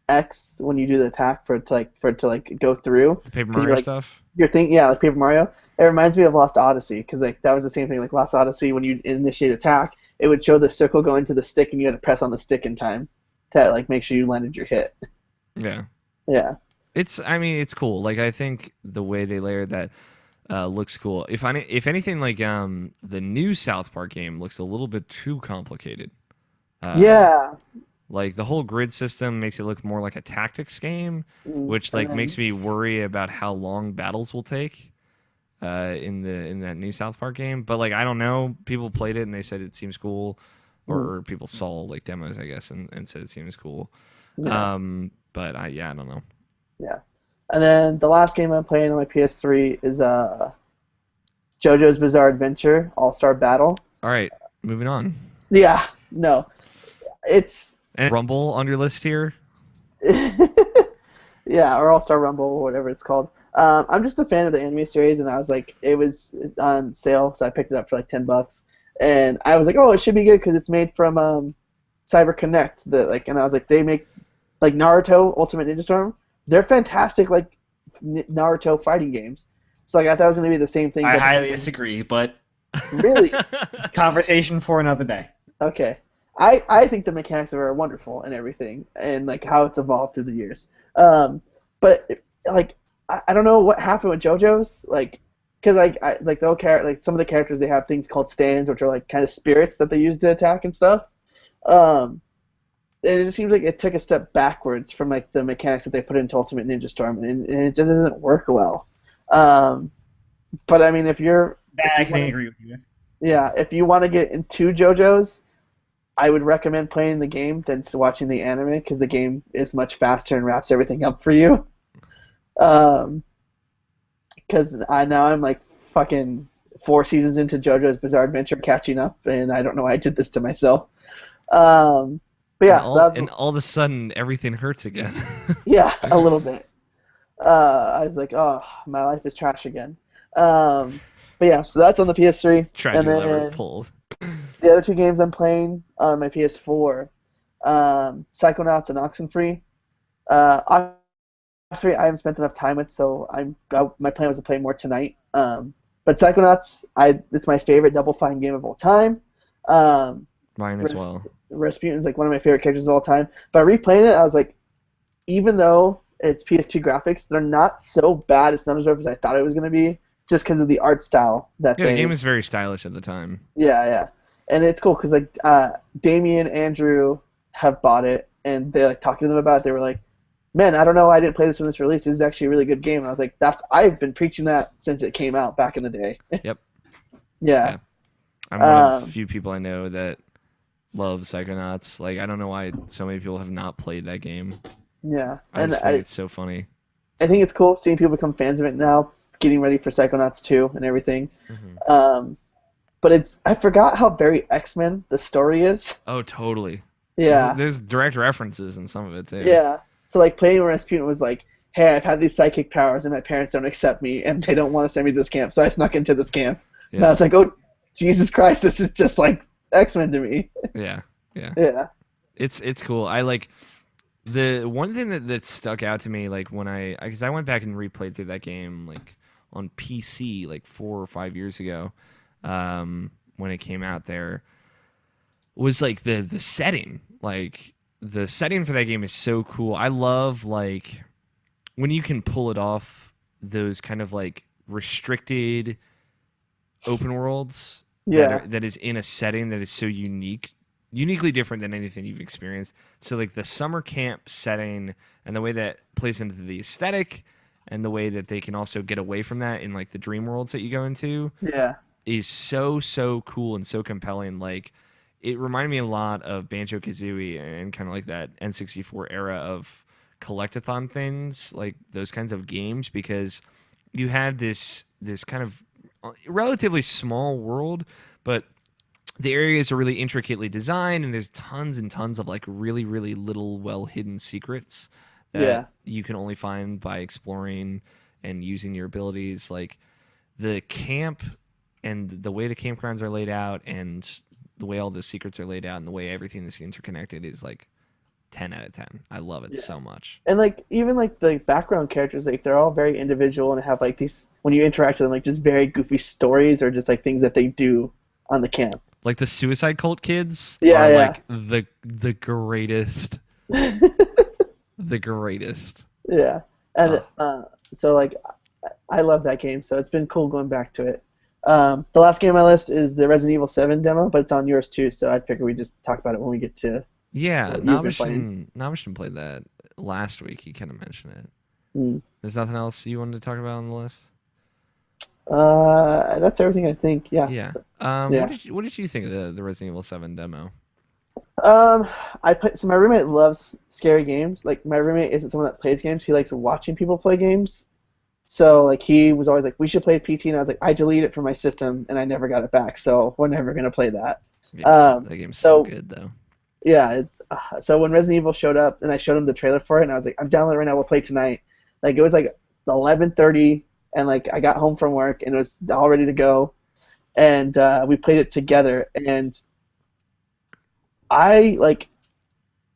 X when you do the attack for it to go through. The Paper 'Cause Mario you're like, stuff. Your thing, yeah, like Paper Mario. It reminds me of Lost Odyssey because like that was the same thing. Like Lost Odyssey, when you initiate attack, it would show the circle going to the stick, and you had to press on the stick in time to like make sure you landed your hit. Yeah. Yeah. I mean, it's cool. Like, I think the way they layered that looks cool. If anything, like the new South Park game looks a little bit too complicated. Yeah. Like the whole grid system makes it look more like a tactics game, which like And then- makes me worry about how long battles will take in that new South Park game. But like, I don't know. People played it and they said it seems cool, or people saw like demos, I guess, and said it seems cool. Yeah. But I don't know. Yeah. And then the last game I'm playing on my PS3 is JoJo's Bizarre Adventure All-Star Battle. All right, moving on. Yeah, no. It's And Rumble on your list here. yeah, or All-Star Rumble or whatever it's called. I'm just a fan of the anime series, and I was like, it was on sale, so I picked it up for like $10. And I was like, oh, it should be good because it's made from Cyber Connect. And I was like, they make like Naruto Ultimate Ninja Storm. They're fantastic, like Naruto fighting games. So like I thought it was gonna be the same thing. I but highly disagree, but really conversation for another day. okay. I think the mechanics are wonderful and everything, and like how it's evolved through the years. But like I don't know what happened with JoJo's, like because like the old like some of the characters, they have things called stands, which are like kind of spirits that they use to attack and stuff. Um, and it just seems like it took a step backwards from like the mechanics that they put into Ultimate Ninja Storm, and it just doesn't work well. Um, but I mean, if I you can wanna, agree with you. yeah, if you want to get into JoJo's, I would recommend playing the game than watching the anime because the game is much faster and wraps everything up for you. Because now I'm like fucking 4 seasons into JoJo's Bizarre Adventure catching up, and I don't know why I did this to myself. But yeah, so that's And all of a sudden, everything hurts again. yeah, a little bit. I was like, oh, my life is trash again. But yeah, so that's on the PS3, Tried and to lever then pulled. the other 2 games I'm playing on my PS4, Psychonauts and Oxenfree. Oxenfree I haven't spent enough time with, so my plan was to play more tonight. But Psychonauts, it's my favorite Double Fine game of all time. Mine as well. Rasputin's like one of my favorite characters of all time. But replaying it, I was like, even though it's PS2 graphics, they're not so bad. It's not as rough as I thought it was going to be, just because of the art style that Yeah, the game was very stylish at the time. Yeah. And it's cool because like Damien, Andrew have bought it, and they like talking to them about it. They were like, "Man, I don't know, I didn't play this when this released. This is actually a really good game." And I was like, I've been preaching that since it came out back in the day. Yep. Yeah. I'm one of the few people I know that love Psychonauts. Like, I don't know why so many people have not played that game. Yeah. I And just think it's so funny. I think it's cool seeing people become fans of it now, getting ready for Psychonauts 2 and everything. Mm-hmm. But I forgot how very X-Men the story is. Oh, totally. Yeah. There's direct references in some of it, too. Yeah. So, like, playing Rasputin was like, hey, I've had these psychic powers and my parents don't accept me and they don't want to send me to this camp, so I snuck into this camp. Yeah. And I was like, oh, Jesus Christ, this is just like X-Men to me. Yeah. It's cool. I like the one thing that stuck out to me, like when because I went back and replayed through that game like on PC like 4 or 5 years ago, when it came out there, was like the setting. Like the setting for that game is so cool. I love like when you can pull it off, those kind of like restricted open worlds. Yeah. That is in a setting that is so uniquely different than anything you've experienced. So like the summer camp setting and the way that plays into the aesthetic and the way that they can also get away from that in like the dream worlds that you go into. Yeah. Is so cool and so compelling. Like it reminded me a lot of Banjo-Kazooie and kind of like that N64 era of collectathon things, like those kinds of games, because you have this kind of relatively small world, but the areas are really intricately designed, and there's tons and tons of like really little well hidden secrets that you can only find by exploring and using your abilities. Like the camp and the way the campgrounds are laid out and the way all the secrets are laid out and the way everything is interconnected is like 10 out of 10. I love it so much. And like even like the background characters, like they're all very individual and have like these, when you interact with them, like just very goofy stories or just like things that they do on the camp. Like the Suicide Cult kids like the greatest. The greatest. Yeah. And so like I love that game, so it's been cool going back to it. The last game on my list is the Resident Evil 7 demo, but it's on yours too, so I figure we just talk about it when we get to. Yeah, Navishan played that last week. He kind of mentioned it. There's nothing else you wanted to talk about on the list? That's everything I think. Yeah. Yeah. What did you think of the Resident Evil 7 demo? So my roommate loves scary games. Like my roommate isn't someone that plays games. He likes watching people play games. So like he was always like, we should play PT, and I was like, I deleted it from my system and I never got it back, so we're never gonna play that. That game's so good though. Yeah. So when Resident Evil showed up and I showed him the trailer for it, and I was like, I'm downloading it right now. We'll play tonight. Like it was like 11:30, and like I got home from work and it was all ready to go, and we played it together. And I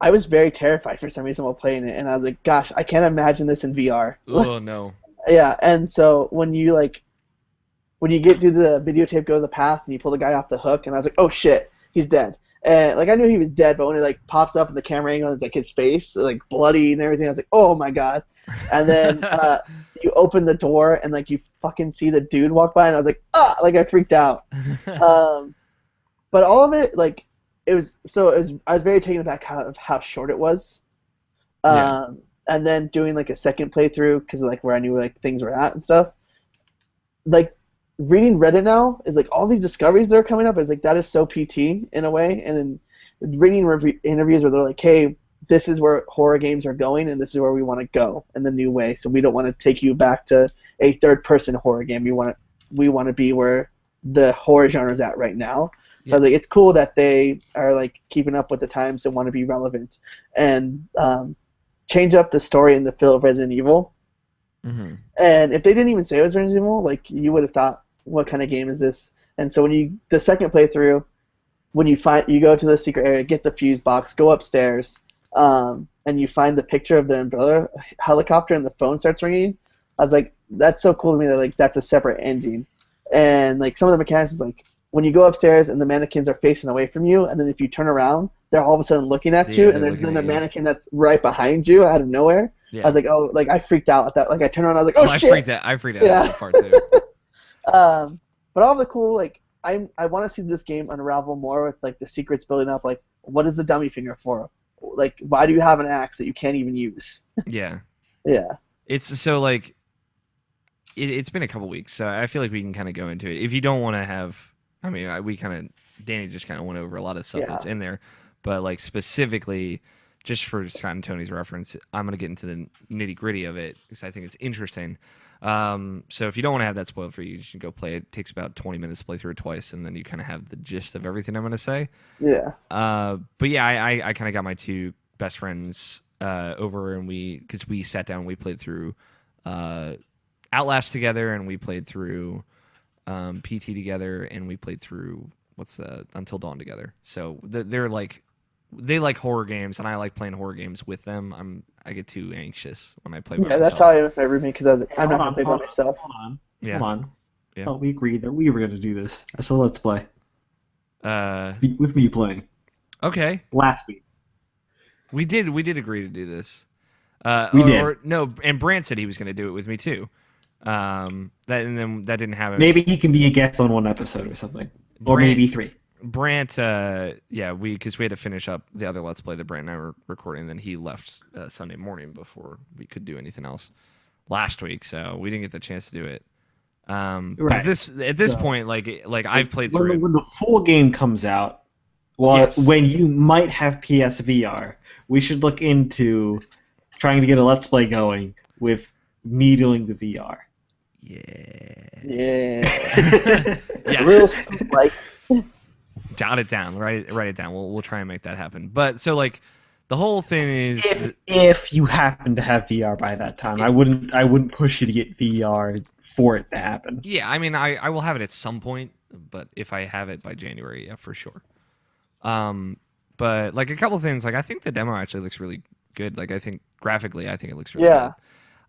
was very terrified for some reason while playing it, and I was like, gosh, I can't imagine this in VR. Oh no. Yeah, and so when you get to the videotape go to the past and you pull the guy off the hook, and I was like, oh shit, he's dead. And like I knew he was dead, but when it like pops up in the camera angle, and it's like his face, like bloody and everything. I was like, oh my god. And then you open the door and like you fucking see the dude walk by, and I was like, ah, like I freaked out. Um, but all of it, like it was so it was. I was very taken aback of how short it was. Yeah. And then doing like a second playthrough because like where I knew like things were at and stuff. Like reading Reddit now is like all these discoveries that are coming up is like that is so PT in a way, and then reading interviews where they're like, hey, this is where horror games are going, and this is where we want to go in the new way. So we don't want to take you back to a third-person horror game. We want to be where the horror genre is at right now. So I was like, it's cool that they are like keeping up with the times and want to be relevant and change up the story and the feel of Resident Evil. Mm-hmm. And if they didn't even say it was Resident Evil, like you would have thought, what kind of game is this? And so the second playthrough, when you go to the secret area, get the fuse box, go upstairs, and you find the picture of the umbrella helicopter, and the phone starts ringing. I was like, that's so cool to me that like that's a separate ending. And like some of the mechanics is like when you go upstairs and the mannequins are facing away from you, and then if you turn around, they're all of a sudden looking at you, and there's then a mannequin that's right behind you out of nowhere. Yeah. I was like, oh, like I freaked out at that. Like I turned around, I was like, oh shit! I freaked out at that part too. But all the cool, like I want to see this game unravel more with like the secrets building up. Like, what is the dummy finger for? Like, why do you have an axe that you can't even use? Yeah. Yeah. It's so like, it's been a couple weeks, so I feel like we can kind of go into it. If you don't want to have, I mean, Danny just kind of went over a lot of stuff that's in there, but like specifically, just for Scott and Tony's reference, I'm gonna get into the nitty gritty of it because I think it's interesting. So if you don't want to have that spoiled for you, you should go play it. It takes about 20 minutes to play through it twice, and then you kind of have the gist of everything I'm going to say. Yeah. But yeah, I kind of got my two best friends over, and because we sat down and we played through Outlast together, and we played through PT together, and we played through Until Dawn together. So they're like, they like horror games, and I like playing horror games with them. I get too anxious when I play by myself. That's how I am with my roommate, because I was like, I'm not going to play by myself. Hold on. Yeah. Hold on. Yeah. Oh, we agreed that we were going to do this. So let's play. With me playing. Okay. Last week. We did agree to do this. We did. No, and Brant said he was going to do it with me too. That didn't happen. Maybe he can be a guest on one episode or something. Or maybe 3. Brant, because we had to finish up the other Let's Play that Brant and I were recording, and then he left Sunday morning before we could do anything else last week, so we didn't get the chance to do it. Right. But at this point, like I've played through it. When the full game comes out, when you might have PSVR, we should look into trying to get a Let's Play going with me doing the VR. Yeah. Yes. Real like. Jot it down. Write it down. We'll try and make that happen. But so like the whole thing is, if you happen to have VR by that time, I wouldn't push you to get VR for it to happen. Yeah, I mean, I will have it at some point, but if I have it by January, yeah, for sure. But like a couple things, like I think the demo actually looks really good. Like I think graphically, I think it looks really good.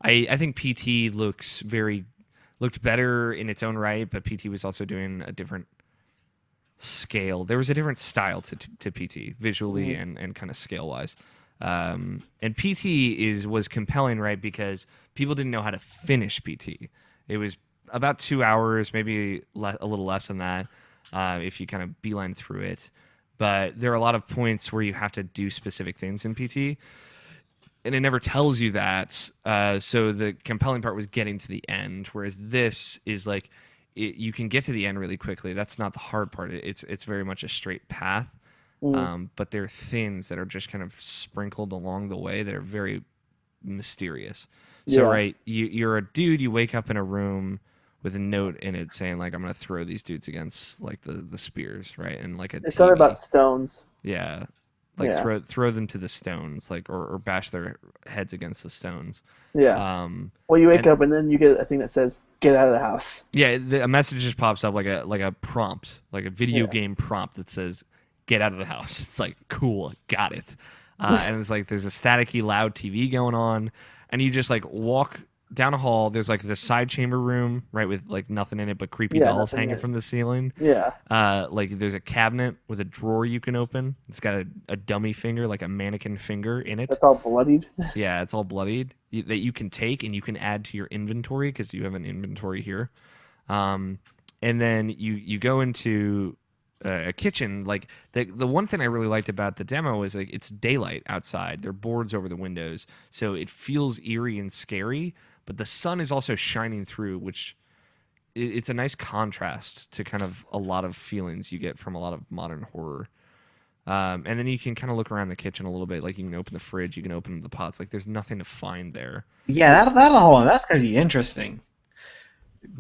I think PT looked better in its own right, but PT was also doing a different scale. There was a different style to PT visually and kind of scale wise. And PT was compelling, right? Because people didn't know how to finish PT. It was about 2 hours, maybe a little less than that, if you kind of beeline through it. But there are a lot of points where you have to do specific things in PT, and it never tells you that. So the compelling part was getting to the end, whereas this is like, you can get to the end really quickly. That's not the hard part. It's very much a straight path. But there are things that are just kind of sprinkled along the way that are very mysterious. So right, you're a dude. You wake up in a room with a note in it saying like, I'm gonna throw these dudes against like the spears, right? And like it's something about stones. Yeah. Like throw them to the stones, like or bash their heads against the stones. Yeah. Well, you wake up and then you get a thing that says "Get out of the house." Yeah, a message just pops up like a prompt, like a video game prompt that says "Get out of the house." It's like, cool, got it. And it's like there's a staticky, loud TV going on, and you just like walk down a hall. There's like the side chamber room, right, with like nothing in it but creepy Yeah, dolls nothing hanging there. from the ceiling. Yeah. Like there's a cabinet with a drawer you can open. It's got a dummy finger, like a mannequin finger in it. That's all bloodied. Yeah, it's all bloodied that you can take and you can add to your inventory because you have an inventory here. Um, and then you go into a kitchen. Like the one thing I really liked about the demo is like it's daylight outside. There are boards over the windows, so it feels eerie and scary. But the sun is also shining through, which it's a nice contrast to kind of a lot of feelings you get from a lot of modern horror. And then you can kind of look around the kitchen a little bit. Like you can open the fridge, you can open the pots. Like there's nothing to find there. Yeah, that'll hold on. That's gonna be interesting.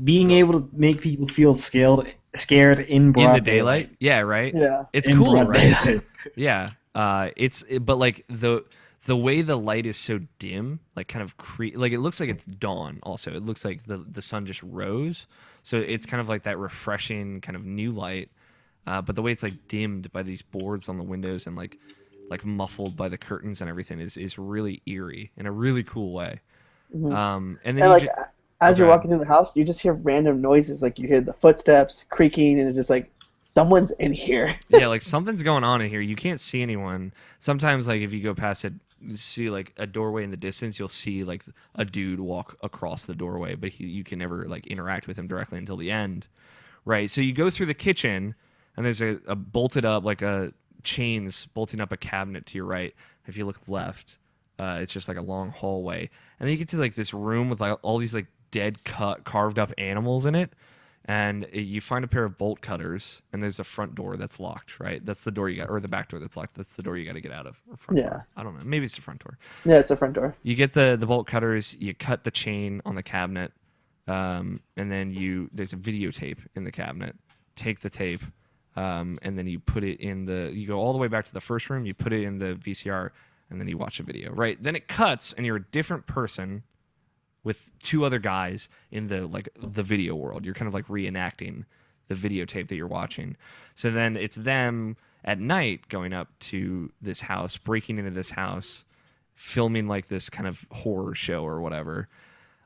Being able to make people feel scared in broad In the daylight. Yeah, right. Yeah. It's In cool, broad right? daylight. Yeah. But like the way the light is so dim, like kind of like it looks like it's dawn. Also, it looks like the sun just rose, so it's kind of like that refreshing kind of new light. But the way it's like dimmed by these boards on the windows and like muffled by the curtains and everything is really eerie in a really cool way. Mhm. And then And you like just as go you're ahead. walking through the house, you just hear random noises. Like you hear the footsteps creaking, and it's just like someone's in here. Yeah, like something's going on in here. You can't see anyone. Sometimes, like if you go past it, you see like a doorway in the distance. You'll see like a dude walk across the doorway, but you can never like interact with him directly until the end, right? So you go through the kitchen, and there's a bolted up like a chains bolting up a cabinet to your right. If you look left, it's just like a long hallway, and then you get to like this room with like all these like dead carved up animals in it, and you find a pair of bolt cutters, and there's a front door that's locked, right? That's the door you got, or the back door that's locked. That's the door you got to get out of, or front Yeah. door. I don't know. Maybe it's the front door. Yeah, it's the front door. You get the bolt cutters, you cut the chain on the cabinet, and then there's a videotape in the cabinet. Take the tape, and then you put it in you go all the way back to the first room, you put it in the VCR, and then you watch a video, right? Then it cuts, and you're a different person with two other guys in the video world. You're kind of like reenacting the videotape that you're watching. So then it's them at night going up to this house, breaking into this house, filming like this kind of horror show or whatever.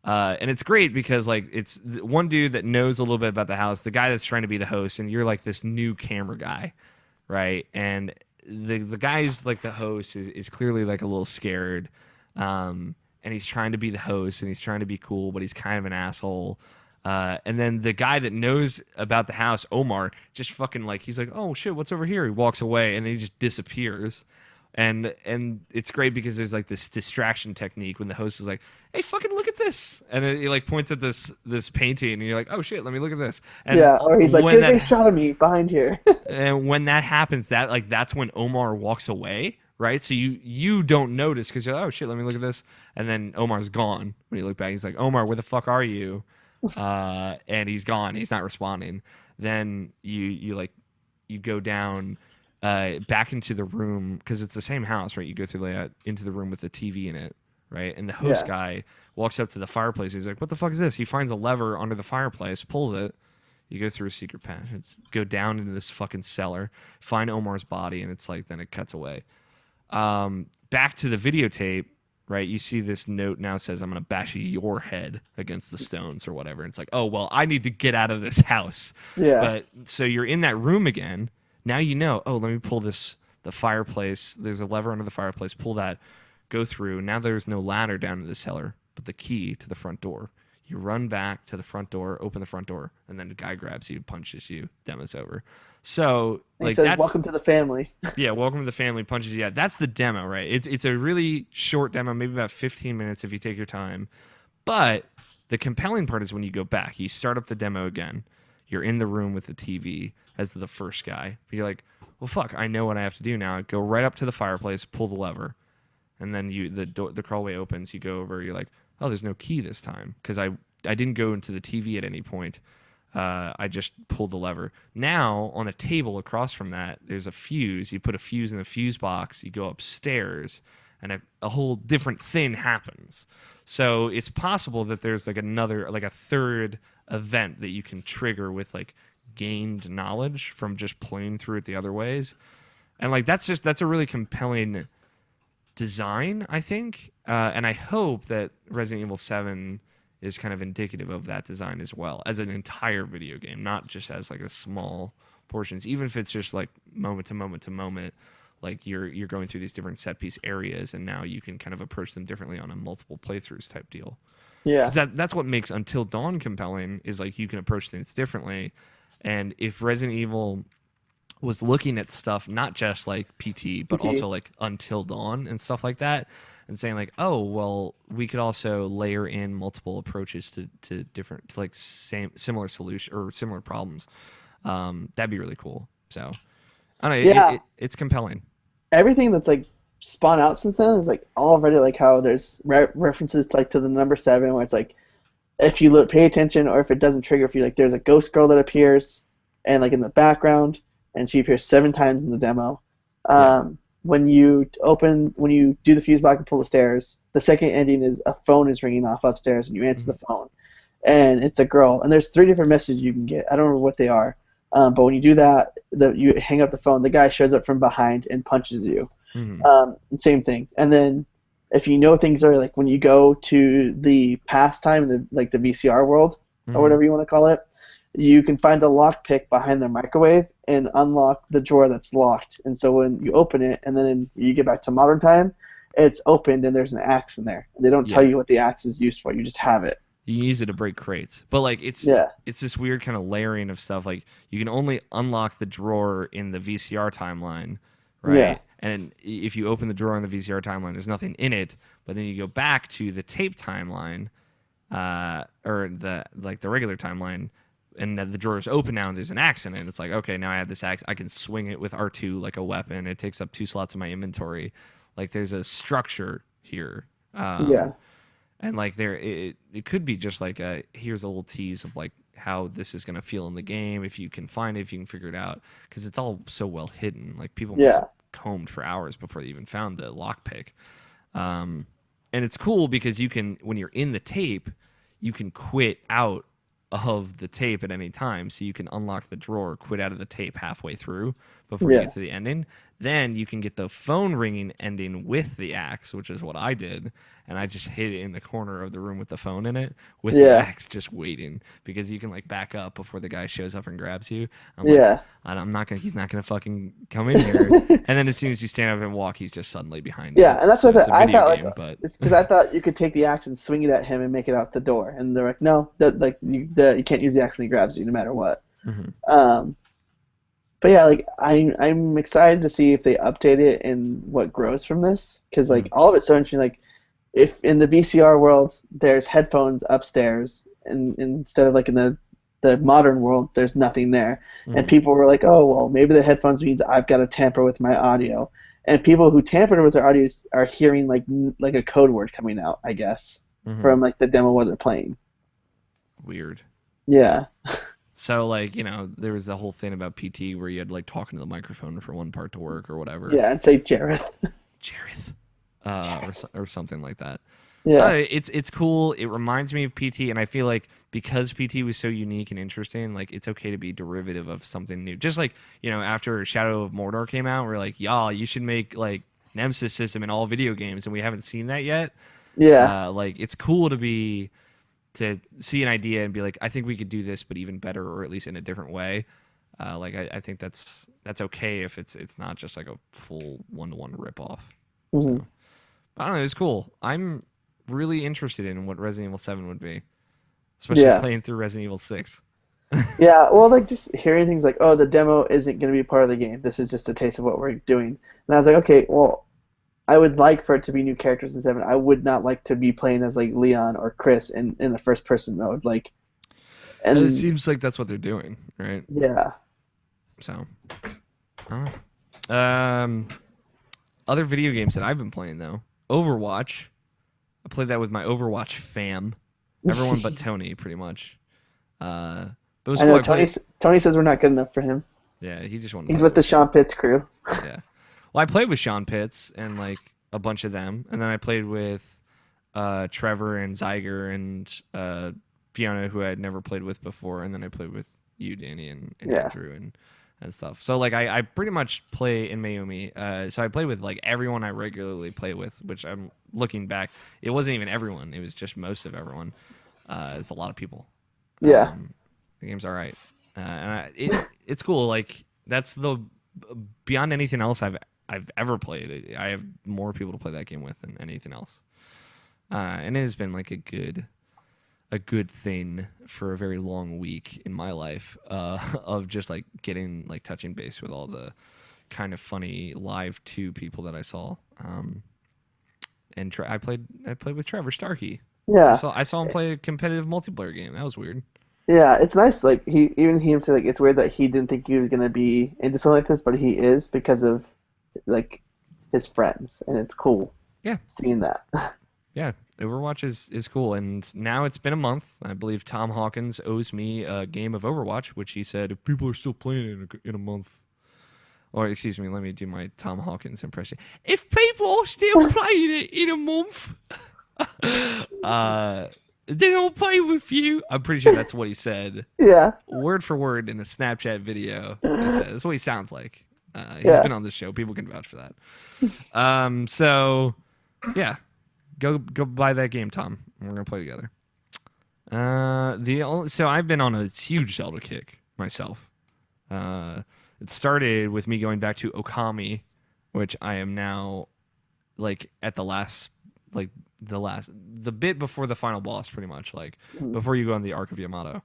And it's great because like it's one dude that knows a little bit about the house, the guy that's trying to be the host, and you're like this new camera guy, right? And the guy's like the host is clearly like a little scared. And he's trying to be the host and he's trying to be cool, but he's kind of an asshole. And then the guy that knows about the house, Omar, just fucking like he's like, oh shit, what's over here? He walks away and then he just disappears. And it's great because there's like this distraction technique when the host is like, hey, fucking look at this, and then he like points at this painting and you're like, oh shit, let me look at this. And Yeah, or he's like, when get a great shot of me behind here. and when that happens, that's when Omar walks away, right? So you don't notice because you're like, oh shit, let me look at this, and then Omar's gone. When you look back, he's like, Omar, where the fuck are you? And he's gone. He's not responding. Then you go down back into the room because it's the same house, right? You go through into the room with the TV in it, right? And the host Yeah. guy walks up to the fireplace. He's like, what the fuck is this? He finds a lever under the fireplace, pulls it. You go through a secret passage, go down into this fucking cellar, find Omar's body, and it's like then it cuts away. Back to the videotape, right? You see this note now says, I'm going to bash your head against the stones or whatever. And it's like, oh, well, I need to get out of this house. Yeah. But so you're in that room again. Now you know, oh, let me pull the fireplace. There's a lever under the fireplace. Pull that, go through. Now there's no ladder down to the cellar, but the key to the front door. You run back to the front door, open the front door, and then the guy grabs you, punches you, demo's over. So He like says, that's welcome to the family. yeah, welcome to the family, punches you. Yeah, that's the demo, right? It's a really short demo, maybe about 15 minutes if you take your time. But the compelling part is when you go back, you start up the demo again. You're in the room with the TV as the first guy. You're like, well, fuck, I know what I have to do now. I go right up to the fireplace, pull the lever, and then the crawlway opens. You go over. You're like, oh, there's no key this time because I didn't go into the TV at any point. I just pulled the lever. Now on a table across from that, there's a fuse. You put a fuse in the fuse box. You go upstairs, and a whole different thing happens. So it's possible that there's like a third event that you can trigger with like gained knowledge from just playing through it the other ways, and like that's a really compelling design, I think, and I hope that Resident Evil 7 is kind of indicative of that design as well as an entire video game, not just as like a small portions. Even if it's just like moment to moment to moment, like you're going through these different set piece areas, and now you can kind of approach them differently on a multiple playthroughs type deal. Because Yeah. that's what makes Until Dawn compelling, is like you can approach things differently. And if Resident Evil was looking at stuff not just like PT, but PT. also like Until Dawn and stuff like that, and saying like, oh well, we could also layer in multiple approaches to different, to like similar solution or similar problems. That'd be really cool. So I don't know, Yeah. it's compelling. Everything that's like spawned out since then is like already like how there's references to like to the number 7, where it's like if you look, pay attention, or if it doesn't trigger for you, like there's a ghost girl that appears and like in the background, and she appears 7 times in the demo. Yeah. When you do the fuse box and pull the stairs, the second ending is a phone is ringing off upstairs, and you answer the phone, and it's a girl, and there's 3 different messages you can get. I don't remember what they are, but when you do that, you hang up the phone, the guy shows up from behind and punches you. Same thing. And then if you know things are like when you go to the pastime, the VCR world or whatever you want to call it, you can find a lockpick behind the microwave and unlock the drawer that's locked. And so when you open it and then you get back to modern time, it's opened and there's an axe in there. They don't tell you what the axe is used for. You just have it. You can use it to break crates, but like it's this weird kind of layering of stuff. Like you can only unlock the drawer in the VCR timeline, right? Yeah. And if you open the drawer in the VCR timeline, there's nothing in it. But then you go back to the tape timeline, or the regular timeline, and the drawer is open now, and there's an axe in it. It's like, okay, now I have this axe. I can swing it with R2 like a weapon. It takes up 2 slots in my inventory. Like there's a structure here. And like it could be just like here's a little tease of like how this is going to feel in the game, if you can find it, if you can figure it out, because it's all so well hidden. Like people must have combed for hours before they even found the lockpick. And it's cool because you can, when you're in the tape, you can quit out of the tape at any time, so you can unlock the drawer, quit out of the tape halfway through before you get to the ending. Then you can get the phone ringing ending with the axe, which is what I did, and I just hid it in the corner of the room with the phone in it, with the axe just waiting, because you can like back up before the guy shows up and grabs you. I'm not gonna. He's not gonna fucking come in here. And then as soon as you stand up and walk, he's just suddenly behind you. Yeah, and that's so what I thought. Game, but it's because I thought you could take the axe and swing it at him and make it out the door, and they're like, no, you can't use the axe when he grabs you, no matter what. But yeah, like I'm excited to see if they update it and what grows from this, because like all of it's so interesting. Like if in the VCR world there's headphones upstairs, and instead of like in the modern world there's nothing there, and people were like, oh well, maybe the headphones means I've got to tamper with my audio, and people who tampered with their audio are hearing like a code word coming out, I guess, from like the demo where they're playing. Weird. Yeah. So, like, you know, there was the whole thing about PT where you had, like, talking to the microphone for one part to work or whatever. Yeah, and say Jareth. Or something like that. Yeah. It's cool. It reminds me of PT, and I feel like because PT was so unique and interesting, like, it's okay to be derivative of something new. Just like, you know, after Shadow of Mordor came out, we're like, y'all, you should make, like, Nemesis system in all video games, and we haven't seen that yet. Yeah. Like, it's cool to see an idea and be like, I think we could do this, but even better, or at least in a different way. Like I think that's okay if it's not just like a full 1-to-1 ripoff. So, I don't know. It's cool. I'm really interested in what Resident Evil 7 would be, especially playing through Resident Evil 6. Yeah, well, like just hearing things like, oh, the demo isn't going to be part of the game. This is just a taste of what we're doing. And I was like, okay, well, I would like for it to be new characters in 7. I would not like to be playing as like Leon or Chris in the first person mode. Like, and it seems like that's what they're doing, right? Yeah. So, I don't know. Other video games that I've been playing though, Overwatch. I played that with my Overwatch fam. Everyone but Tony, pretty much. But it was I know cool. Tony says we're not good enough for him. Yeah, he just wanted. He's with the Sean Pitts crew. Yeah. Well, I played with Sean Pitts and like a bunch of them, and then I played with Trevor and Zyger and Fiona, who I had never played with before, and then I played with you, Danny, and Andrew and stuff. So like I pretty much play in Mayumi. So I play with like everyone I regularly play with, which I'm looking back, it wasn't even everyone; it was just most of everyone. It's a lot of people. Yeah. The game's all right, it's cool. Like that's the beyond anything else I've ever played. I have more people to play that game with than anything else, and it has been like a good thing for a very long week in my life of just like getting like touching base with all the kind of funny live 2 people that I saw. And I played with Trevor Starkey. Yeah. I saw him play a competitive multiplayer game. That was weird. Yeah, it's nice. Like he said, like it's weird that he didn't think he was gonna be into something like this, but he is because of like his friends, and it's cool. Yeah, seeing that. Yeah, Overwatch is cool, and now it's been a month. I believe Tom Hawkins owes me a game of Overwatch, which he said if people are still playing it in a month. Or excuse me, let me do my Tom Hawkins impression. If people are still playing it in a month, then I'll play with you. I'm pretty sure that's what he said. Yeah. Word for word in the Snapchat video. He said that's what he sounds like. He's been on this show. People can vouch for that. So yeah, go buy that game, Tom. We're gonna play together. So I've been on a huge Zelda kick myself. It started with me going back to Okami, which I am now like at the bit before the final boss, pretty much like before you go on the Arc of Yamato,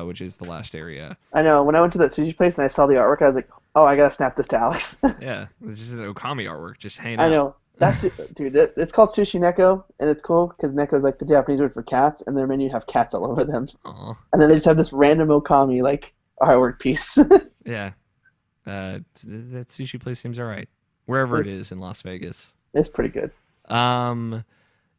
which is the last area. I know. When I went to that sushi place and I saw the artwork, I was like, "Oh, I gotta snap this to Alex." Yeah, it's just an Okami artwork, just hanging I out. know. That's dude. It's called Sushi Neko, and it's cool because Neko is like the Japanese word for cats, and their menu have cats all over them. Aw. And then they just have this random Okami like artwork piece. Yeah. That sushi place seems all right. Wherever it is in Las Vegas. It's pretty good.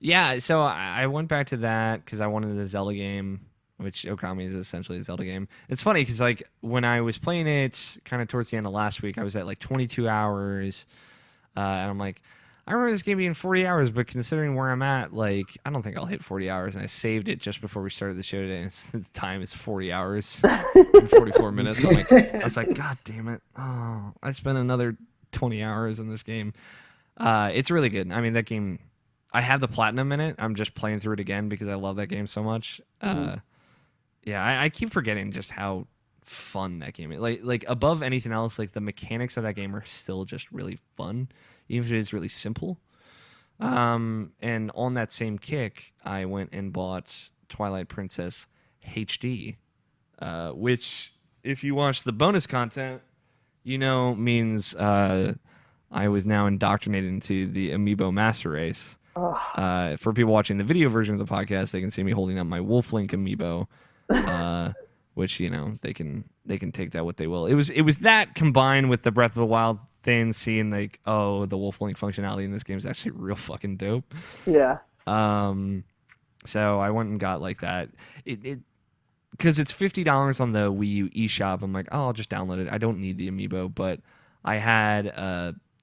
Yeah, so I went back to that because I wanted a Zelda game, which Okami is essentially a Zelda game. It's funny because like when I was playing it kind of towards the end of last week, I was at like 22 hours. And I'm like, I remember this game being 40 hours, but considering where I'm at, like, I don't think I'll hit 40 hours. And I saved it just before we started the show today, and the time is 40 hours and 44 minutes. I was like, God damn it. Oh, I spent another 20 hours in this game. It's really good. I mean, that game, I have the platinum in it. I'm just playing through it again because I love that game so much. Yeah, I keep forgetting just how fun that game is. Like above anything else, like the mechanics of that game are still just really fun, even if it is really simple. And on that same kick, I went and bought Twilight Princess HD, which, if you watch the bonus content, means I was now indoctrinated into the Amiibo Master Race. For people watching the video version of the podcast, they can see me holding up my Wolf Link Amiibo, which they can take that what they will. It was that combined with the Breath of the Wild thing, seeing like, oh, the Wolf Link functionality in this game is actually real fucking dope. Yeah. So I went and got like that. It because it's $50 on the Wii U eShop. I'm like, oh, I'll just download it. I don't need the Amiibo, but I had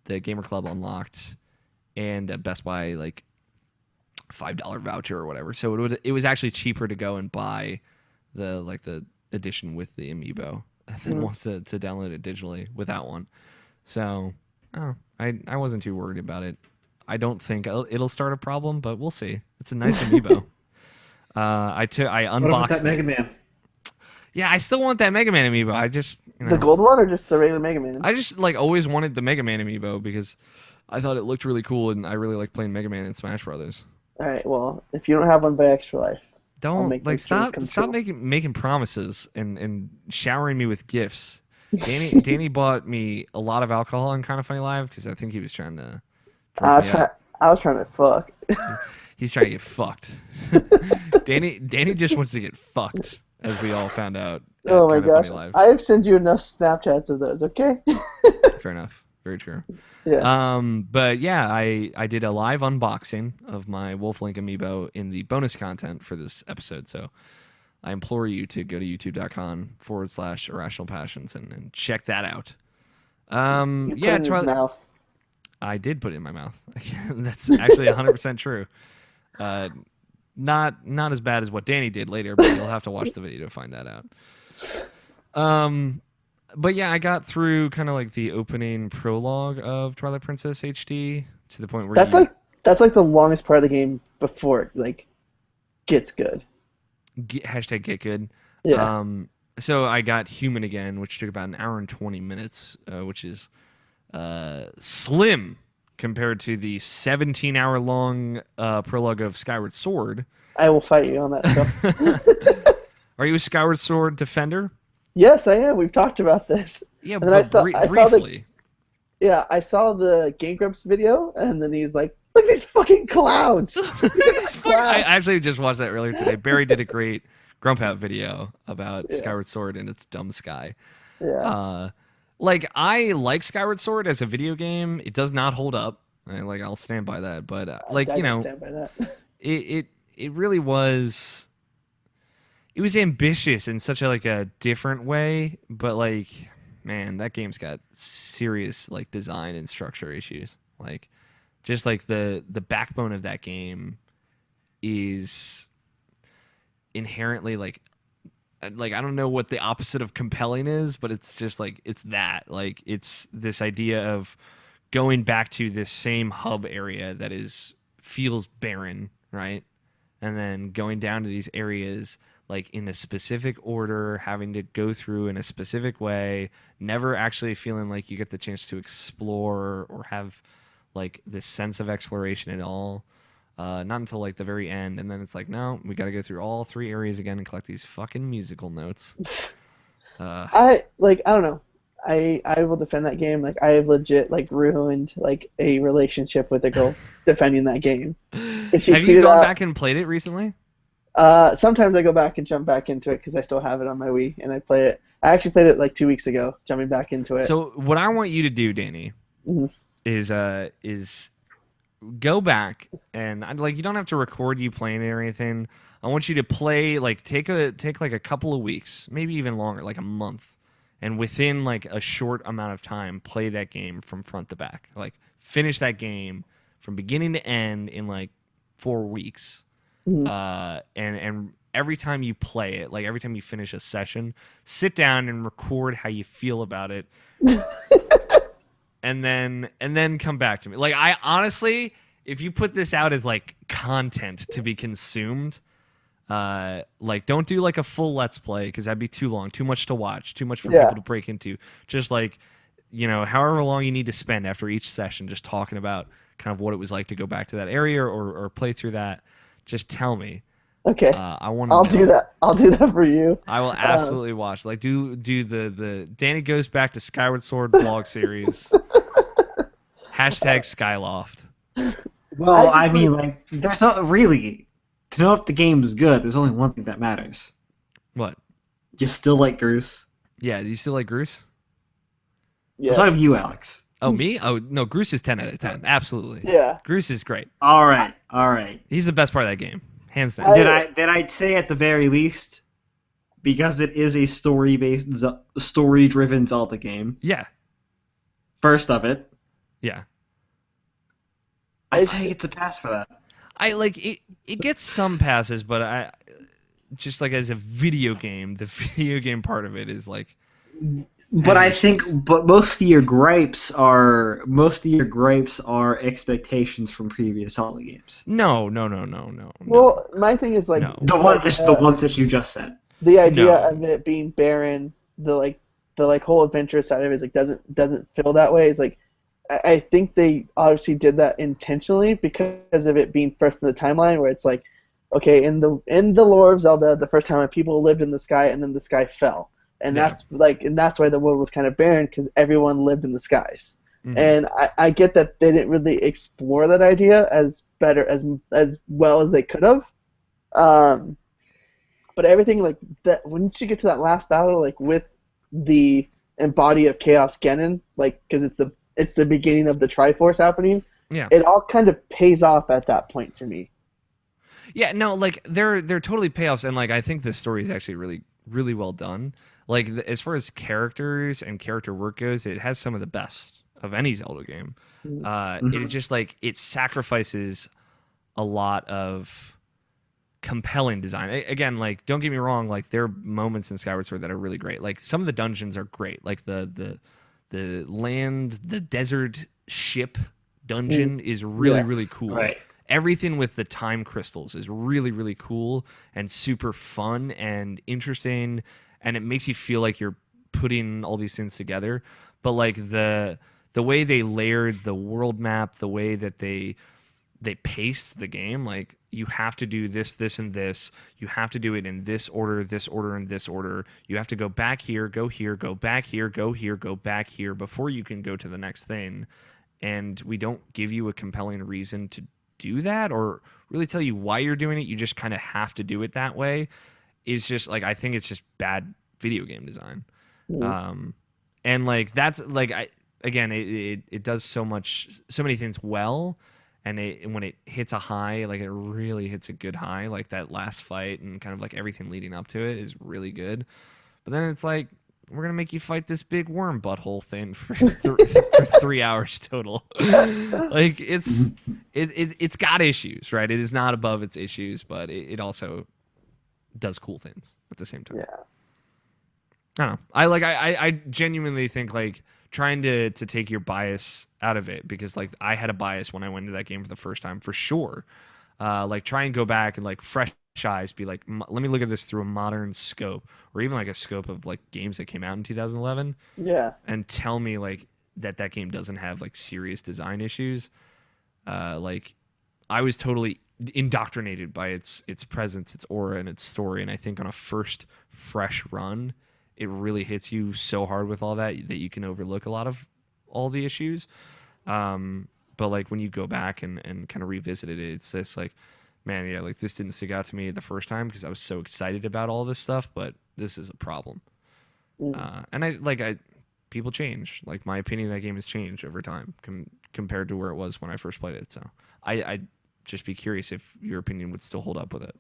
the Gamer Club unlocked and a Best Buy like $5 voucher or whatever. So it was actually cheaper to go and buy the edition with the Amiibo than wants to download it digitally without one. So I wasn't too worried about it. I don't think it'll start a problem, but we'll see. It's a nice Amiibo. I unboxed what about that Mega Man? Yeah, I still want that Mega Man Amiibo. I just the gold one or just the regular Mega Man? I just like always wanted the Mega Man Amiibo because I thought it looked really cool, and I really like playing Mega Man in Smash Brothers. All right. Well, if you don't have one by Extra Life, don't like stop making promises and showering me with gifts. Danny bought me a lot of alcohol on Kind of Funny Live because I think he was trying to. I was trying to fuck. He's trying to get fucked. Danny just wants to get fucked, as we all found out. Oh my gosh! I've sent you enough Snapchats of those. Okay. Fair enough. Very true. Yeah. But yeah, I did a live unboxing of my Wolf Link Amiibo in the bonus content for this episode. So I implore you to go to youtube.com/irrationalpassions and check that out. You put it in his mouth. I did put it in my mouth. That's actually 100% true. Not as bad as what Danny did later, but you'll have to watch the video to find that out. But yeah, I got through kind of like the opening prologue of Twilight Princess HD to the point where that's like the longest part of the game before it like gets good. Hashtag get good. Yeah. So I got human again, which took about an hour and 20 minutes, which is slim compared to the 17-hour long prologue of Skyward Sword. I will fight you on that stuff. Are you a Skyward Sword defender? Yes, I am. We've talked about this. Yeah, And then but I saw briefly. I saw the Game Grumps video, and then he's like, "Look at these fucking clouds!" I actually just watched that earlier today. Barry did a great Grump Out video about Yeah. Skyward Sword and its dumb sky. Yeah. Like I like Skyward Sword as a video game. It does not hold up. I'll stand by that. But I can stand by that. it really was. It was ambitious in such a different way, but man, that game's got serious design and structure issues. Just the backbone of that game is inherently I don't know what the opposite of compelling is, but it's just it's that. It's this idea of going back to this same hub area that feels barren, right? And then going down to these areas in a specific order, having to go through in a specific way, never actually feeling like you get the chance to explore or have this sense of exploration at all. Not until the very end, and then it's no, we got to go through all 3 areas again and collect these fucking musical notes. I don't know. I will defend that game. I have legit ruined a relationship with a girl defending that game. Have you gone back and played it recently? Sometimes I go back and jump back into it because I still have it on my Wii and I play it. I actually played it 2 weeks ago, jumping back into it. So what I want you to do, Danny, is go back and you don't have to record you playing it or anything. I want you to play take a couple of weeks, maybe even longer, a month, and within a short amount of time, play that game from front to back. Finish that game from beginning to end in 4 weeks. And every time you play it, every time you finish a session, sit down and record how you feel about it. and then come back to me. I honestly, if you put this out as content to be consumed, don't do a full let's play because that'd be too long, too much to watch, too much for people to break into. Just however long you need to spend after each session, just talking about kind of what it was like to go back to that area or play through that. Just tell me. Okay. I want to. I'll do that. I'll do that for you. I will absolutely watch. Do the Danny Goes Back to Skyward Sword vlog series. Hashtag Skyloft. Well, I mean, there's not really to know if the game is good. There's only one thing that matters. What? You still like Groose? Yeah. Do you still like Groose? Yes. I'm talking to you, Alex. Oh, me? Oh, no. Groose is 10 out of 10. Absolutely. Yeah. Groose is great. All right. He's the best part of that game, hands down. Then I'd say at the very least, because it is a story-driven Zelda game. Yeah. First of it. Yeah. I'd say it's a pass for that. I it. It gets some passes, but I just as a video game, the video game part of it is But I think, most of your gripes are expectations from previous Zelda games. No. Well, my thing is No. The ones that you just said. the idea No. of it being barren, the whole adventurous side of it is doesn't feel that way. It's I think they obviously did that intentionally because of it being first in the timeline, where it's okay, in the lore of Zelda, the first time people lived in the sky and then the sky fell. And Yeah. that's why the world was kind of barren, because everyone lived in the skies. Mhm. And I get that they didn't really explore that idea as well as they could have. But everything that, once you get to that last battle, with the embody of Chaos Ganon, because it's the beginning of the Triforce happening. Yeah. It all kind of pays off at that point for me. Yeah, no, they're totally payoffs, and I think the story is actually really, really well done. As far as characters and character work goes, it has some of the best of any Zelda game. It just it sacrifices a lot of compelling design. Again, don't get me wrong, there are moments in Skyward Sword that are really great. Some of the dungeons are great. The desert ship dungeon is really, really cool. Right. everything with the time crystals is really, really cool and super fun and interesting, and it makes you feel like you're putting all these things together. But like the way they layered the world map, the way that they paced the game, like you have to do this, this, and this. You have to do it in this order, and this order. You have to go back here, go here, go back here, go here, go back here before you can go to the next thing. And we don't give you a compelling reason to do that or really tell you why you're doing it. You just kind of have to do it that way. Is just like, I think it's just bad video game design. Mm. And like that's like I again it does so many things well, and when it hits a high, like it really hits a good high, like that last fight and kind of like everything leading up to it is really good. But then it's like, we're gonna make you fight this big worm butthole thing for for 3 hours total. Like it's got issues, right? It is not above its issues, but it also does cool things at the same time. Yeah. I don't know. I genuinely think like trying to take your bias out of it, because like I had a bias when I went into that game for the first time for sure. Like try and go back and like fresh eyes be like, let me look at this through a modern scope, or even like a scope of like games that came out in 2011, Yeah. and tell me like that game doesn't have like serious design issues. Like I was totally indoctrinated by its presence, its aura, and its story, and I think on a first fresh run it really hits you so hard with all that you can overlook a lot of all the issues. But like when you go back and kind of revisit it, it's this like, man, yeah, like this didn't stick out to me the first time because I was so excited about all this stuff, but this is a problem. Mm. And people change. Like my opinion of that game has changed over time compared to where it was when I first played it. So I'd just be curious if your opinion would still hold up with it.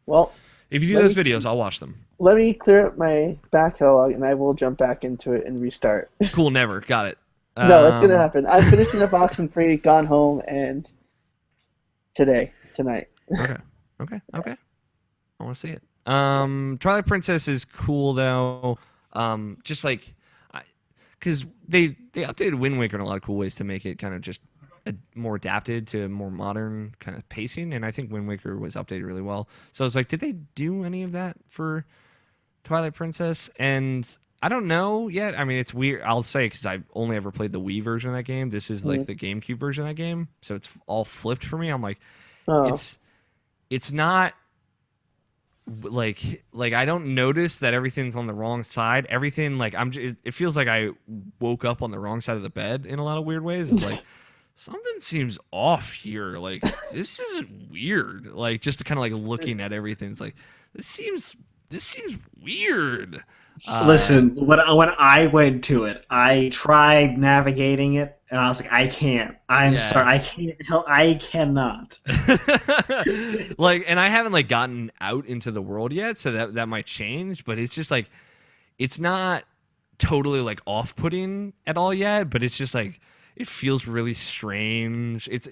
Well, If you do let those me videos, I'll watch them. let me clear up my back catalog, and I will jump back into it and restart. Cool, never. Got it. No, that's gonna happen. I'm finishing up Oxenfree, Gone Home, and tonight. Okay. I want to see it. Twilight Princess is cool though. Just like, because they updated Wind Waker in a lot of cool ways to make it kind of just more adapted to more modern kind of pacing, and I think Wind Waker was updated really well. So I was like, did they do any of that for Twilight Princess? And I don't know yet. I mean, it's weird. I'll say because I've only ever played the Wii version of that game. This is like the GameCube version of that game, so it's all flipped for me. I'm like, Oh. it's not like I don't notice that everything's on the wrong side. Everything like it feels like I woke up on the wrong side of the bed in a lot of weird ways. It's like something seems off here. Like this is weird. Like just kind of like looking at everything, it's like this seems weird. Listen, when I went to it, I tried navigating it, and I was like, I can't. I'm sorry, I can't help. I cannot. Like, and I haven't like gotten out into the world yet, so that might change. But it's just like, it's not totally like off-putting at all yet. But it's just like it feels really strange. It's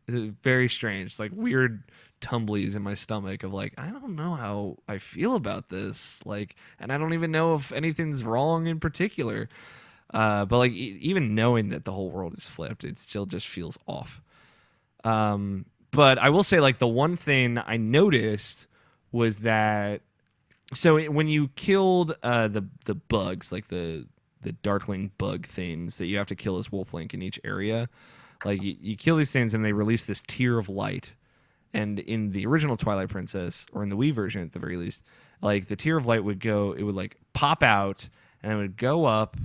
very strange. Like weird tumblies in my stomach of like, I don't know how I feel about this, like, and I don't even know if anything's wrong in particular, but like even knowing that the whole world is flipped, it still just feels off. But I will say, like, the one thing I noticed was that, so when you killed the bugs, like the darkling bug things that you have to kill as Wolf Link in each area, like you kill these things and they release this tear of light. And in the original Twilight Princess, or in the Wii version at the very least, like the tear of light would like pop out, and it would go up,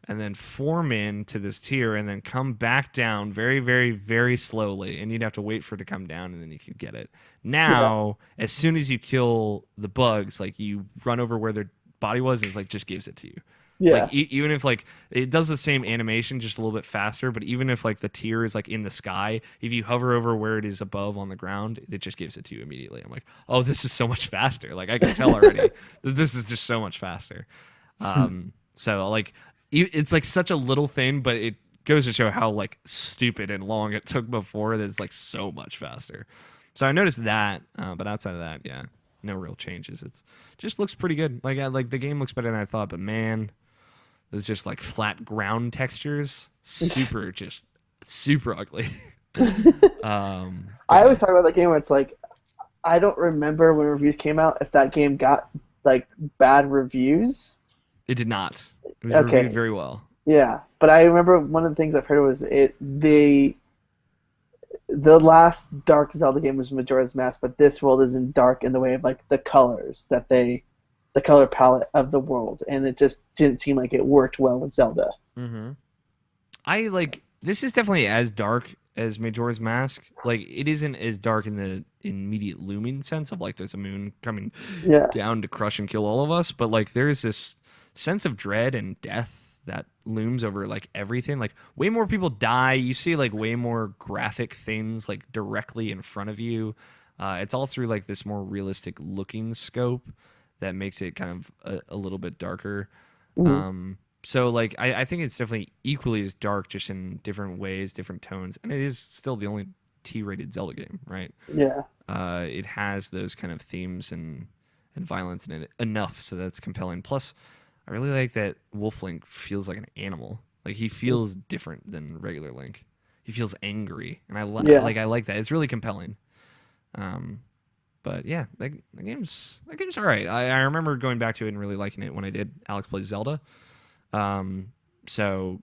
and then form into this tear, and then come back down very, very, very slowly. And you'd have to wait for it to come down, and then you could get it. Now, as soon as you kill the bugs, like you run over where their body was, and it like just gives it to you. Yeah. Like even if like it does the same animation just a little bit faster, but even if like the tear is like in the sky, if you hover over where it is above on the ground, it just gives it to you immediately. I'm like, oh, this is so much faster. Like I can tell already that this is just so much faster. So like it's like such a little thing, but it goes to show how like stupid and long it took before that it's like so much faster. So I noticed that, but outside of that, yeah, no real changes. It's just looks pretty good. Like the game looks better than I thought, but man, it's just like flat ground textures, super ugly. I But always yeah, talk about that game where it's like I don't remember when reviews came out if that game got like bad reviews. it did not. It was reviewed Okay, very well. yeah, but I remember one of the things I've heard was the last Dark Zelda game was Majora's Mask, but this world isn't dark in the way of like the colors the color palette of the world, and it just didn't seem like it worked well with Zelda. Hmm. I like this is definitely as dark as Majora's Mask. Like it isn't as dark in the immediate looming sense of like there's a moon coming Yeah, down to crush and kill all of us, but like there's this sense of dread and death that looms over like everything. Like way more people die. You see like way more graphic things like directly in front of you. It's all through like this more realistic looking scope that makes it kind of a little bit darker. hmm, So like I think it's definitely equally as dark, just in different ways, different tones, and it is still the only T-rated Zelda game, right? yeah, It has those kind of themes and violence in it enough so that's compelling. Plus, I really like that Wolf Link feels like an animal. Like he feels different than regular Link. He feels angry, and yeah. I like that. It's really compelling. Um, but yeah, that game's all right. I remember going back to it and really liking it when I did Alex Plays Zelda. Um, so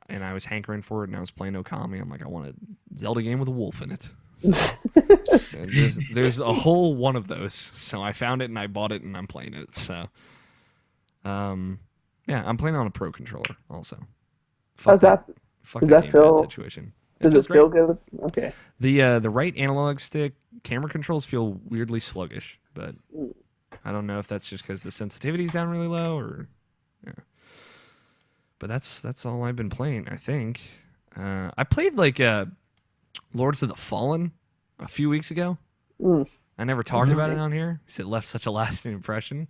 and I was hankering for it, and I was playing Okami. I'm like, I want a Zelda game with a wolf in it. So and there's a whole one of those. So I found it and I bought it and I'm playing it. So um, yeah, I'm playing on a pro controller also. Fuck How's that, that? fuck Does that that gamepad feel? situation. It Does feels it great. feel good? Okay. The right analog stick camera controls feel weirdly sluggish, but I don't know if that's just because the sensitivity's down really low or yeah. But that's all I've been playing. I think I played like Lords of the Fallen a few weeks ago. Mm, I never talked about it interesting. on here because it left such a lasting impression.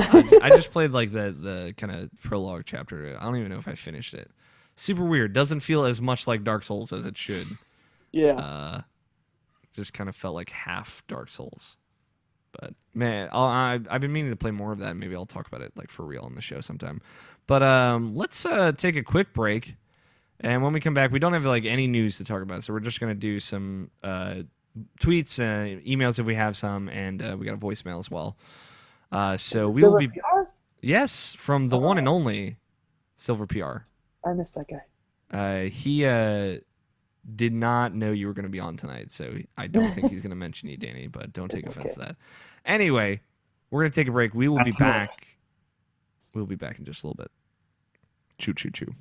I just played like the kind of prologue chapter. I don't even know if I finished it. Super weird. Doesn't feel as much like Dark Souls as it should. Yeah. Uh, just kind of felt like half Dark Souls. But man, I've been meaning to play more of that. Maybe I'll talk about it like for real on the show sometime. But let's take a quick break, and when we come back, we don't have like any news to talk about, so we're just gonna do some tweets, emails if we have some, and we got a voicemail as well. So we will Silver be PR? yes from the one and Oh, only Silver PR. I missed that guy. He did not know you were going to be on tonight, so I don't think he's going to mention you, Danny. But don't take offense Okay. to that. Anyway, we're going to take a break. We will be That's cool. back. We'll be back in just a little bit. Choo choo choo.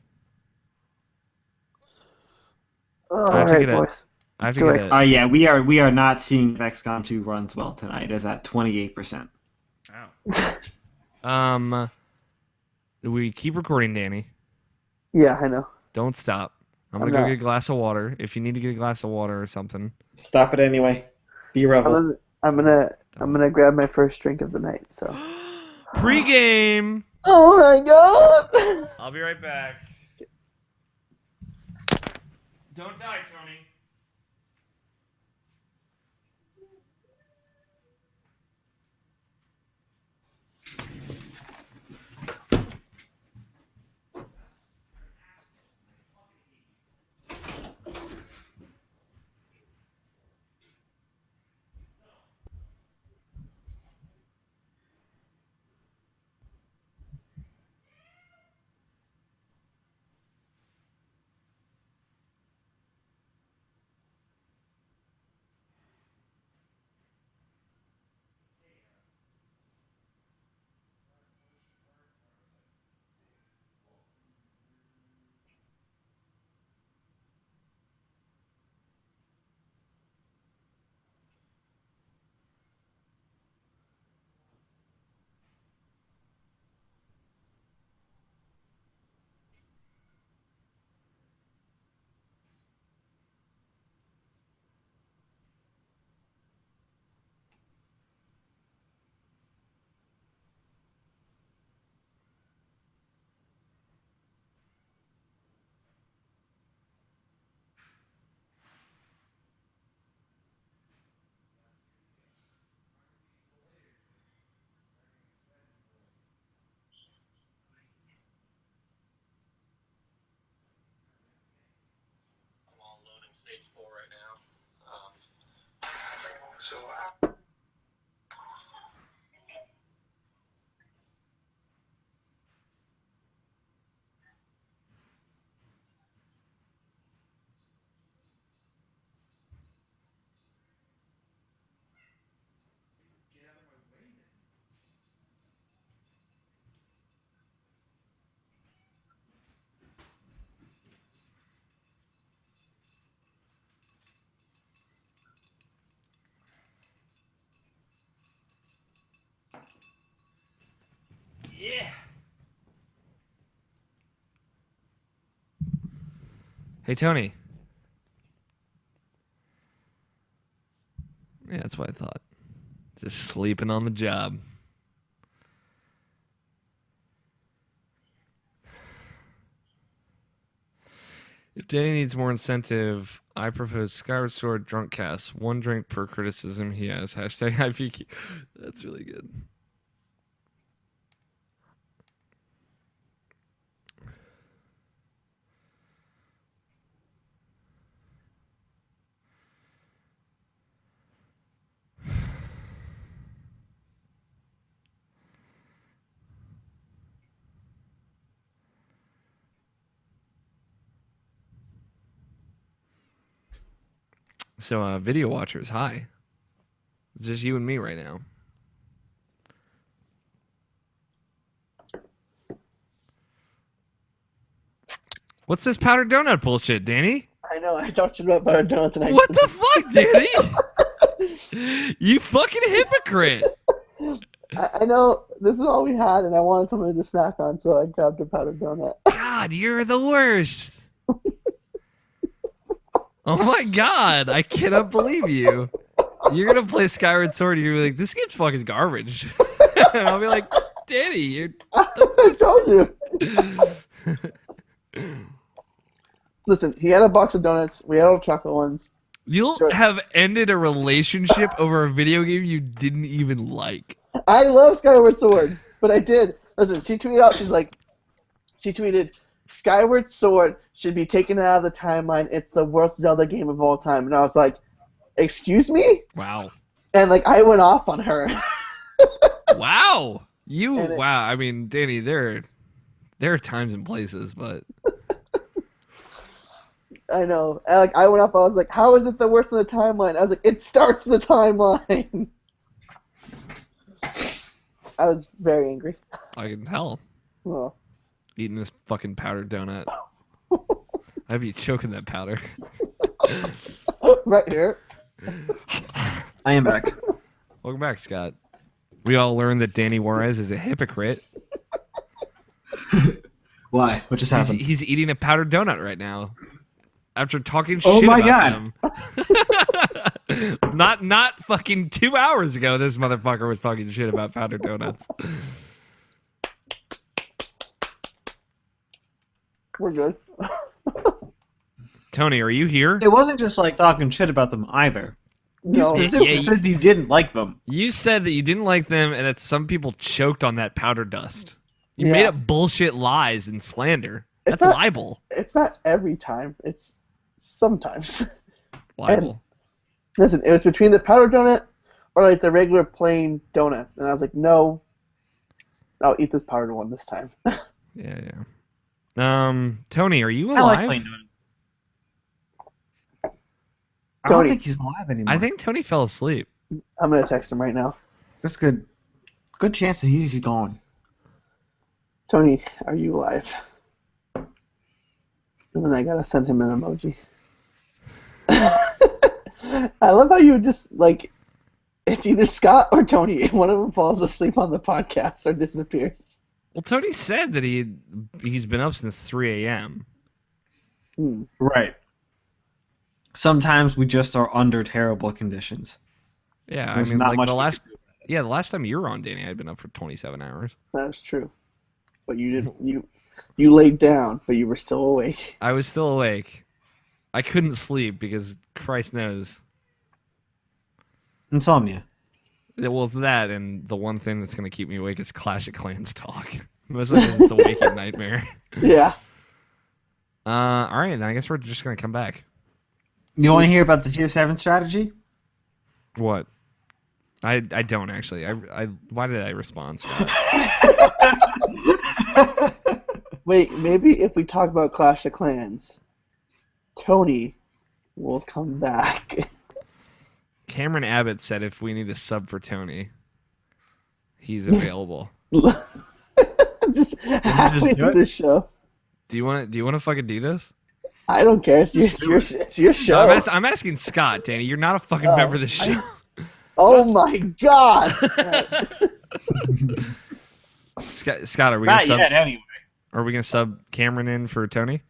I All have to right, get a. boys. I have to Do get I? a. Yeah, we are not seeing if XCOM 2 runs well tonight. It's at 28%. We keep recording, Danny. Yeah, I know. Don't stop. I'm I'm gonna go get not. a glass of water. If you need to get a glass of water or something, Stop it anyway. Be a I'm rebel. gonna. I'm gonna. I'm don't. gonna grab my first drink of the night. So. Pre-game. Oh my god! I'll be right back. Don't die, Tony. Yeah. Hey, Tony. Yeah, that's what I thought. Just sleeping on the job. If Danny needs more incentive, I propose Skyward Sword drunk cast. 1 drink per criticism he has. Hashtag IPQ. That's really good. So, video watchers, hi. It's just you and me right now. What's this powdered donut bullshit, Danny? I know. I talked to you about butter donuts tonight. What the fuck, Danny? You fucking hypocrite. I know this is all we had, and I wanted something to snack on, so I grabbed a powdered donut. God, you're the worst. Oh my god, I cannot believe you. You're gonna play Skyward Sword and you're like, this game's fucking garbage. And I'll be like, Danny, you're I told you. Listen, he had a box of donuts. We had all chocolate ones. You'll have ended a relationship over a video game you didn't even like. I love Skyward Sword, but I did. Listen, she tweeted out, she tweeted, Skyward Sword should be taken out of the timeline. It's the worst Zelda game of all time. And I was like, excuse me? Wow. And like I went off on her. Wow. Wow. I mean, Danny, there are times and places, but I know. And, like I went off. I was like, how is it the worst in the timeline? I was like, it starts the timeline. I was very angry. I can tell. Oh. Eating this fucking powdered donut. I'd be choking that powder. Right here. I am back. Welcome back, Scott. We all learned that Danny Juarez is a hypocrite. Why? What just happened? He's eating a powdered donut right now. After talking shit Oh my about them. Not fucking 2 hours ago, this motherfucker was talking shit about powdered donuts. We're good. Tony, are you here? It wasn't just like talking shit about them either. No. You specifically said you didn't like them. You said that you didn't like them and that some people choked on that powder dust. You made up bullshit lies and slander. That's libel. It's not every time. It's sometimes. Libel. And, listen, it was between the powdered donut or like the regular plain donut. And I was like, no, I'll eat this powdered one this time. Yeah. Tony, are you I alive? like plain donut. I don't think he's alive anymore. I think Tony fell asleep. I'm going to text him right now. That's good. Good chance that he's gone. Tony, are you alive? And then I got to send him an emoji. I love how you just, like, it's either Scott or Tony, and one of them falls asleep on the podcast or disappears. Well, Tony said that he's been up since 3 a.m. Right. Sometimes we just are under terrible conditions. Yeah, There's I mean, not like much the we last, can do. yeah, the last time you were on, Danny, I'd been up for 27 hours. That's true. But you didn't. You laid down, but you were still awake. I was still awake. I couldn't sleep because Christ knows. Insomnia. Well, it's that, and the one thing that's going to keep me awake is Clash of Clans talk. Mostly because it's a waking nightmare. Yeah. All right, then I guess we're just going to come back. You want to hear about the tier 7 strategy? What? I don't actually. I why did I respond, Scott? Wait, maybe if we talk about Clash of Clans, Tony will come back. Cameron Abbott said if we need a sub for Tony, he's available. Just halfway do through it? the show. Do you want to fucking do this? I don't care. It's your show. No, I'm asking Scott, Danny. You're not a fucking Oh, member of the show. Oh my god! Scott, are we Not gonna sub? yet, anyway. Are we gonna sub Cameron in for Tony?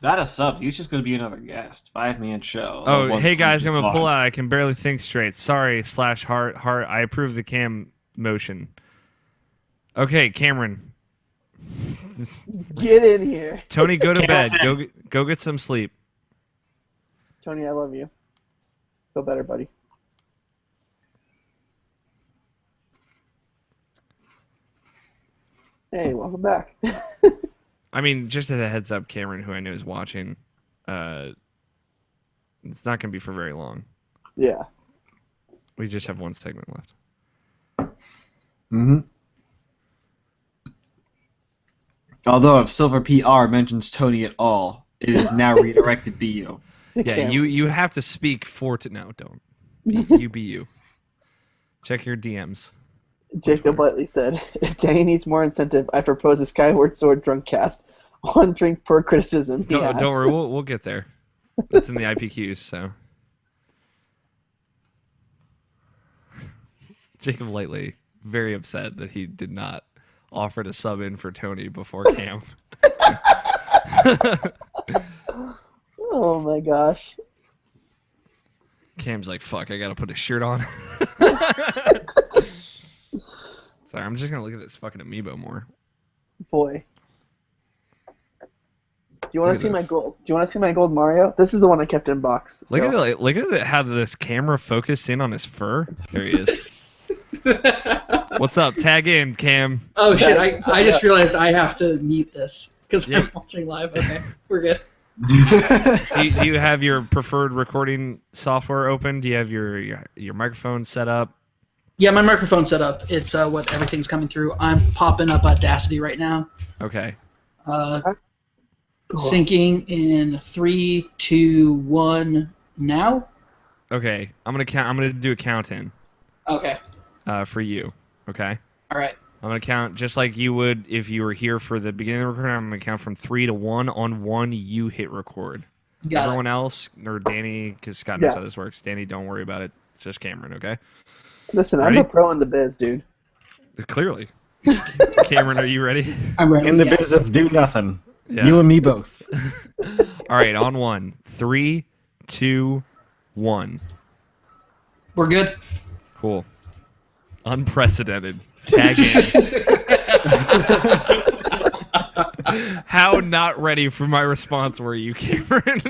Not a sub. He's just going to be another guest. 5-man show. Oh, hey guys, I'm gonna pull out. I can barely think straight. Sorry. /heart. I approve the cam motion. Okay, Cameron. Get in here, Tony, go to bed. Cameron's Go get some sleep. Tony. I love you. Feel better, buddy. Hey, welcome back. I mean, just as a heads up, Cameron, who I know is watching, it's not gonna be for very long. Yeah. We just have one segment left. Mm-hmm. Although if Silver PR mentions Tony at all, it is now redirected to you. Yeah, you have to speak for to no, don't. You be you. Check your DMs. Jacob Whiteley said, "If Danny needs more incentive, I propose a Skyward Sword drunk cast. One drink per criticism." Don't worry, we'll get there. It's in the IPQs, so. Jacob Lightly, very upset that he did not offer to sub in for Tony before camp. Oh my gosh. Cam's like, fuck, I gotta put a shirt on. Sorry, I'm just gonna look at this fucking amiibo more. Boy. Do you want Look to see at my this. gold? Do you want to see my gold Mario? This is the one I kept in box. Look so- at how this camera focused in on his fur. There he is. What's up? Tag in, Cam. Oh shit! I just realized I have to mute this because Yep. I'm watching live. Okay, we're good. Do you have your preferred recording software open? Do you have your microphone set up? Yeah, my microphone's set up. It's what everything's coming through. I'm popping up Audacity right now. Okay. Syncing in 3, 2, 1 now. Okay. I'm gonna do a count in. Okay. For you. Okay. All right. I'm gonna count just like you would if you were here for the beginning of the recording. I'm gonna count from 3 to 1. On 1, you hit record. Got Everyone else, or Danny, because Scott knows Yeah. how this works. Danny, don't worry about it. Just Cameron, okay? Listen, Ready? I'm a pro in the biz, dude. Clearly. Cameron, are you ready? I'm ready. In the yeah. biz of do nothing. Yeah. You and me both. All right, on 1. 3, 2, 1. We're good. Cool. Unprecedented. Tag in. How not ready for my response were you, Cameron?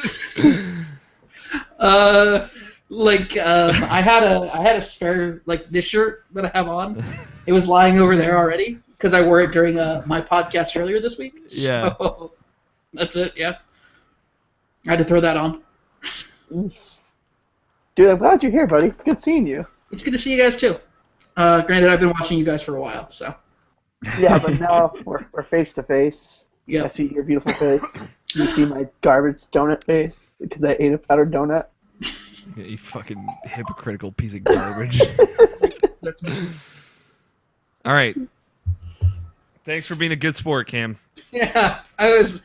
I had a spare this shirt that I have on. It was lying over there already because I wore it during my podcast earlier this week. Yeah. So that's it. Yeah. I had to throw that on. Dude, I'm glad you're here, buddy. It's good seeing you. It's good to see you guys too. Granted, I've been watching you guys for a while, so Yeah, but now we're face to face. I yeah. see your beautiful face. You see my garbage donut face because I ate a powdered donut. Yeah, you fucking hypocritical piece of garbage. That's me. All right. Thanks for being a good sport, Cam. Yeah, I was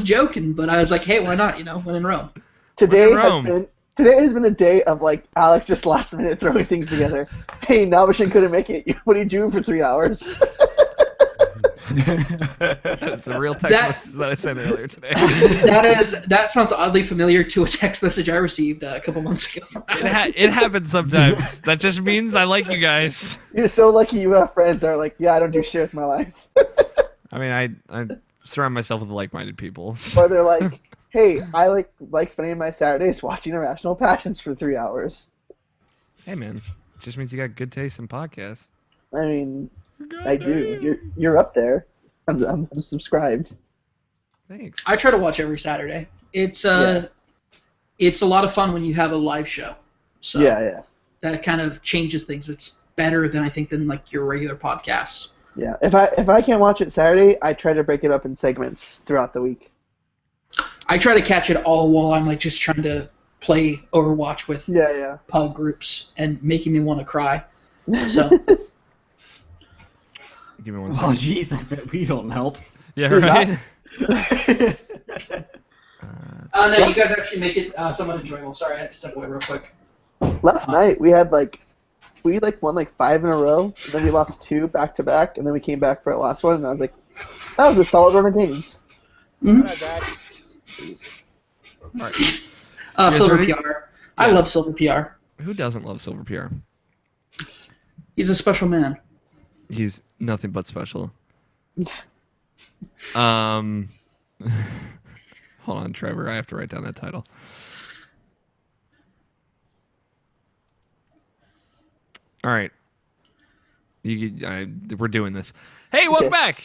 joking, but I was like, hey, why not? When in Rome. Today We're in Rome. today has been a day of Alex just last minute throwing things together. Hey, Nabashin couldn't make it. What are you doing for 3 hours? That's the real text message that I sent earlier today. That sounds oddly familiar to a text message I received a couple months ago. It happens sometimes. That just means I like you guys. You're so lucky you have friends that are like, yeah, I don't do shit with my life. I mean, I surround myself with like-minded people. Or they're like, hey, I like spending my Saturdays watching Irrational Passions for 3 hours. Hey, man. Just means you got good taste in podcasts. I mean, I do. You're up there. I'm subscribed. Thanks. I try to watch every Saturday. It's it's a lot of fun when you have a live show. So Yeah. that kind of changes things. It's better than I think than like your regular podcasts. Yeah. If I can't watch it Saturday, I try to break it up in segments throughout the week. I try to catch it all while I'm like just trying to play Overwatch with Yeah. pug groups and making me want to cry. So Give me one Well, second. jeez, I bet we don't help. Yeah, Dude, right. no, you guys actually make it somewhat enjoyable. Sorry, I had to step away real quick. Last night we had we won like 5 in a row, and then we lost 2 back to back, and then we came back for the last one, and I was like, that was a solid run of games. Mm-hmm. All right. Silver ready? PR. I love Silver PR. Who doesn't love Silver PR? He's a special man. He's nothing but special. Hold on, Trevor. I have to write down that title. All right. We're doing this. Hey, welcome back.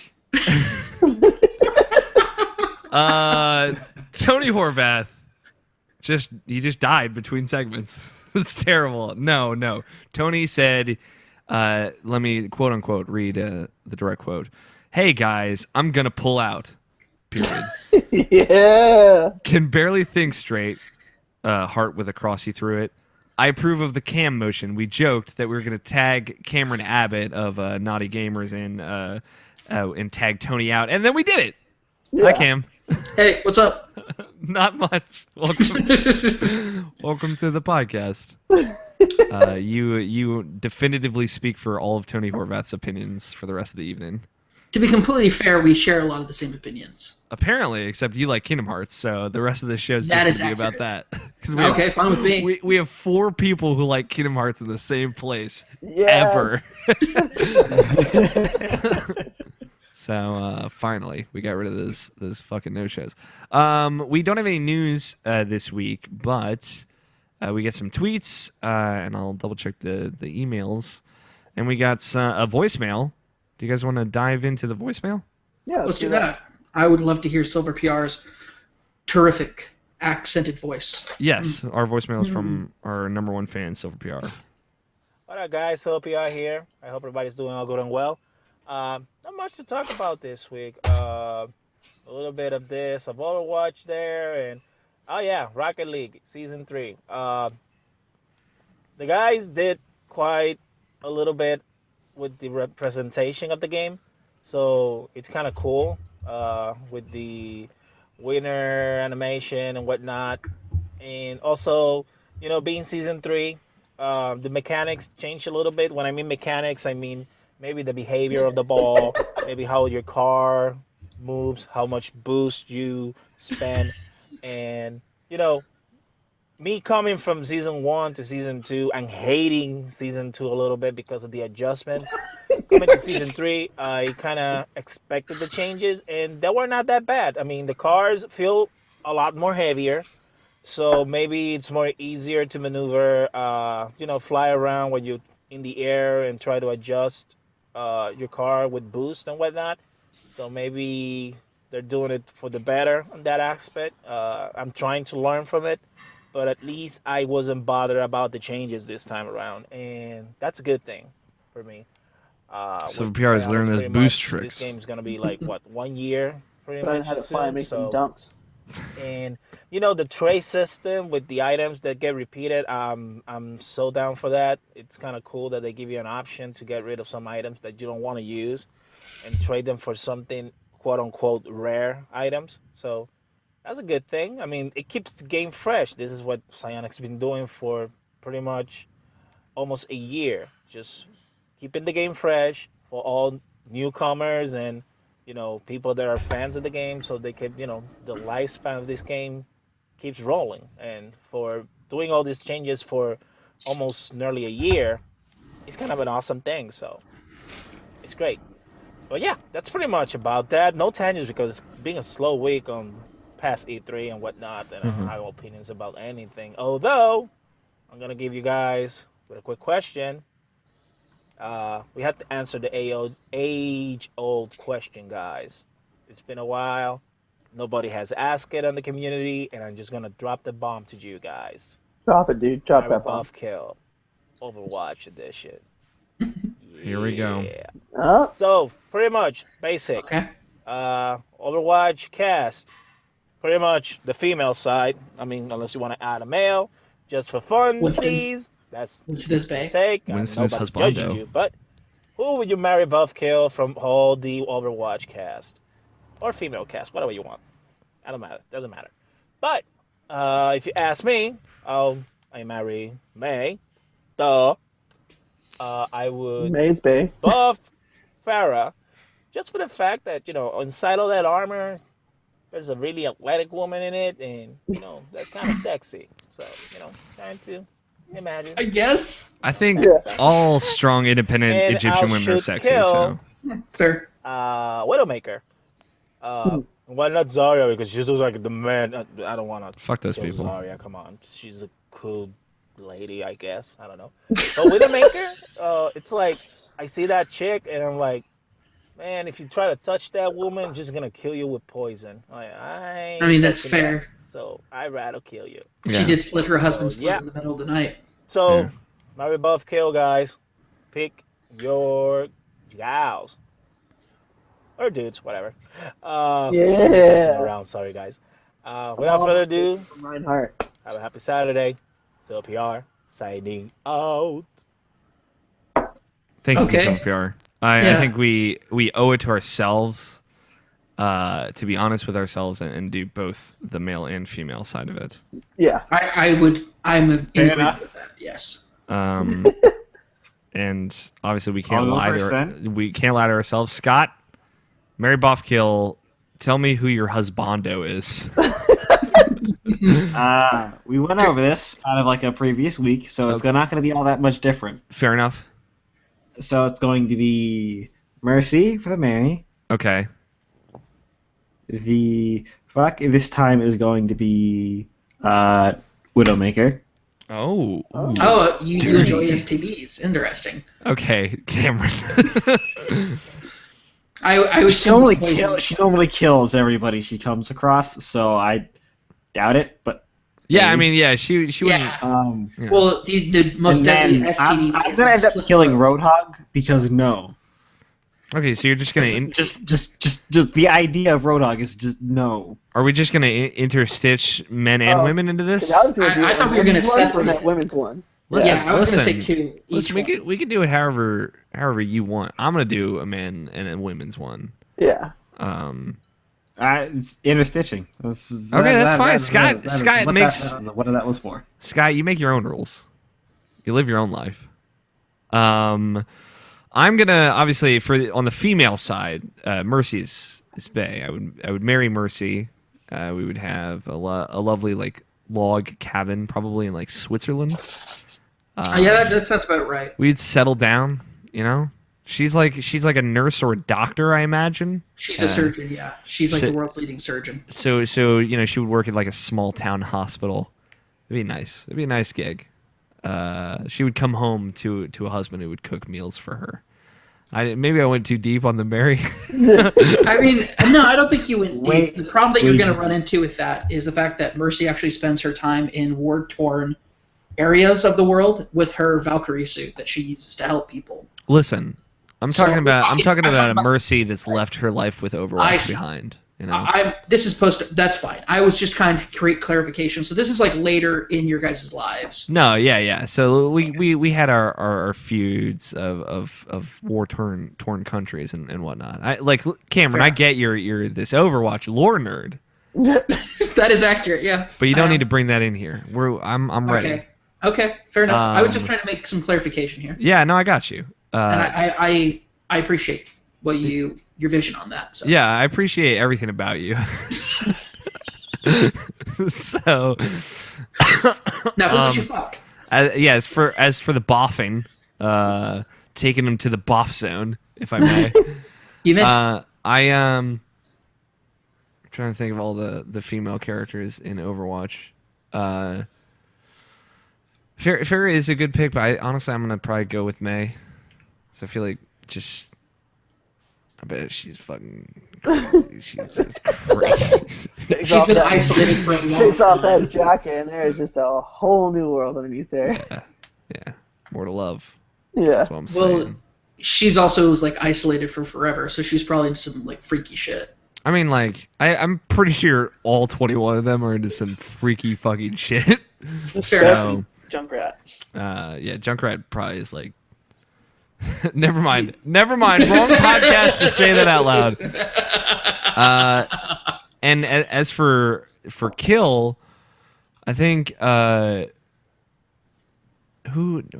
Tony Horvath he just died between segments. It's terrible. No. Tony said, let me quote unquote read the direct quote. Hey guys, I'm gonna pull out. Period. Yeah. Can barely think straight. Heart with a crossy through it. I approve of the cam motion. We joked that we were gonna tag Cameron Abbott of Naughty Gamers and tag Tony out, and then we did it. Yeah. Hi, Cam. Hey, what's up? Not much. Welcome to the podcast. You definitively speak for all of Tony Horvath's opinions for the rest of the evening. To be completely fair, we share a lot of the same opinions. Apparently, except you like Kingdom Hearts, so the rest of the show is That just is going to be about that. accurate. 'Cause Okay, fine with me. We have 4 people who like Kingdom Hearts in the same place Yes. ever. So finally, we got rid of those fucking no-shows. We don't have any news this week, but we get some tweets, and I'll double check the emails, and we got a voicemail. Do you guys want to dive into the voicemail? Yeah. Let's do that. I would love to hear Silver PR's terrific accented voice. Yes, our voicemail is from our number 1 fan, Silver PR. What up, guys? Silver PR here. I hope everybody's doing all good and well. Not much to talk about this week. A little bit of this, of Overwatch there, and oh yeah, Rocket League Season 3. The guys did quite a little bit with the representation of the game, so it's kind of cool with the winner animation and whatnot, and also, being Season 3, the mechanics changed a little bit. When I mean mechanics, I mean maybe the behavior of the ball, maybe how your car moves, how much boost you spend, and me coming from Season 1 to Season 2 and hating Season 2 a little bit because of the adjustments. Coming to Season 3, I kind of expected the changes, and they were not that bad. I mean, the cars feel a lot more heavier, so maybe it's more easier to maneuver, fly around when you're in the air and try to adjust your car with boost and whatnot. So maybe they're doing it for the better on that aspect. I'm trying to learn from it, but at least I wasn't bothered about the changes this time around, and that's a good thing for me. Silver With PR is Psyonix learning those pretty boost much, tricks. This game's gonna be like what, 1 year pretty Learn much how to fly and soon. make So some dunks. and the tray system with the items that get repeated, I'm so down for that. It's kind of cool that they give you an option to get rid of some items that you don't want to use and trade them for something quote unquote rare items. So that's a good thing. I mean, it keeps the game fresh. This is what Psyonix's been doing for pretty much almost a year. Just keeping the game fresh for all newcomers and people that are fans of the game, so they can the lifespan of this game keeps rolling. And for doing all these changes for almost nearly a year, it's kind of an awesome thing. So it's great. But yeah, that's pretty much about that. No tangents because it's being a slow week on past E3 and whatnot, and I don't have opinions about anything. Although I'm gonna give you guys with a quick question. We have to answer the age-old question, guys. It's been a while. Nobody has asked it in the community, and I'm just gonna drop the bomb to you guys. Drop it, dude. Drop Marry that bomb. Buff Kill, Overwatch edition. Here we go. Yeah. Oh, So pretty much basic. Okay. Overwatch cast. Pretty much the female side. I mean, unless you want to add a male, just for funsies. That's What's this bay? take. Winston's Nobody's husbando. judging you, but who would you marry, Buff Kill, from all the Overwatch cast or female cast, whatever you want? I don't matter. Doesn't matter. But if you ask me, I marry May. Duh. I would Maze Bay. buff Farah, just for the fact that inside all that armor, there's a really athletic woman in it, and that's kind of sexy. So trying to imagine. I guess. I think Yeah. all strong, independent And Egyptian I women are should sexy. kill- So Fair. Widowmaker. Why not Zarya? Because she looks like the man. I don't want to fuck those kill people. Zarya. Come on, she's a cool lady, I guess. I don't know. But Widowmaker, it's like I see that chick and I'm like, man, if you try to touch that woman, I'm just gonna kill you with poison. I I mean, that's touching that. fair. So I'd rather kill you. Yeah. She did slit her husband's throat yeah. in the middle of the night. So, Yeah. Marry Buff Kill, guys. Pick your gals. Or dudes, whatever. Yeah. Around, sorry, guys. Without further ado, Reinhardt. have a happy Saturday. CLPR, signing out. Thank you, Okay. CLPR. I Yeah. think we owe it to ourselves to be honest with ourselves and do both the male and female side of it. Yeah. I'm in agreement enough. with that, yes. And obviously we can't I'll go lie first then. we can't lie to ourselves. Scott, Mary Buff Kill, tell me who your husbando is. We went over this kind of like a previous week, so it's not going to be all that much different. Fair enough. So it's going to be Mercy for the Mary. Okay. The fuck this time is going to be Widowmaker. Oh. Ooh. Oh, you Dirty. enjoy STDs. Interesting. Okay, Cameron. I was She normally kills everybody she comes across, so I doubt it. But Yeah, I mean, yeah, she wouldn't. Yeah. Yeah. Well, the most and deadly then STD. I'm is gonna end up slit killing throat. Roadhog because no. Okay, so you're just gonna. Just the idea of Roadhog is just no. Are we just gonna interstitch men and Oh, women into this? I was gonna do I a thought we were gonna women's one separate and a it. women's one. Listen, Yeah, I was listen. gonna say two. Each Listen, one. we could do it however you want. I'm gonna do a man and a women's one. Yeah. It's interstitching. Okay, that's fine. Scott makes- what that was for. Scott, you make your own rules. You live your own life. I'm gonna obviously on the female side, Mercy is bae. I would marry Mercy. We would have a lovely like log cabin, probably in like Switzerland. Yeah, that's about right. We'd settle down. You know, she's like a nurse or a doctor, I imagine. She's a surgeon, yeah. She's like so- the world's leading surgeon. So she would work at like a small town hospital. It'd be nice. It'd be a nice gig. She would come home to a husband who would cook meals for her. Maybe I went too deep on the Mary. I mean, no, I don't think you went deep. Wait, The problem that you're wait. going to run into with that is the fact that Mercy actually spends her time in war-torn areas of the world with her Valkyrie suit that she uses to help people. Listen, I'm So, talking about I'm a talking Mercy that's left her life with Overwatch behind. You know, This is that's fine. I was just trying to create clarification. So this is like later in your guys' lives. no, yeah. So we had our feuds of war torn countries and whatnot. Cameron, Fair. I get you're this Overwatch lore nerd, That is accurate, yeah. but you don't need to bring that in here. I'm ready. Okay, fair enough. I was just Um, trying to make some clarification here, Yeah, no, I got you. and I appreciate your vision on that. So. Yeah, I appreciate everything about you. So, Now who would you fuck? as for the boffing, taking him to the boff zone, if I may. You meant I am trying to think of all the female characters in Overwatch. Fair is a good pick, but honestly I'm gonna probably go with May. So I feel like I bet she's fucking She's just crazy. She's been isolated for a long Takes off time. that jacket, and there's just a whole new world underneath there. Yeah. More to love. Yeah. That's what I'm Well, saying. she's also was like isolated for forever, so she's probably into some like freaky shit. I mean, like, I'm pretty sure all 21 of them are into some freaky fucking shit. Especially Junkrat. Yeah, Junkrat probably is like. Never mind. Wrong podcast to say that out loud. And as for Kill, I think who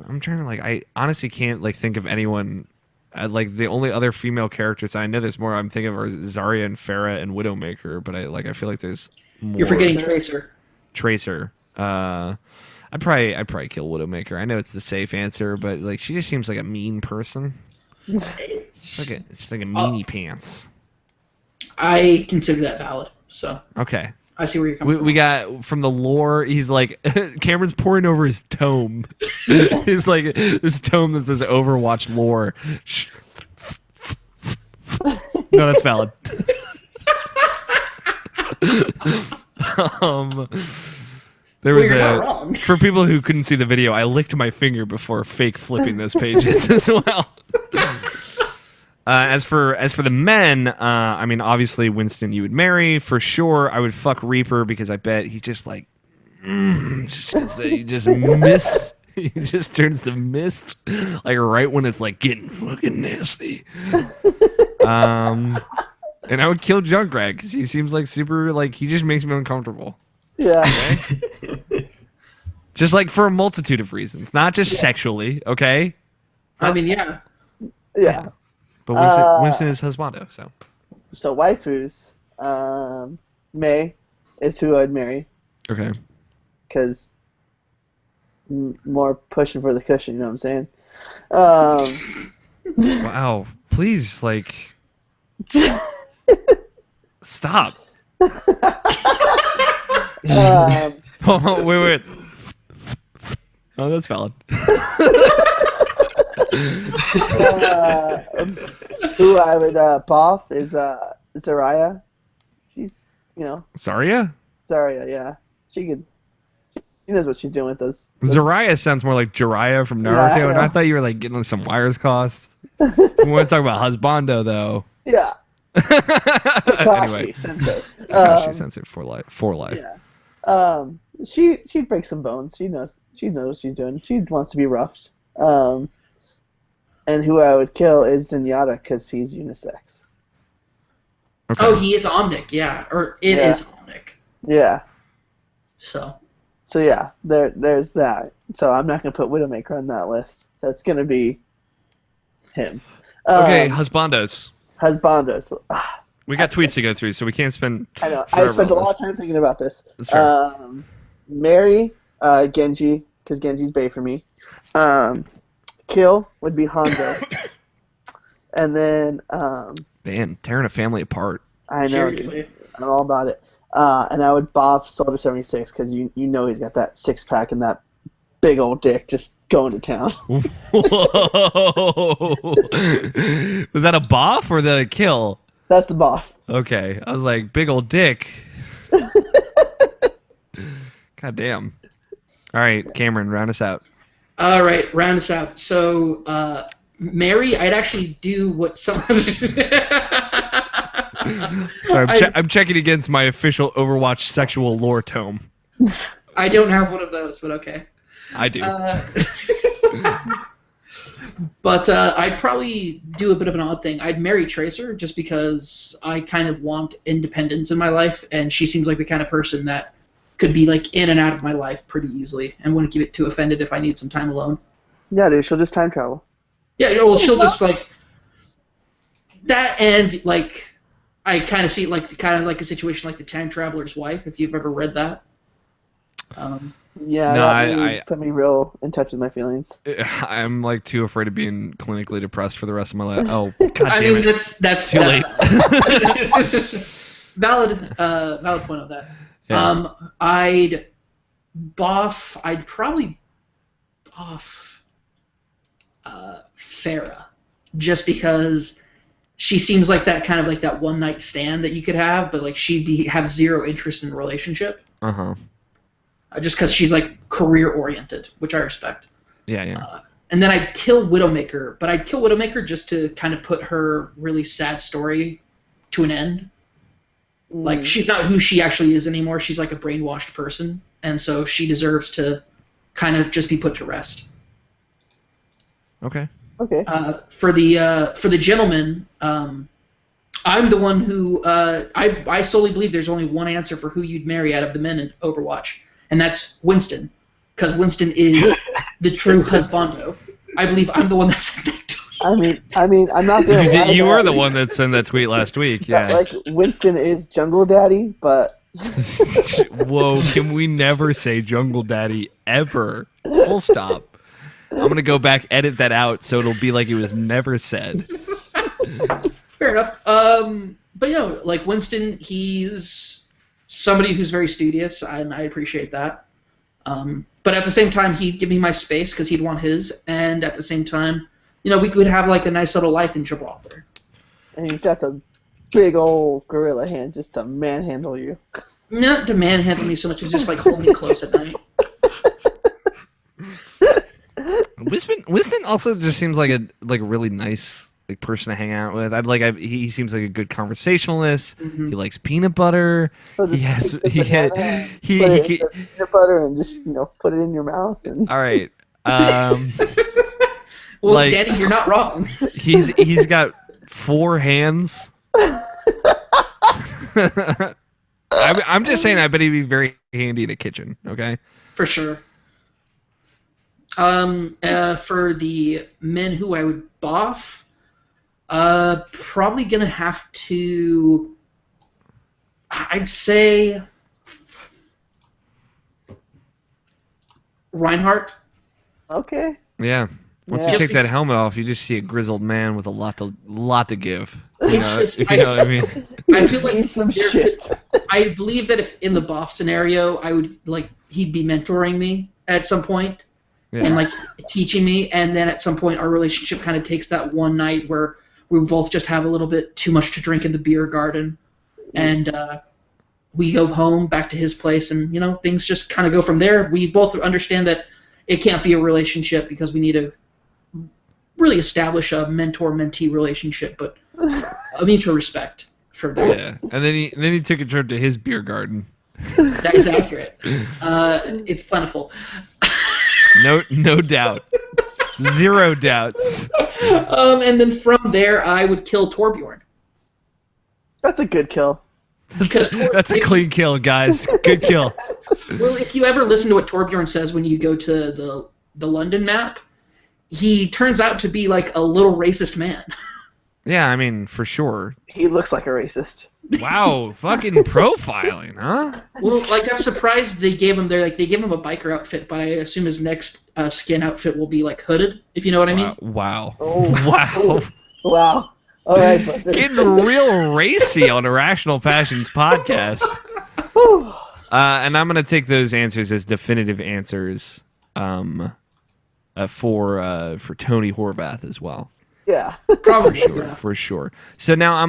I'm trying to like. I honestly can't like think of anyone. Like the only other female characters I know there's more I'm thinking of are Zarya and Farah and Widowmaker, but I feel like there's more. You're forgetting Tracer. Tracer. I'd probably kill Widowmaker. I know it's the safe answer, but like she just seems like a mean person. She's like a meanie pants. I consider that valid. So Okay. I see where you're coming from. We got from the lore. He's like Cameron's pouring over his tome. He's like this tome that says Overwatch lore. No, that's valid. There was you're not wrong. for people who couldn't see the video, I licked my finger before fake flipping those pages as well. As for the men, I mean, obviously Winston you would marry for sure. I would fuck Reaper because I bet he just like he just miss. He just turns to mist like right when it's like getting fucking nasty. And I would kill Junkrat because he seems like super like he just makes me uncomfortable. Yeah. Okay? Just like for a multitude of reasons, not just sexually. Okay. I mean, yeah. Yeah. But Winston is husbando, so. So waifus, May is who I'd marry Okay. because more pushing for the cushion. You know what I'm saying? Wow. Please, like, stop. Oh, wait. Oh, that's valid. Who I would boff is Zarya. She's, Zarya? Zarya, yeah. She knows what she's doing with those. Zarya sounds more like Jiraiya from Yeah, Naruto, I and know. I thought you were like getting some wires crossed. We want to talk about husbando, though. Yeah. Anyway, Kakashi Sensei. Kakashi Sensei for life. Yeah. She'd break some bones. She knows what she's doing. She wants to be roughed. And who I would kill is Zenyatta because he's unisex. Okay. Oh, he is Omnic, yeah. Or it is Omnic. Yeah. So yeah, there's that. So I'm not gonna put Widowmaker on that list. So it's gonna be him. Okay, husbandos. Husbandos. We got tweets to go through, so we can't spend. I know. I forever spent a on lot this. of time thinking about this. That's fair. Marry Genji because Genji's bae for me. Kill would be Hanzo. And then Man, tearing a family apart. I know, seriously. dude. I'm all about it. And I would boff Soldier 76 because you know he's got that six pack and that big old dick just going to town. Whoa! Was that a boff or the kill? That's the boff. Okay, I was like, big old dick. God damn. All right, Cameron, round us out. All right, round us out. So, Mary, I'd actually do what some. Sorry, I'm checking against my official Overwatch sexual lore tome. I don't have one of those, but okay. I do. But I'd probably do a bit of an odd thing. I'd marry Tracer just because I kind of want independence in my life, and she seems like the kind of person that could be like in and out of my life pretty easily and wouldn't get too offended if I need some time alone. Yeah, dude, she'll just time travel. Yeah, well, she'll just like that, and like I kind of see it like a situation like the Time Traveler's Wife, if you've ever read that. Yeah, No, that really put me real in touch with my feelings. I'm like too afraid of being clinically depressed for the rest of my life. Oh, god damn I mean, it. that's Too late. valid point on that. Yeah. I'd probably boff Farah, just because she seems like that kind of like that one night stand that you could have, but like have zero interest in a relationship. Just because she's like career oriented, which I respect. Yeah. And then I'd kill Widowmaker, but I'd kill Widowmaker just to kind of put her really sad story to an end. Like, she's not who she actually is anymore. She's like a brainwashed person, and so she deserves to kind of just be put to rest. Okay. For the gentleman, I'm the one who I solely believe there's only one answer for who you'd marry out of the men in Overwatch, and that's Winston, because Winston is the true husbando. I believe I'm the one that said that. I mean, I'm not gonna lie. You were the one that sent that tweet last week. Yeah. Like Winston is Jungle Daddy, but. Whoa! Can we never say Jungle Daddy ever? Full stop. I'm gonna go back, edit that out, so it'll be like it was never said. Fair enough. But like Winston, he's somebody who's very studious, and I appreciate that. But at the same time, he'd give me my space because he'd want his, and at the same time, we could have like a nice little life in Gibraltar. And he's got the big old gorilla hand just to manhandle you. Not to manhandle me so much as just like hold me close at night. Winston also just seems like a really nice person to hang out with. He seems like a good conversationalist. Mm-hmm. He likes peanut butter. Put peanut butter and just put it in your mouth. And... All right. Well, Danny, you're not wrong. He's got 4 hands. I'm just saying. I bet he'd be very handy in a kitchen. Okay. For sure. For the men who I would boff, probably gonna have to. I'd say Reinhardt. Okay. Yeah. Once you take that helmet off, you just see a grizzled man with a lot to give. If you know what I mean. I feel like some shit. I believe that if in the boff scenario, I would he'd be mentoring me at some point. Yeah. And teaching me, and then at some point our relationship kind of takes that one night where we both just have a little bit too much to drink in the beer garden, and we go home back to his place, and things just kind of go from there. We both understand that it can't be a relationship because we need to really establish a mentor-mentee relationship, but a mutual respect for that. Yeah, and then he took a trip to his beer garden. That is accurate. It's plentiful. No doubt. Zero doubts. And then from there, I would kill Torbjorn. That's a good kill. That's a clean kill, guys. Good kill. Well, if you ever listen to what Torbjorn says when you go to the London map, he turns out to be like a little racist man. Yeah, I mean, for sure. He looks like a racist. Wow, fucking profiling, huh? Well, I'm surprised they gave him a biker outfit, but I assume his next skin outfit will be hooded, if you know what I mean. Wow. Oh. Wow. Wow. All right, Buster. Getting real racy on Irrational Passions podcast. And I'm gonna take those answers as definitive answers for Tony Horvath as well. Yeah. Probably. For sure. So now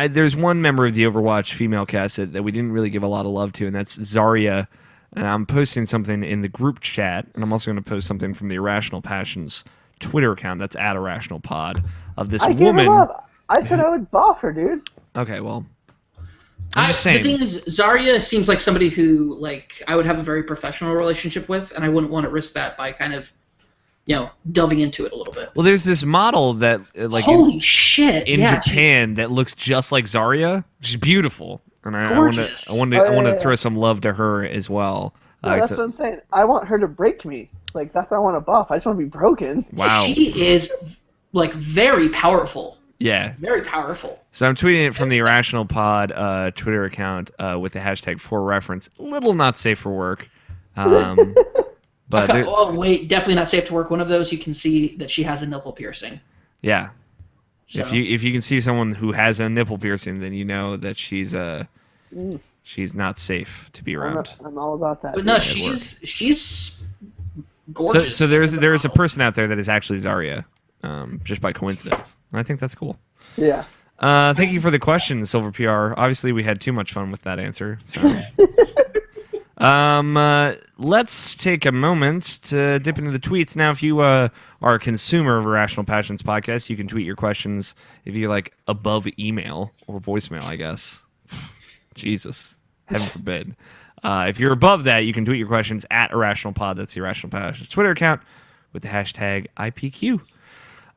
there's one member of the Overwatch female cast that we didn't really give a lot of love to, and that's Zarya. And I'm posting something in the group chat, and I'm also going to post something from the Irrational Passions Twitter account. That's @IrrationalPod of this woman. I said I would boff her, dude. Okay, well, I'm just saying. The thing is, Zarya seems like somebody who I would have a very professional relationship with, and I wouldn't want to risk that by kind of delving into it a little bit. Well, there's this model that holy shit in Japan that looks just like Zarya. She's beautiful, and I want to throw some love to her as well. No, that's what I'm saying. I want her to break me. That's why I want to buff. I just want to be broken. Wow. She is very powerful. Yeah. Very powerful. So I'm tweeting it from the IrrationalPod Twitter account with the hashtag for reference. A little not safe for work. But wait, definitely not safe to work. One of those you can see that she has a nipple piercing. Yeah. So. If you can see someone who has a nipple piercing, then you know that she's not safe to be around. I'm all about that. But no, she's gorgeous. So there's a person out there that is actually Zarya, just by coincidence. And I think that's cool. Yeah. Thank you for the question, Silver PR. Obviously, we had too much fun with that answer. So, let's take a moment to dip into the tweets. Now, if you are a consumer of Irrational Passions podcast, you can tweet your questions if you're like above email or voicemail, I guess. Jesus, heaven forbid. If you're above that, you can tweet your questions at IrrationalPod. That's the Irrational Passions Twitter account with the hashtag IPQ.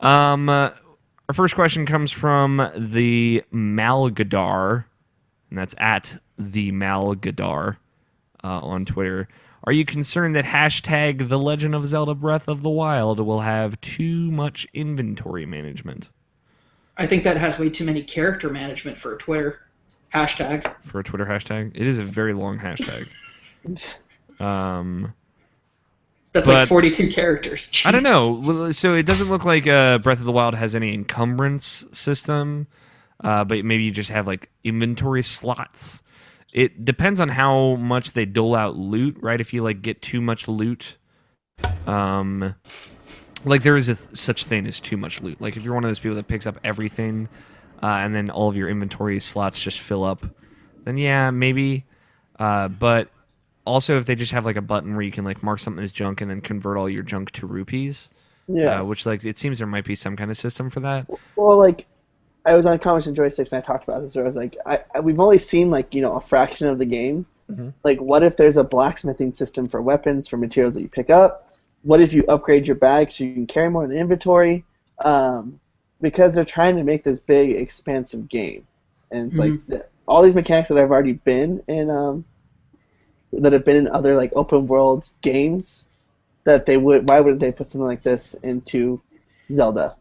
Our first question comes from the Malgadar, and that's at the Malgadar on Twitter. Are you concerned that hashtag The Legend of Zelda Breath of the Wild will have too much inventory management? I think that has way too many character management for a Twitter hashtag. For a Twitter hashtag? It is a very long hashtag. That's like 42 characters. Jeez. I don't know. So it doesn't look like Breath of the Wild has any encumbrance system, but maybe you just have like inventory slots. It depends on how much they dole out loot, right? If you like get too much loot, like there is such thing as too much loot. Like if you're one of those people that picks up everything, and then all of your inventory slots just fill up, then yeah, maybe. But also, if they just have like a button where you can like mark something as junk and then convert all your junk to rupees, which like it seems there might be some kind of system for that. Well, like I was on Comics and Joysticks and I talked about this. Where I was like, we've only seen like a fraction of the game. Mm-hmm. Like, what if there's a blacksmithing system for weapons, for materials that you pick up? What if you upgrade your bag so you can carry more in the inventory? Because they're trying to make this big, expansive game, and it's like all these mechanics that have already been in. That have been in other like open world games, why would they put something like this into Zelda?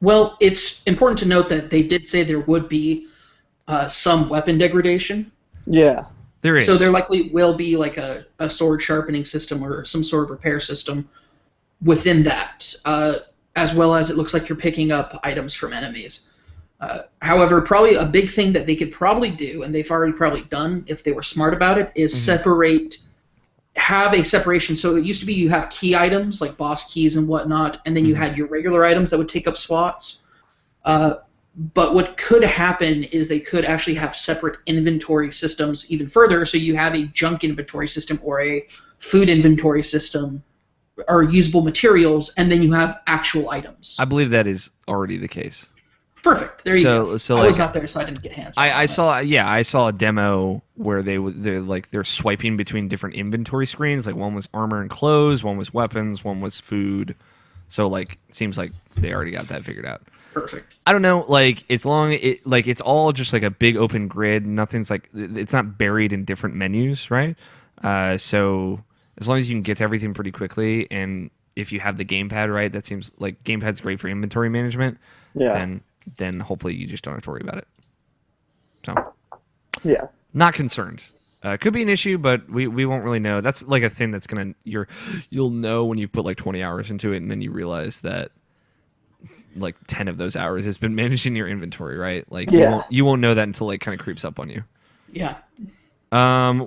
Well, it's important to note that they did say there would be some weapon degradation. Yeah, there is. So there likely will be like a sword sharpening system or some sort of repair system within that, as well as it looks like you're picking up items from enemies. However, probably a big thing that they could probably do, and they've already probably done if they were smart about it, is have a separation. So it used to be you have key items like boss keys and whatnot, and then you had your regular items that would take up slots. But what could happen is they could actually have separate inventory systems even further. So you have a junk inventory system or a food inventory system or usable materials, and then you have actual items. I believe that is already the case. Perfect. There you go. So I was not there, so I didn't get hands. I saw a demo where they're swiping between different inventory screens. Like one was armor and clothes, one was weapons, one was food. So like, seems like they already got that figured out. Perfect. I don't know. Like it's all just like a big open grid. Nothing's like it's not buried in different menus, right? So as long as you can get to everything pretty quickly, and if you have the gamepad right, that seems like gamepad's great for inventory management. Yeah. Then hopefully you just don't have to worry about it. So, yeah, not concerned. Could be an issue, but we won't really know. That's like a thing that's you'll know when you've put like 20 hours into it, and then you realize that like 10 of those hours has been managing your inventory, right? Like you won't know that until it kind of creeps up on you. Yeah.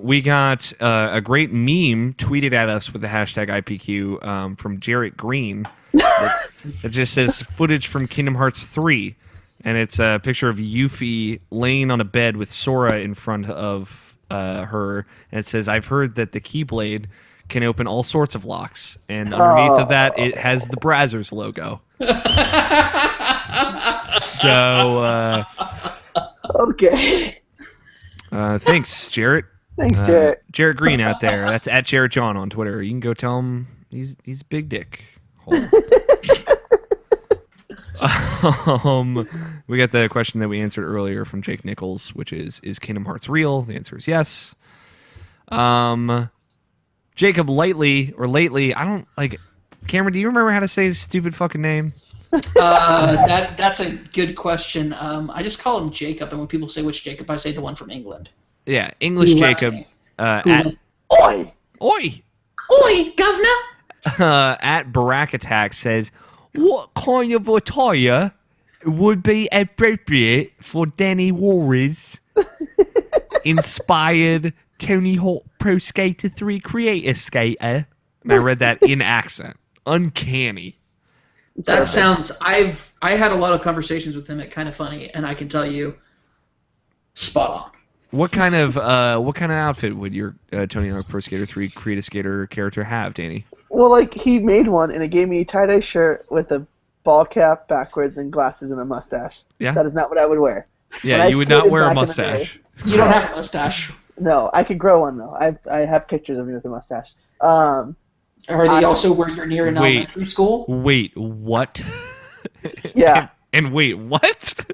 We got a great meme tweeted at us with the hashtag IPQ from Jarrett Green. It just says footage from Kingdom Hearts 3. And it's a picture of Yuffie laying on a bed with Sora in front of her. And it says, I've heard that the Keyblade can open all sorts of locks. And underneath of that, it has the Brazzers logo. So, okay. Thanks, Jarrett. Thanks, Jarrett. Jarrett Green out there. That's at Jarrett John on Twitter. You can go tell him he's big dick. We got the question that we answered earlier from Jake Nichols, which is Kingdom Hearts real? The answer is yes. Jacob lately, I don't like. Cameron, do you remember how to say his stupid fucking name? That's a good question. I just call him Jacob, and when people say which Jacob, I say the one from England. Yeah, English Jacob. Oi! Oi, governor! At Barack Attack says, what kind of attire would be appropriate for Danny Juarez inspired Tony Hawk Pro Skater 3 creator skater? And I read that in accent. Uncanny. That sounds. I had a lot of conversations with him at Kind of Funny, and I can tell you, spot on. What kind of outfit would your Tony Hawk Pro Skater 3 Create a Skater character have, Danny? Well, like he made one, and it gave me a tie-dye shirt with a ball cap backwards and glasses and a mustache. Yeah. That is not what I would wear. Yeah, When I you would not skated wear a back in the mustache. You don't have a mustache. No, I could grow one though. I have pictures of me with a mustache. Are they also where you're near in elementary school? Wait, what? Yeah. and wait, what?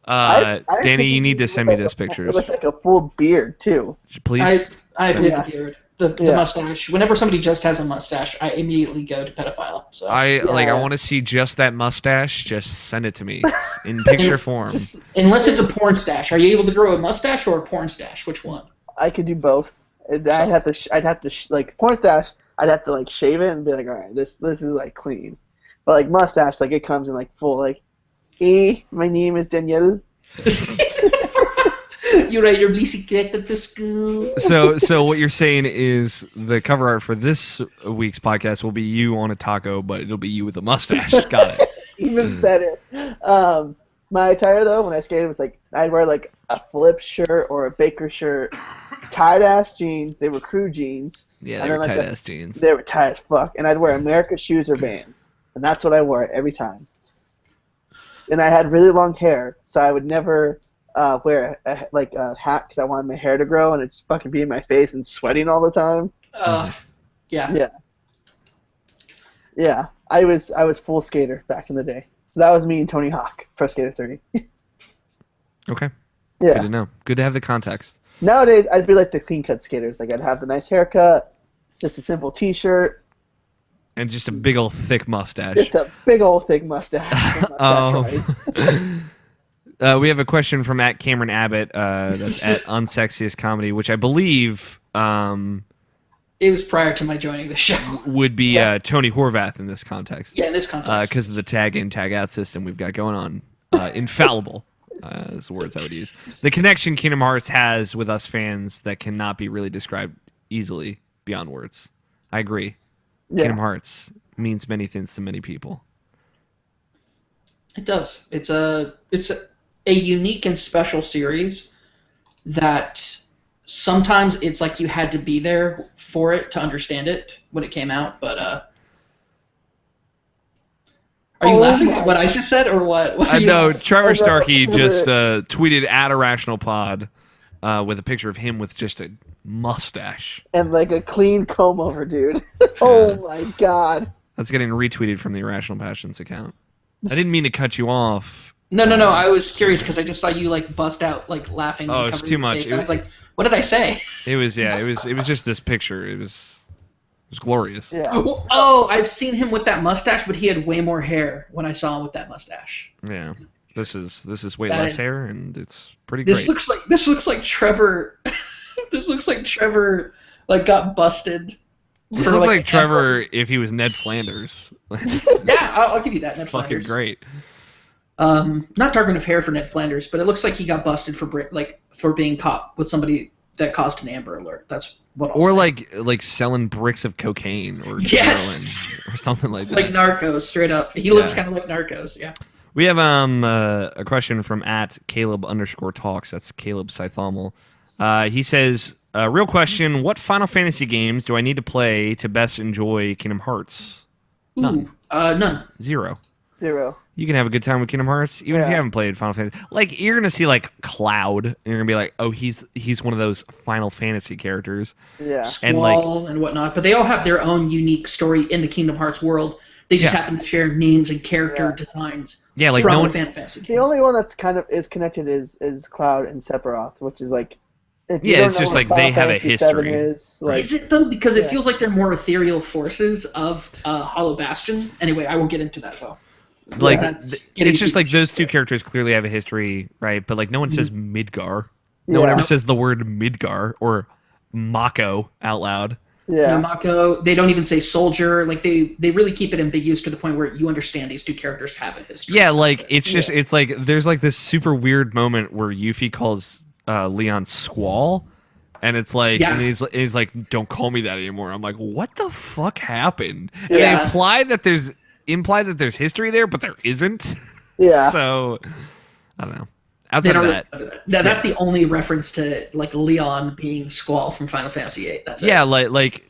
I Danny, you need to send me those pictures. With like a full beard too. Please. I have Yeah. the beard. The mustache. Whenever somebody just has a mustache, I immediately go to pedophile. So I want to see just that mustache. Just send it to me in picture form. unless it's a porn stash, are you able to grow a mustache or a porn stash? Which one? I could do both. I'd have to like porn stash. I'd have to like shave it and be like, all right, this is like clean. But like mustache, like it comes in like full like, my name is Danielle. You ride your bicyclette to school. So what you're saying is the cover art for this week's podcast will be you on a taco, but it'll be you with a mustache. Got it. Even better. My attire though, when I skated, was like I'd wear like a flip shirt or a baker shirt, tight ass jeans. They were crew jeans. Yeah, And they then, were like, tight ass jeans. They were tight as fuck, and I'd wear America shoes or Vans, and that's what I wore every time. And I had really long hair, so I would never wear a hat because I wanted my hair to grow, and it'd just fucking be in my face and sweating all the time. Yeah. Yeah. I was full skater back in the day. So that was me and Tony Hawk, Pro Skater 30. Okay. Yeah. Good to know. Good to have the context. Nowadays, I'd be like the clean cut skaters. Like I'd have the nice haircut, just a simple T-shirt, And just a big old thick mustache. just a big old thick mustache. We have a question from at Cameron Abbott. That's at Unsexiest Comedy, which I believe It was prior to my joining the show. would be Tony Horvath in this context. Yeah, in this context. Because of the tag in, tag out system we've got going on. Infallible is the words I would use. The connection Kingdom Hearts has with us fans that cannot be really described easily beyond words. I agree. Kingdom Hearts means many things to many people. It does. It's a unique and special series that sometimes it's like you had to be there for it to understand it when it came out, but are you laughing at what I just said or what? No, Trevor Starkey just tweeted at IrrationalPod with a picture of him with just a mustache. And like a clean comb over, dude. Oh my god. That's getting retweeted from the Irrational Passions account. I didn't mean to cut you off. No. I was curious because I just saw you like bust out like laughing. Oh, and it's covering too your much. face. I was like, what did I say? It was just this picture. It was glorious. Yeah. Oh, I've seen him with that mustache, but he had way more hair when I saw him with that mustache. Yeah. This is way That less is- hair, and it's pretty This great. looks like Trevor. This looks like Trevor like got busted. This for, looks like, like Trevor if he was Ned Flanders. It's Yeah, I'll give you that. Ned fucking Flanders. great. Not dark enough hair for Ned Flanders, but it looks like he got busted for for being caught with somebody that caused an Amber Alert. That's what. I'll Or say. like selling bricks of cocaine or Yes! heroin or something like that. like Narcos, straight up. He looks kind of like Narcos. Yeah. We have a question from at Caleb_talks. That's Caleb Scythomal. He says, real question, what Final Fantasy games do I need to play to best enjoy Kingdom Hearts? None. None. Zero. You can have a good time with Kingdom Hearts, even if you haven't played Final Fantasy. Like, you're going to see, like, Cloud, and you're going to be like, oh, he's one of those Final Fantasy characters. Yeah. Squall and whatnot, but they all have their own unique story in the Kingdom Hearts world. They just happen to share names and character designs. Yeah, like from no the one, Final Fantasy games. The only one that's kind of is connected is Cloud and Sephiroth, which is like. If you Yeah, don't it's know just what like they Final have a Fantasy VII history. Is, like, Is it though? Because it feels like they're more ethereal forces of Hollow Bastion. Anyway, I will get into that though. like, That's getting it's just too like much. those two characters clearly have a history, right? But, like, no one says Midgar. No one ever says the word Midgar or Mako out loud. Yeah. Mako, they don't even say soldier. Like they really keep it ambiguous to the point where you understand these two characters have a history. Yeah, like, it's just, it's like, there's, like, this super weird moment where Yuffie calls Leon Squall, and it's like, and he's like, don't call me that anymore. I'm like, what the fuck happened? And they imply that there's imply that there's history there, but there isn't. Yeah. So I don't know. They Outside don't of really that, go to that. That's the only reference to like Leon being Squall from Final Fantasy VIII. That's yeah, it. like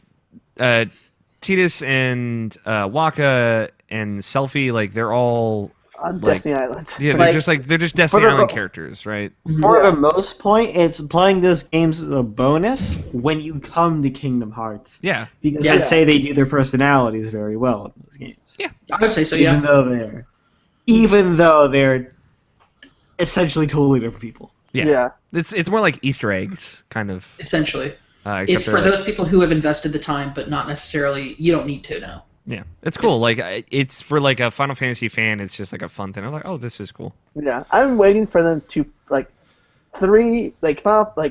Tidus and Waka and Selphie, like they're all On like Destiny Island. yeah, they're just Destiny For the- Island characters, right? For Yeah. the most point, it's playing those games as a bonus when you come to Kingdom Hearts. Yeah, Because Yeah. I'd say they do their personalities very well in those games. I would say so. Even Yeah. though they're essentially totally different people. yeah. It's more like Easter eggs, kind of. Essentially, Except it's for they're, like, those people who have invested the time, but not necessarily. You don't need to know. yeah, it's cool. It's- Like it's for like a Final Fantasy fan, it's just like a fun thing. I'm like, oh, this is cool. Yeah, I'm waiting for them to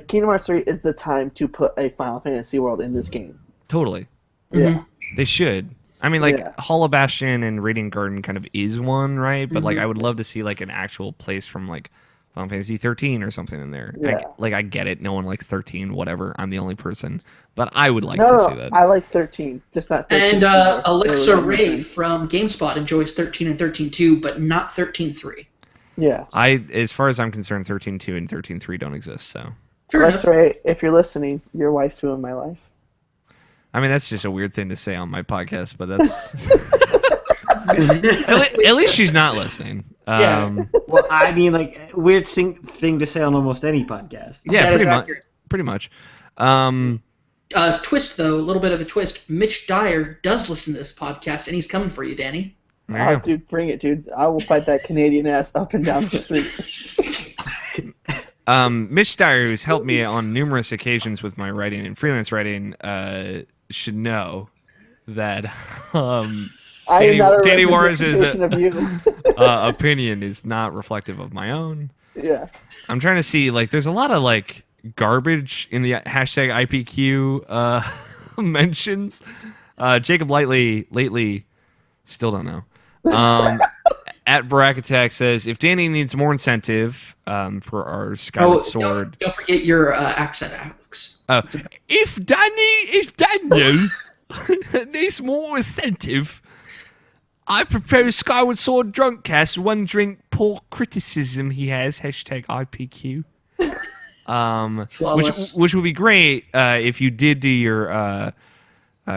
Kingdom Hearts 3 is the time to put a Final Fantasy world in this game. Totally, Yeah. they should. I mean, like Yeah. Hollow Bastion and Radiant Garden kind of is one, right? But like, Mhm. I would love to see like an actual place from like Final Fantasy 13 or something in there. Yeah. I get it. No one likes 13. Whatever. I'm the only person, but I would like No, to no, see that. I like 13, just not 13. And Alexa Or- Ray from GameSpot enjoys 13 and 13.2, but not 13.3. Yeah. As far as I'm concerned, 13.2 and 13.3 don't exist. So, Fair Alexa enough. Ray, if you're listening, your wife's ruined my life. I mean, that's just a weird thing to say on my podcast, but that's at least she's not listening. Yeah. Well, I mean, like, weird thing to say on almost any podcast. Yeah, That is pretty much. accurate. Pretty much. Twist, though, a little bit of a twist. Mitch Dyer does listen to this podcast, and he's coming for you, Danny. There you Oh, go. dude, bring it, dude. I will fight that Canadian ass up and down the street. Mitch Dyer, who's helped me on numerous occasions with my writing and freelance writing, should know that I am not a Danny Juarez representation of you. opinion is not reflective of my own. Yeah. I'm trying to see, like, there's a lot of like garbage in the hashtag IPQ mentions. Jacob lately, still don't know. At Barakatak says, if Danny needs more incentive for our Skyward Sword. Don't forget your accent, Alex. If Daniel needs more incentive, I propose Skyward Sword Drunkcast, one drink, poor criticism he has, hashtag IPQ. Flawless. Which would be great if you did do your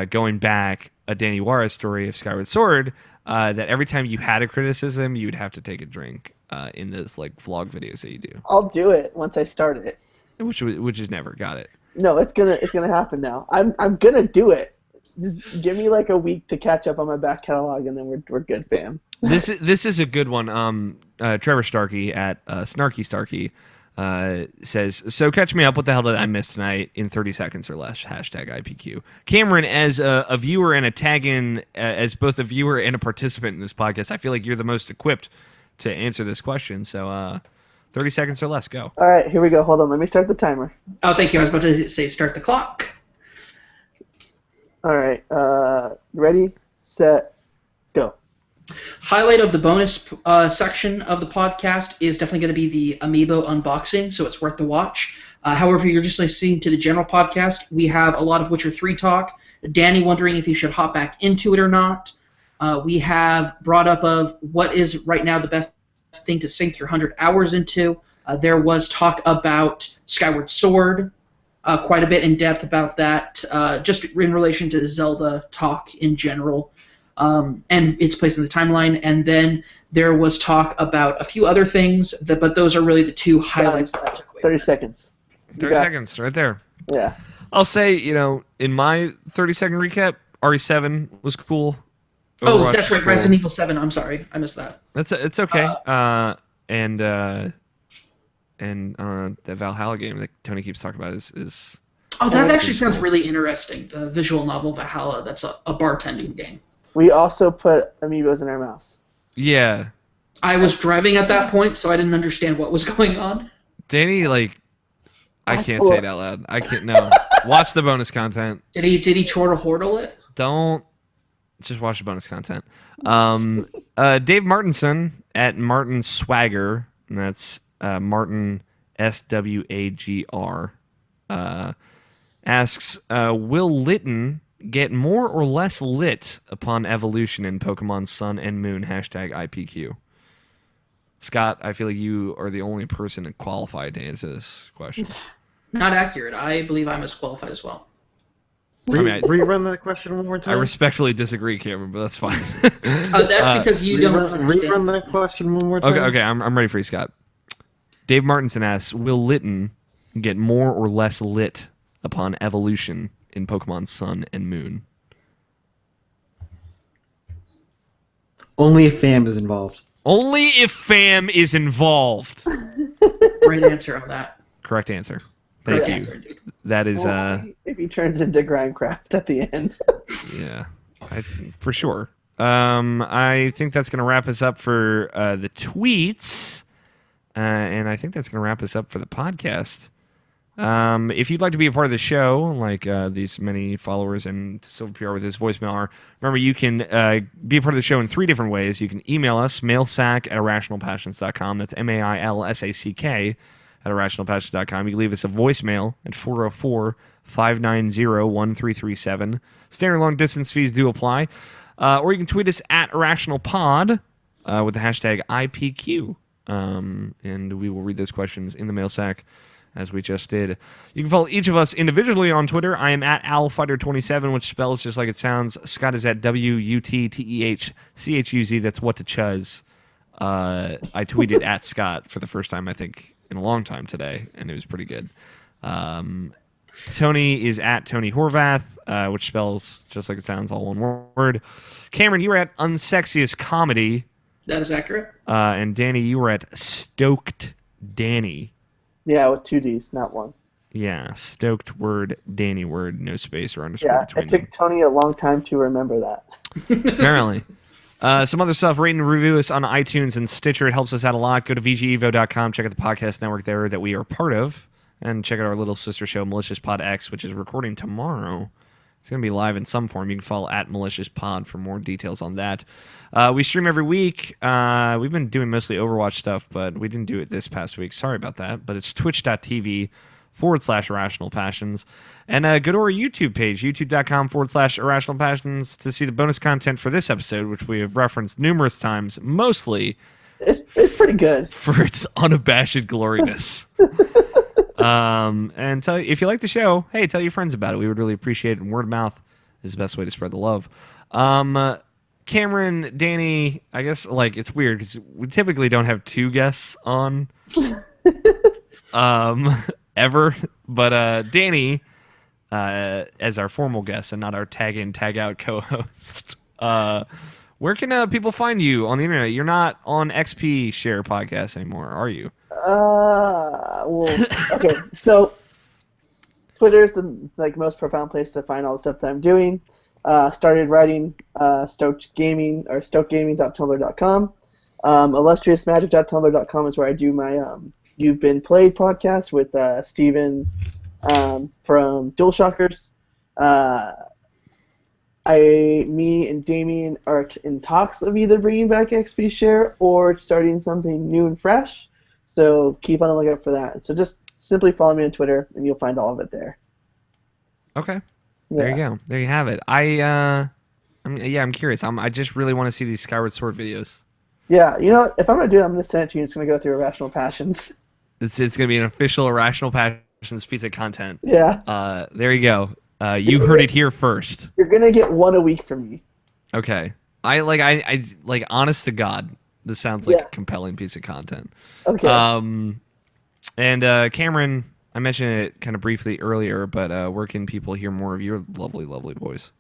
going back a Danny Juarez story of Skyward Sword, that every time you had a criticism, you would have to take a drink in those like vlog videos that you do, I'll do it once I start it. which is never got it. No, it's gonna happen now. I'm gonna do it. Just give me like a week to catch up on my back catalog, and then we're good, fam. This is a good one. Trevor Starkey at Snarky Starkey says, so catch me up. What the hell did I miss tonight in 30 seconds or less? Hashtag IPQ. Cameron, as a viewer and a tag-in, as both a viewer and a participant in this podcast, I feel like you're the most equipped to answer this question. So 30 seconds or less, go. All right, here we go. Hold on, let me start the timer. Oh, thank you. I was about to say start the clock. All right, ready, set, go. Highlight of the bonus section of the podcast is definitely going to be the Amiibo unboxing, so it's worth the watch. However, you're just listening to the general podcast. We have a lot of Witcher 3 talk. Danny wondering if he should hop back into it or not. We have brought up of what is right now the best thing to sink your 100 hours into. There was talk about Skyward Sword, quite a bit in depth about that, just in relation to the Zelda talk in general. And its place in the timeline, and then there was talk about a few other things, but those are really the two highlights that I took away. 30 seconds. You 30 got it. seconds, right there. Yeah. I'll say, in my 30-second recap, RE7 was cool. Oh, Overwatch that's right, was cool. Resident Evil 7. I'm sorry, I missed that. It's okay. And the Valhalla game that Tony keeps talking about is Oh, that actually seems sounds cool. really interesting. The visual novel Valhalla. That's a bartending game. We also put amiibos in our mouse. yeah. I was driving at that point, so I didn't understand what was going on. Danny, I can't say it out loud. I can't. No, watch the bonus content. Did he chortle it? Don't just watch the bonus content. Dave Martinson at Martin Swagger, and that's Martin SWAGR, asks, will Litton get more or less lit upon evolution in Pokemon Sun and Moon? Hashtag IPQ. Scott, I feel like you are the only person qualified to answer this question. Not accurate. I believe I'm as qualified as well. Rerun that question one more I time. respectfully disagree, Cameron, but that's fine. That's because you don't understand. Rerun that question one more time. Okay, I'm ready for you, Scott. Dave Martinson asks, will Litten get more or less lit upon evolution in Pokemon Sun and Moon? Only if FAM is involved. Only if FAM is involved. Right answer on that. Correct answer. Thank Correct you. answer, indeed. That is, if he turns into Grindcraft at the end. yeah, for sure. I think that's going to wrap us up for the tweets. And I think that's going to wrap us up for the podcast. If you'd like to be a part of the show, like these many followers and Silver PR with his voicemail are, remember you can be a part of the show in 3 different ways. You can email us, mailsack@irrationalpassions.com. That's MAILSACK at irrationalpassions.com. You can leave us a voicemail at 404-590-1337. Standard long distance fees do apply. Or you can tweet us at IrrationalPod with the hashtag IPQ. And we will read those questions in the mail sack as we just did. You can follow each of us individually on Twitter. I am at owlfighter27, which spells just like it sounds. Scott is at WUTTEHCHUZ. That's what to chuz. I tweeted at Scott for the first time, I think, in a long time today, and it was pretty good. Tony is at Tony Horvath, which spells just like it sounds, all one word. Cameron, you were at Unsexiest Comedy. That is accurate. And Danny, you were at Stoked Danny. Yeah, with 2 Ds, not 1. Yeah, Stoked word, Danny word, no space or underscore Yeah, between it took them. Tony a long time to remember that. Apparently. Some other stuff, rate and review us on iTunes and Stitcher. It helps us out a lot. Go to VGEvo.com, check out the podcast network there that we are part of, and check out our little sister show, Malicious Pod X, which is recording tomorrow. It's going to be live in some form. You can follow at Malicious Pod for more details on that. We stream every week. We've been doing mostly Overwatch stuff, but we didn't do it this past week. Sorry about that. But it's twitch.tv/Irrational Passions. And go to our YouTube page, youtube.com/Irrational Passions, to see the bonus content for this episode, which we have referenced numerous times, mostly It's pretty good. for its unabashed gloriness. And if you like the show, hey, tell your friends about it. We would really appreciate it. And word of mouth is the best way to spread the love. Cameron, Danny, I guess it's weird because we typically don't have 2 guests on ever. But Danny, as our formal guest and not our tag in, tag out co-host, where can people find you on the internet? You're not on XP Share Podcast anymore, are you? Well, okay. So Twitter's the most profound place to find all the stuff that I'm doing. Started writing Stoked Gaming or stokedgaming.tumblr.com. Illustriousmagic.tumblr.com is where I do my You've Been Played podcast with Steven from DualShockers. Me and Damien are in talks of either bringing back XP Share or starting something new and fresh. So keep on the lookout for that. So just simply follow me on Twitter, and you'll find all of it there. Okay. There you go. There you have it. I'm curious. I just really want to see these Skyward Sword videos. Yeah, you know what? If I'm going to do it, I'm going to send it to you. It's going to go through Irrational Passions. It's going to be an official Irrational Passions piece of content. Yeah. There you go. You heard it here first. You're going to get 1 a week from me. Okay. I honest to God, this sounds like a compelling piece of content. Okay. And Cameron, I mentioned it kind of briefly earlier, but where can people hear more of your lovely, lovely voice?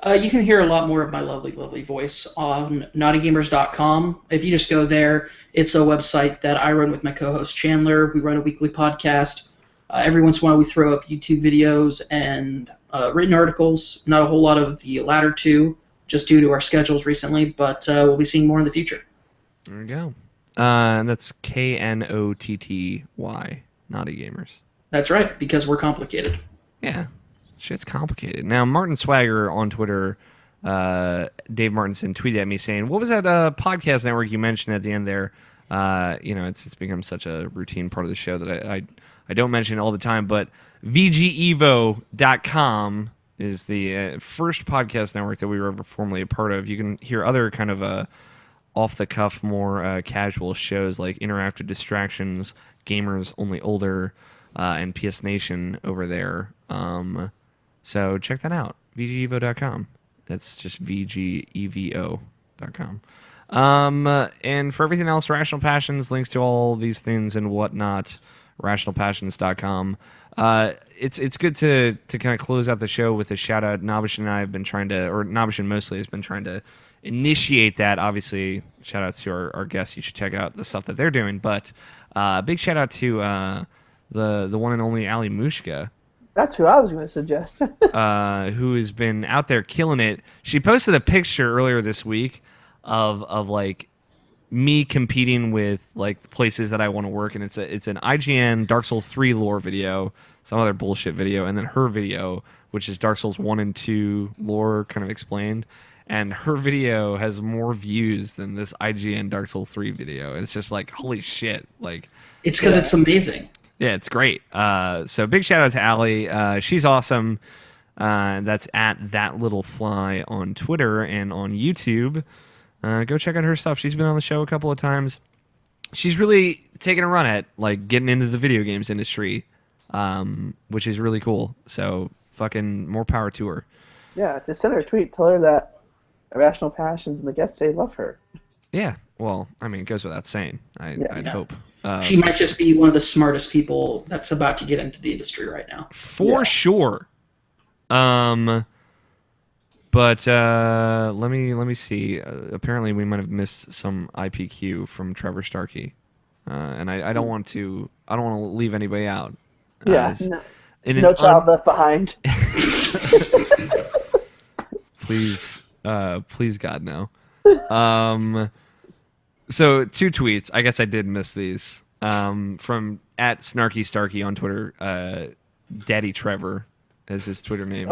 You can hear a lot more of my lovely, lovely voice on naughtygamers.com. If you just go there, it's a website that I run with my co-host Chandler. We run a weekly podcast. Every once in a while we throw up YouTube videos and written articles. Not a whole lot of the latter 2, just due to our schedules recently, but we'll be seeing more in the future. There we go. And that's KNOTTY, Naughty Gamers. That's right, because we're complicated. Yeah. Shit's complicated. Now, Martin Swagger on Twitter, Dave Martinson, tweeted at me saying, what was that podcast network you mentioned at the end there? It's become such a routine part of the show that I don't mention it all the time, but VGEvo.com is the first podcast network that we were ever formally a part of. You can hear other kind of off the cuff, more casual shows like Interactive Distractions, Gamers Only Older, and PS Nation over there. So check that out. VGEvo.com. That's just VGEVO.com. And for everything else, Rational Passions, links to all these things and whatnot, rationalpassions.com. It's good to kind of close out the show with a shout out. Nabish and I have been trying to, or Nabishin mostly has been trying to initiate that. Obviously, shout out to our guests. You should check out the stuff that they're doing. But big shout out to the one and only Ali Mushka, That's who I was going to suggest. who has been out there killing it. She posted a picture earlier this week of like me competing with like the places that I want to work, and it's an IGN Dark Souls 3 lore video, some other bullshit video, and then her video, which is Dark Souls 1 and 2 lore kind of explained. And her video has more views than this IGN Dark Souls 3 video. It's just like, holy shit. Like, It's because it's amazing. yeah, it's great. So big shout out to Allie. She's awesome. That's at That Little Fly on Twitter and on YouTube. Go check out her stuff. She's been on the show a couple of times. She's really taking a run at like getting into the video games industry, which is really cool. So fucking more power to her. Yeah, just send her a tweet. Tell her that Irrational Passions and the guests say love her. Yeah, well, I mean, it goes without saying. I'd hope. She might just be one of the smartest people that's about to get into the industry right now. For sure. But let me see. Apparently, we might have missed some IPQ from Trevor Starkey, and I don't want to. I don't want to leave anybody out. Yeah, no child left behind. Please, please, God, no. So 2 tweets. I guess I did miss these. From at Snarky Starkey on Twitter. Daddy Trevor is his Twitter name.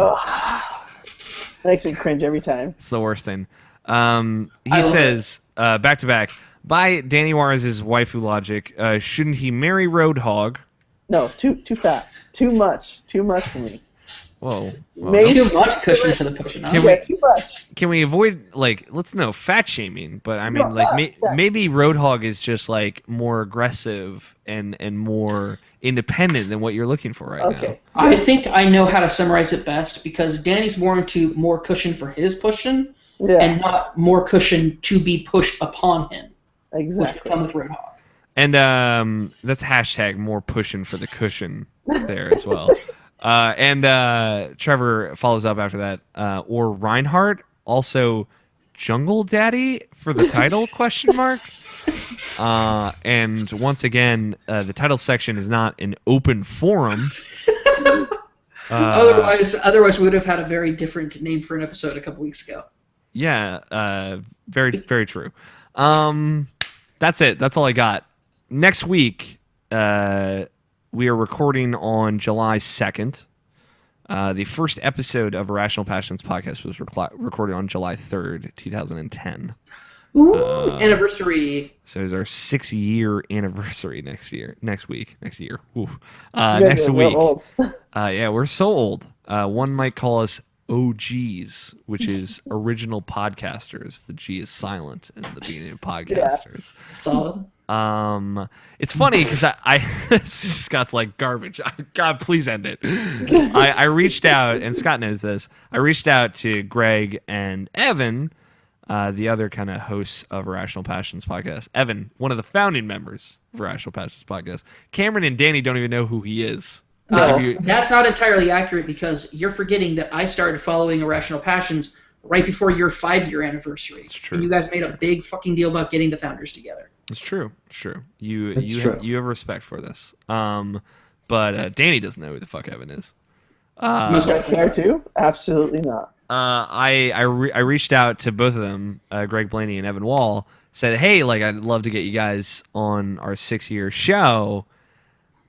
Makes me cringe every time. It's the worst thing. He says, back to back, by Danny Juarez's waifu logic, shouldn't he marry Roadhog? No, too fat. Too much for me. Whoa. Maybe Too much cushion for the pushing. Can Yeah, too much. Can we avoid, like, let's know, fat shaming, but I mean, No, like, yeah. maybe Roadhog is just, like, more aggressive and more independent than what you're looking for right now. Okay. I think I know how to summarize it best because Danny's more into more cushion for his pushing Yeah, and not more cushion to be pushed upon him, which would exactly. come with Roadhog. And that's hashtag more pushing for the cushion there as well. And Trevor follows up after that. Or Reinhardt, also Jungle Daddy for the title, question mark. And once again, the title section is not an open forum. Otherwise, we would have had a very different name for an episode a couple weeks ago. Yeah, very, very true. That's it. That's all I got. Next week, we are recording on July 2nd. The first episode of Irrational Passions podcast was recorded on July 3rd, 2010. Ooh, anniversary. So it's our 6-year anniversary next week. Ooh. You guys Next are real week. old. Yeah, we're so old. One might call us OGs, which is original podcasters. The G is silent in the beginning of podcasters. Solid. It's funny because I Scott's like garbage. God, please end it. I reached out, and Scott knows this. I reached out to Greg and Evan, the other kind of hosts of Irrational Passions podcast. Evan, one of the founding members of Irrational Passions podcast. Cameron and Danny don't even know who he is. That's not entirely accurate because you're forgetting that I started following Irrational Passions right before your 5-year anniversary. It's true. And you guys made a big fucking deal about getting the founders together. It's true. It's true. You true. you have respect for this. But Danny doesn't know who the fuck Evan is. Most Do I care too? Absolutely not. I reached out to both of them, Greg Blaney and Evan Wall, said, hey, like, I'd love to get you guys on our 6-year show.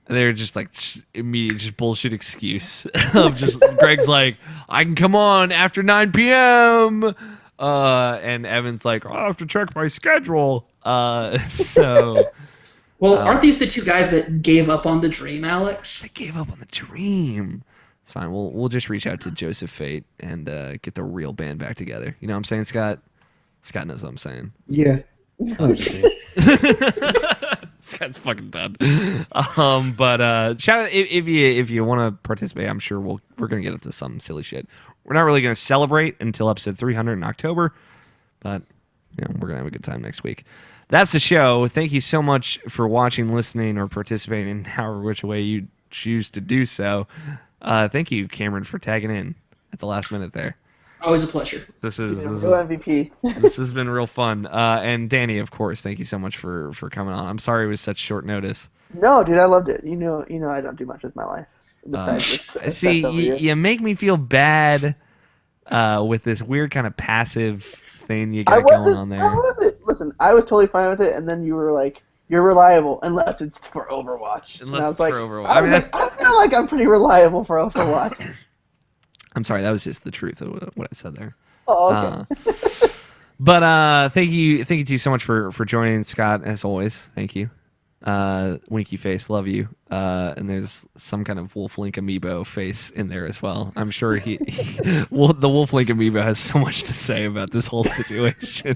And they're just like immediate, just bullshit excuse of just Greg's like, I can come on after 9 p.m. And Evan's like, I'll have to check my schedule. So. Well, aren't these the two guys that gave up on the dream, Alex? They gave up on the dream. It's fine. We'll just reach out to Joseph Fate and get the real band back together. You know what I'm saying, Scott? Scott knows what I'm saying. Yeah. Scott's fucking done. But shout out if you want to participate. I'm sure we're gonna get up to some silly shit. We're not really gonna celebrate until episode 300 in October, but we're gonna have a good time next week. That's the show. Thank you so much for watching, listening, or participating in however which way you choose to do so. Thank you, Cameron, for tagging in at the last minute there. Always a pleasure. This is MVP. This has been real fun. And Danny, of course, thank you so much for coming on. I'm sorry it was such short notice. No, dude, I loved it. You know, I don't do much with my life besides this. See, you make me feel bad with this weird kind of passive thing you got going on there. Listen, I was totally fine with it, and then you were like, "You're reliable unless it's for Overwatch." Unless it's for Overwatch. I feel like I'm pretty reliable for Overwatch. I'm sorry, that was just the truth of what I said there. Oh, okay. But thank you to you so much for joining, Scott, as always. Thank you. Winky face, love you. And there's some kind of Wolf Link amiibo face in there as well. I'm sure the Wolf Link amiibo has so much to say about this whole situation.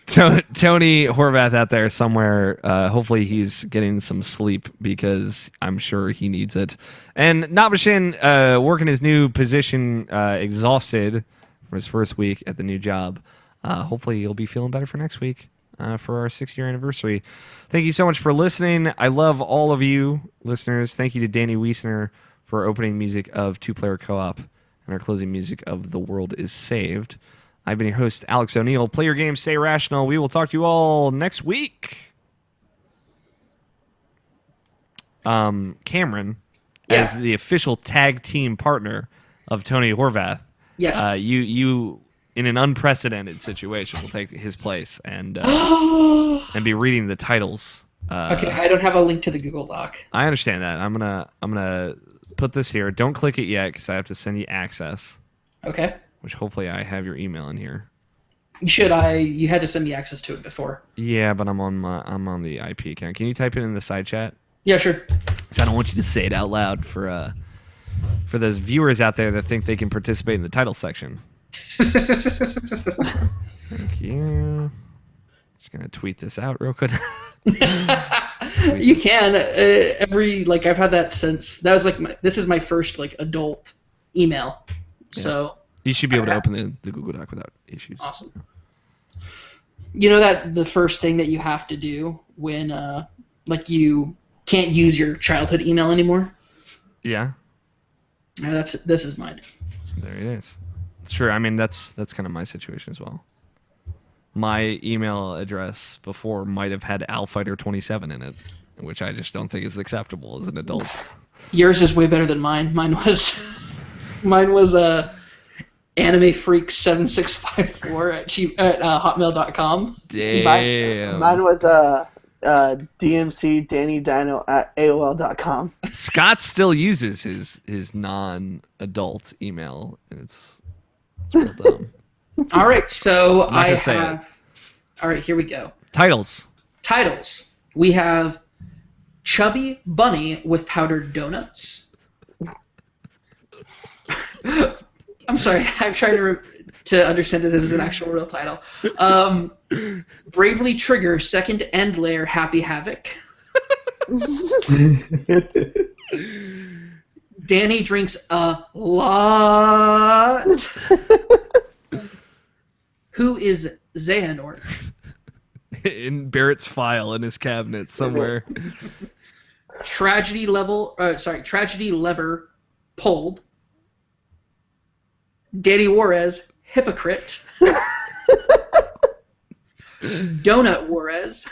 Tony Horvath out there somewhere. Hopefully he's getting some sleep because I'm sure he needs it. And Nabashin working his new position, exhausted from his first week at the new job. Hopefully he'll be feeling better for next week. For our 6-year anniversary. Thank you so much for listening. I love all of you listeners. Thank you to Danny Wiesner for opening music of Two Player Co-op and our closing music of The World Is Saved. I've been your host, Alex O'Neill. Play your game, stay rational. We will talk to you all next week. Cameron, as the official tag team partner of Tony Horvath, Yes. You in an unprecedented situation will take his place and be reading the titles. Okay, I don't have a link to the Google Doc. I understand that. I'm gonna put this here. Don't click it yet because I have to send you access. Okay. Which hopefully I have your email in here. You had to send me access to it before. Yeah, but I'm on the IP account. Can you type it in the side chat? Yeah, sure. Because I don't want you to say it out loud for those viewers out there that think they can participate in the title section. Thank you. Just gonna tweet this out real quick. You can I've had that since that was this is my first adult email, so you should be able to open the Google Doc without issues. Awesome. You know that the first thing that you have to do when you can't use your childhood email anymore. Yeah. This is mine. There it is. Sure, I mean that's kind of my situation as well. My email address before might have had AlFighter27 in it, which I just don't think is acceptable as an adult. Yours is way better than mine. Mine was animefreak7654 at hotmail.com. Damn. Mine was DMC Danny Dino at AOL.com. Scott still uses his non-adult email, and it's real dumb. All right, so I'm not gonna say it. All right, here we go. Titles. We have Chubby Bunny with powdered donuts. I'm sorry, I'm trying to understand that this is an actual real title. Bravely Trigger Second End Layer Happy Havoc. Danny drinks a lot. Who is Xehanort? In Barrett's file in his cabinet somewhere. Tragedy lever pulled. Danny Juarez, hypocrite. Donut Juarez.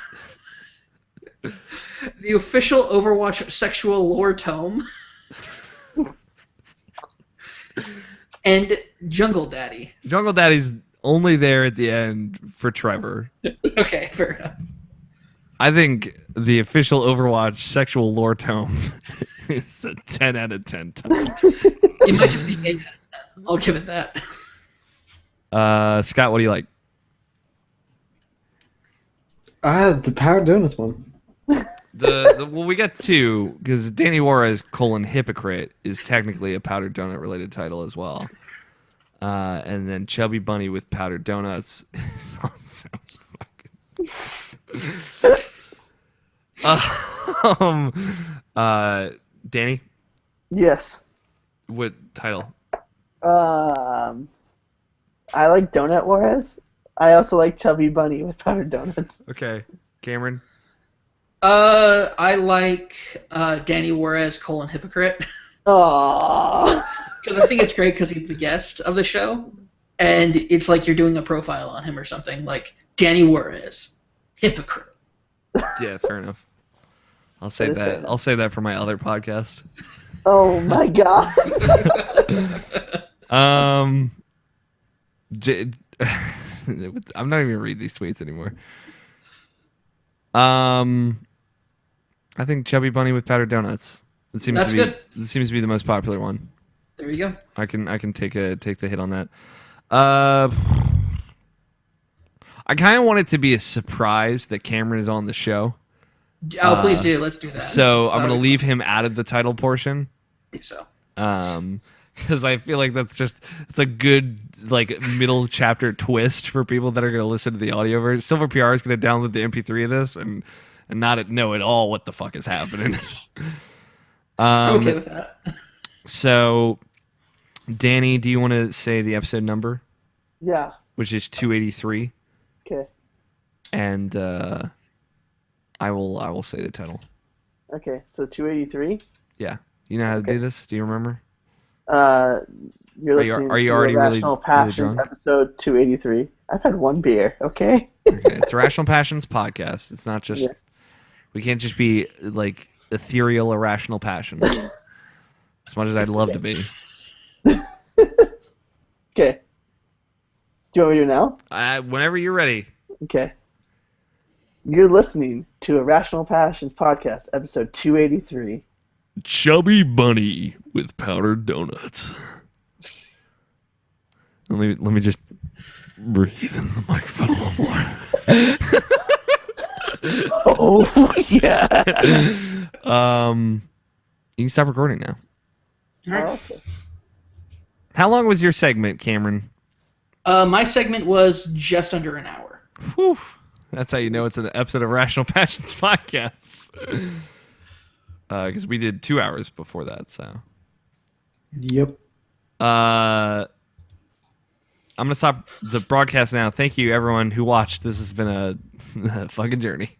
The official Overwatch sexual lore tome. And Jungle Daddy. Jungle Daddy's only there at the end for Trevor. Okay, fair enough. I think the official Overwatch sexual lore tome is a 10 out of 10 title. It might just be 8 out of 10. I'll give it that. Scott, what do you like? The Power Donuts one. Well, we got two because Danny Juarez hypocrite is technically a powdered donut related title as well. And then Chubby Bunny with powdered donuts is also fucking. Danny, Yes. what title? I like Donut Juarez. I also like Chubby Bunny with powdered donuts. Okay, Cameron. I like Danny Juarez hypocrite Aww. because I think it's great because he's the guest of the show, and it's like you're doing a profile on him or something like Danny Juarez, hypocrite. Yeah, fair enough. I'll save That is fair that. enough. I'll save that for my other podcast. Oh my god. I'm not even gonna read these tweets anymore. I think Chubby Bunny with powdered donuts. It seems That's to be. good. It seems to be the most popular one. There you go. I can take the hit on that. I kind of want it to be a surprise that Cameron is on the show. Oh, please do. Let's do that. So I'm That gonna would be leave him out of the title portion. fun. So. Because I feel like it's a good like middle chapter twist for people that are gonna listen to the audio version. Silver PR is gonna download the MP3 of this and not know at all what the fuck is happening. I'm okay with that. So, Danny, do you want to say the episode number, Yeah. which is 283, Okay. and I will say the title. Okay. So 283. Yeah, you know how to do this? Do you remember? You're listening are you to already really- Irrational really Passions, drunk? episode 283. I've had one beer. Okay. Okay, it's Irrational Passions podcast. It's not just Yeah. we can't just be like ethereal irrational passions. As much as I'd love to be. Okay. Do you want me to do it now? Whenever you're ready. Okay. You're listening to Irrational Passions podcast, episode 283. Chubby Bunny with powdered donuts. Let me just breathe in the microphone a little more. Oh, yeah. You can stop recording now. All right. Okay. How long was your segment, Cameron? My segment was just under an hour. Whew. That's how you know it's an episode of Rational Passions podcast. Because we did 2 hours before that, so. Yep. I'm gonna stop the broadcast now. Thank you, everyone who watched. This has been a fucking journey.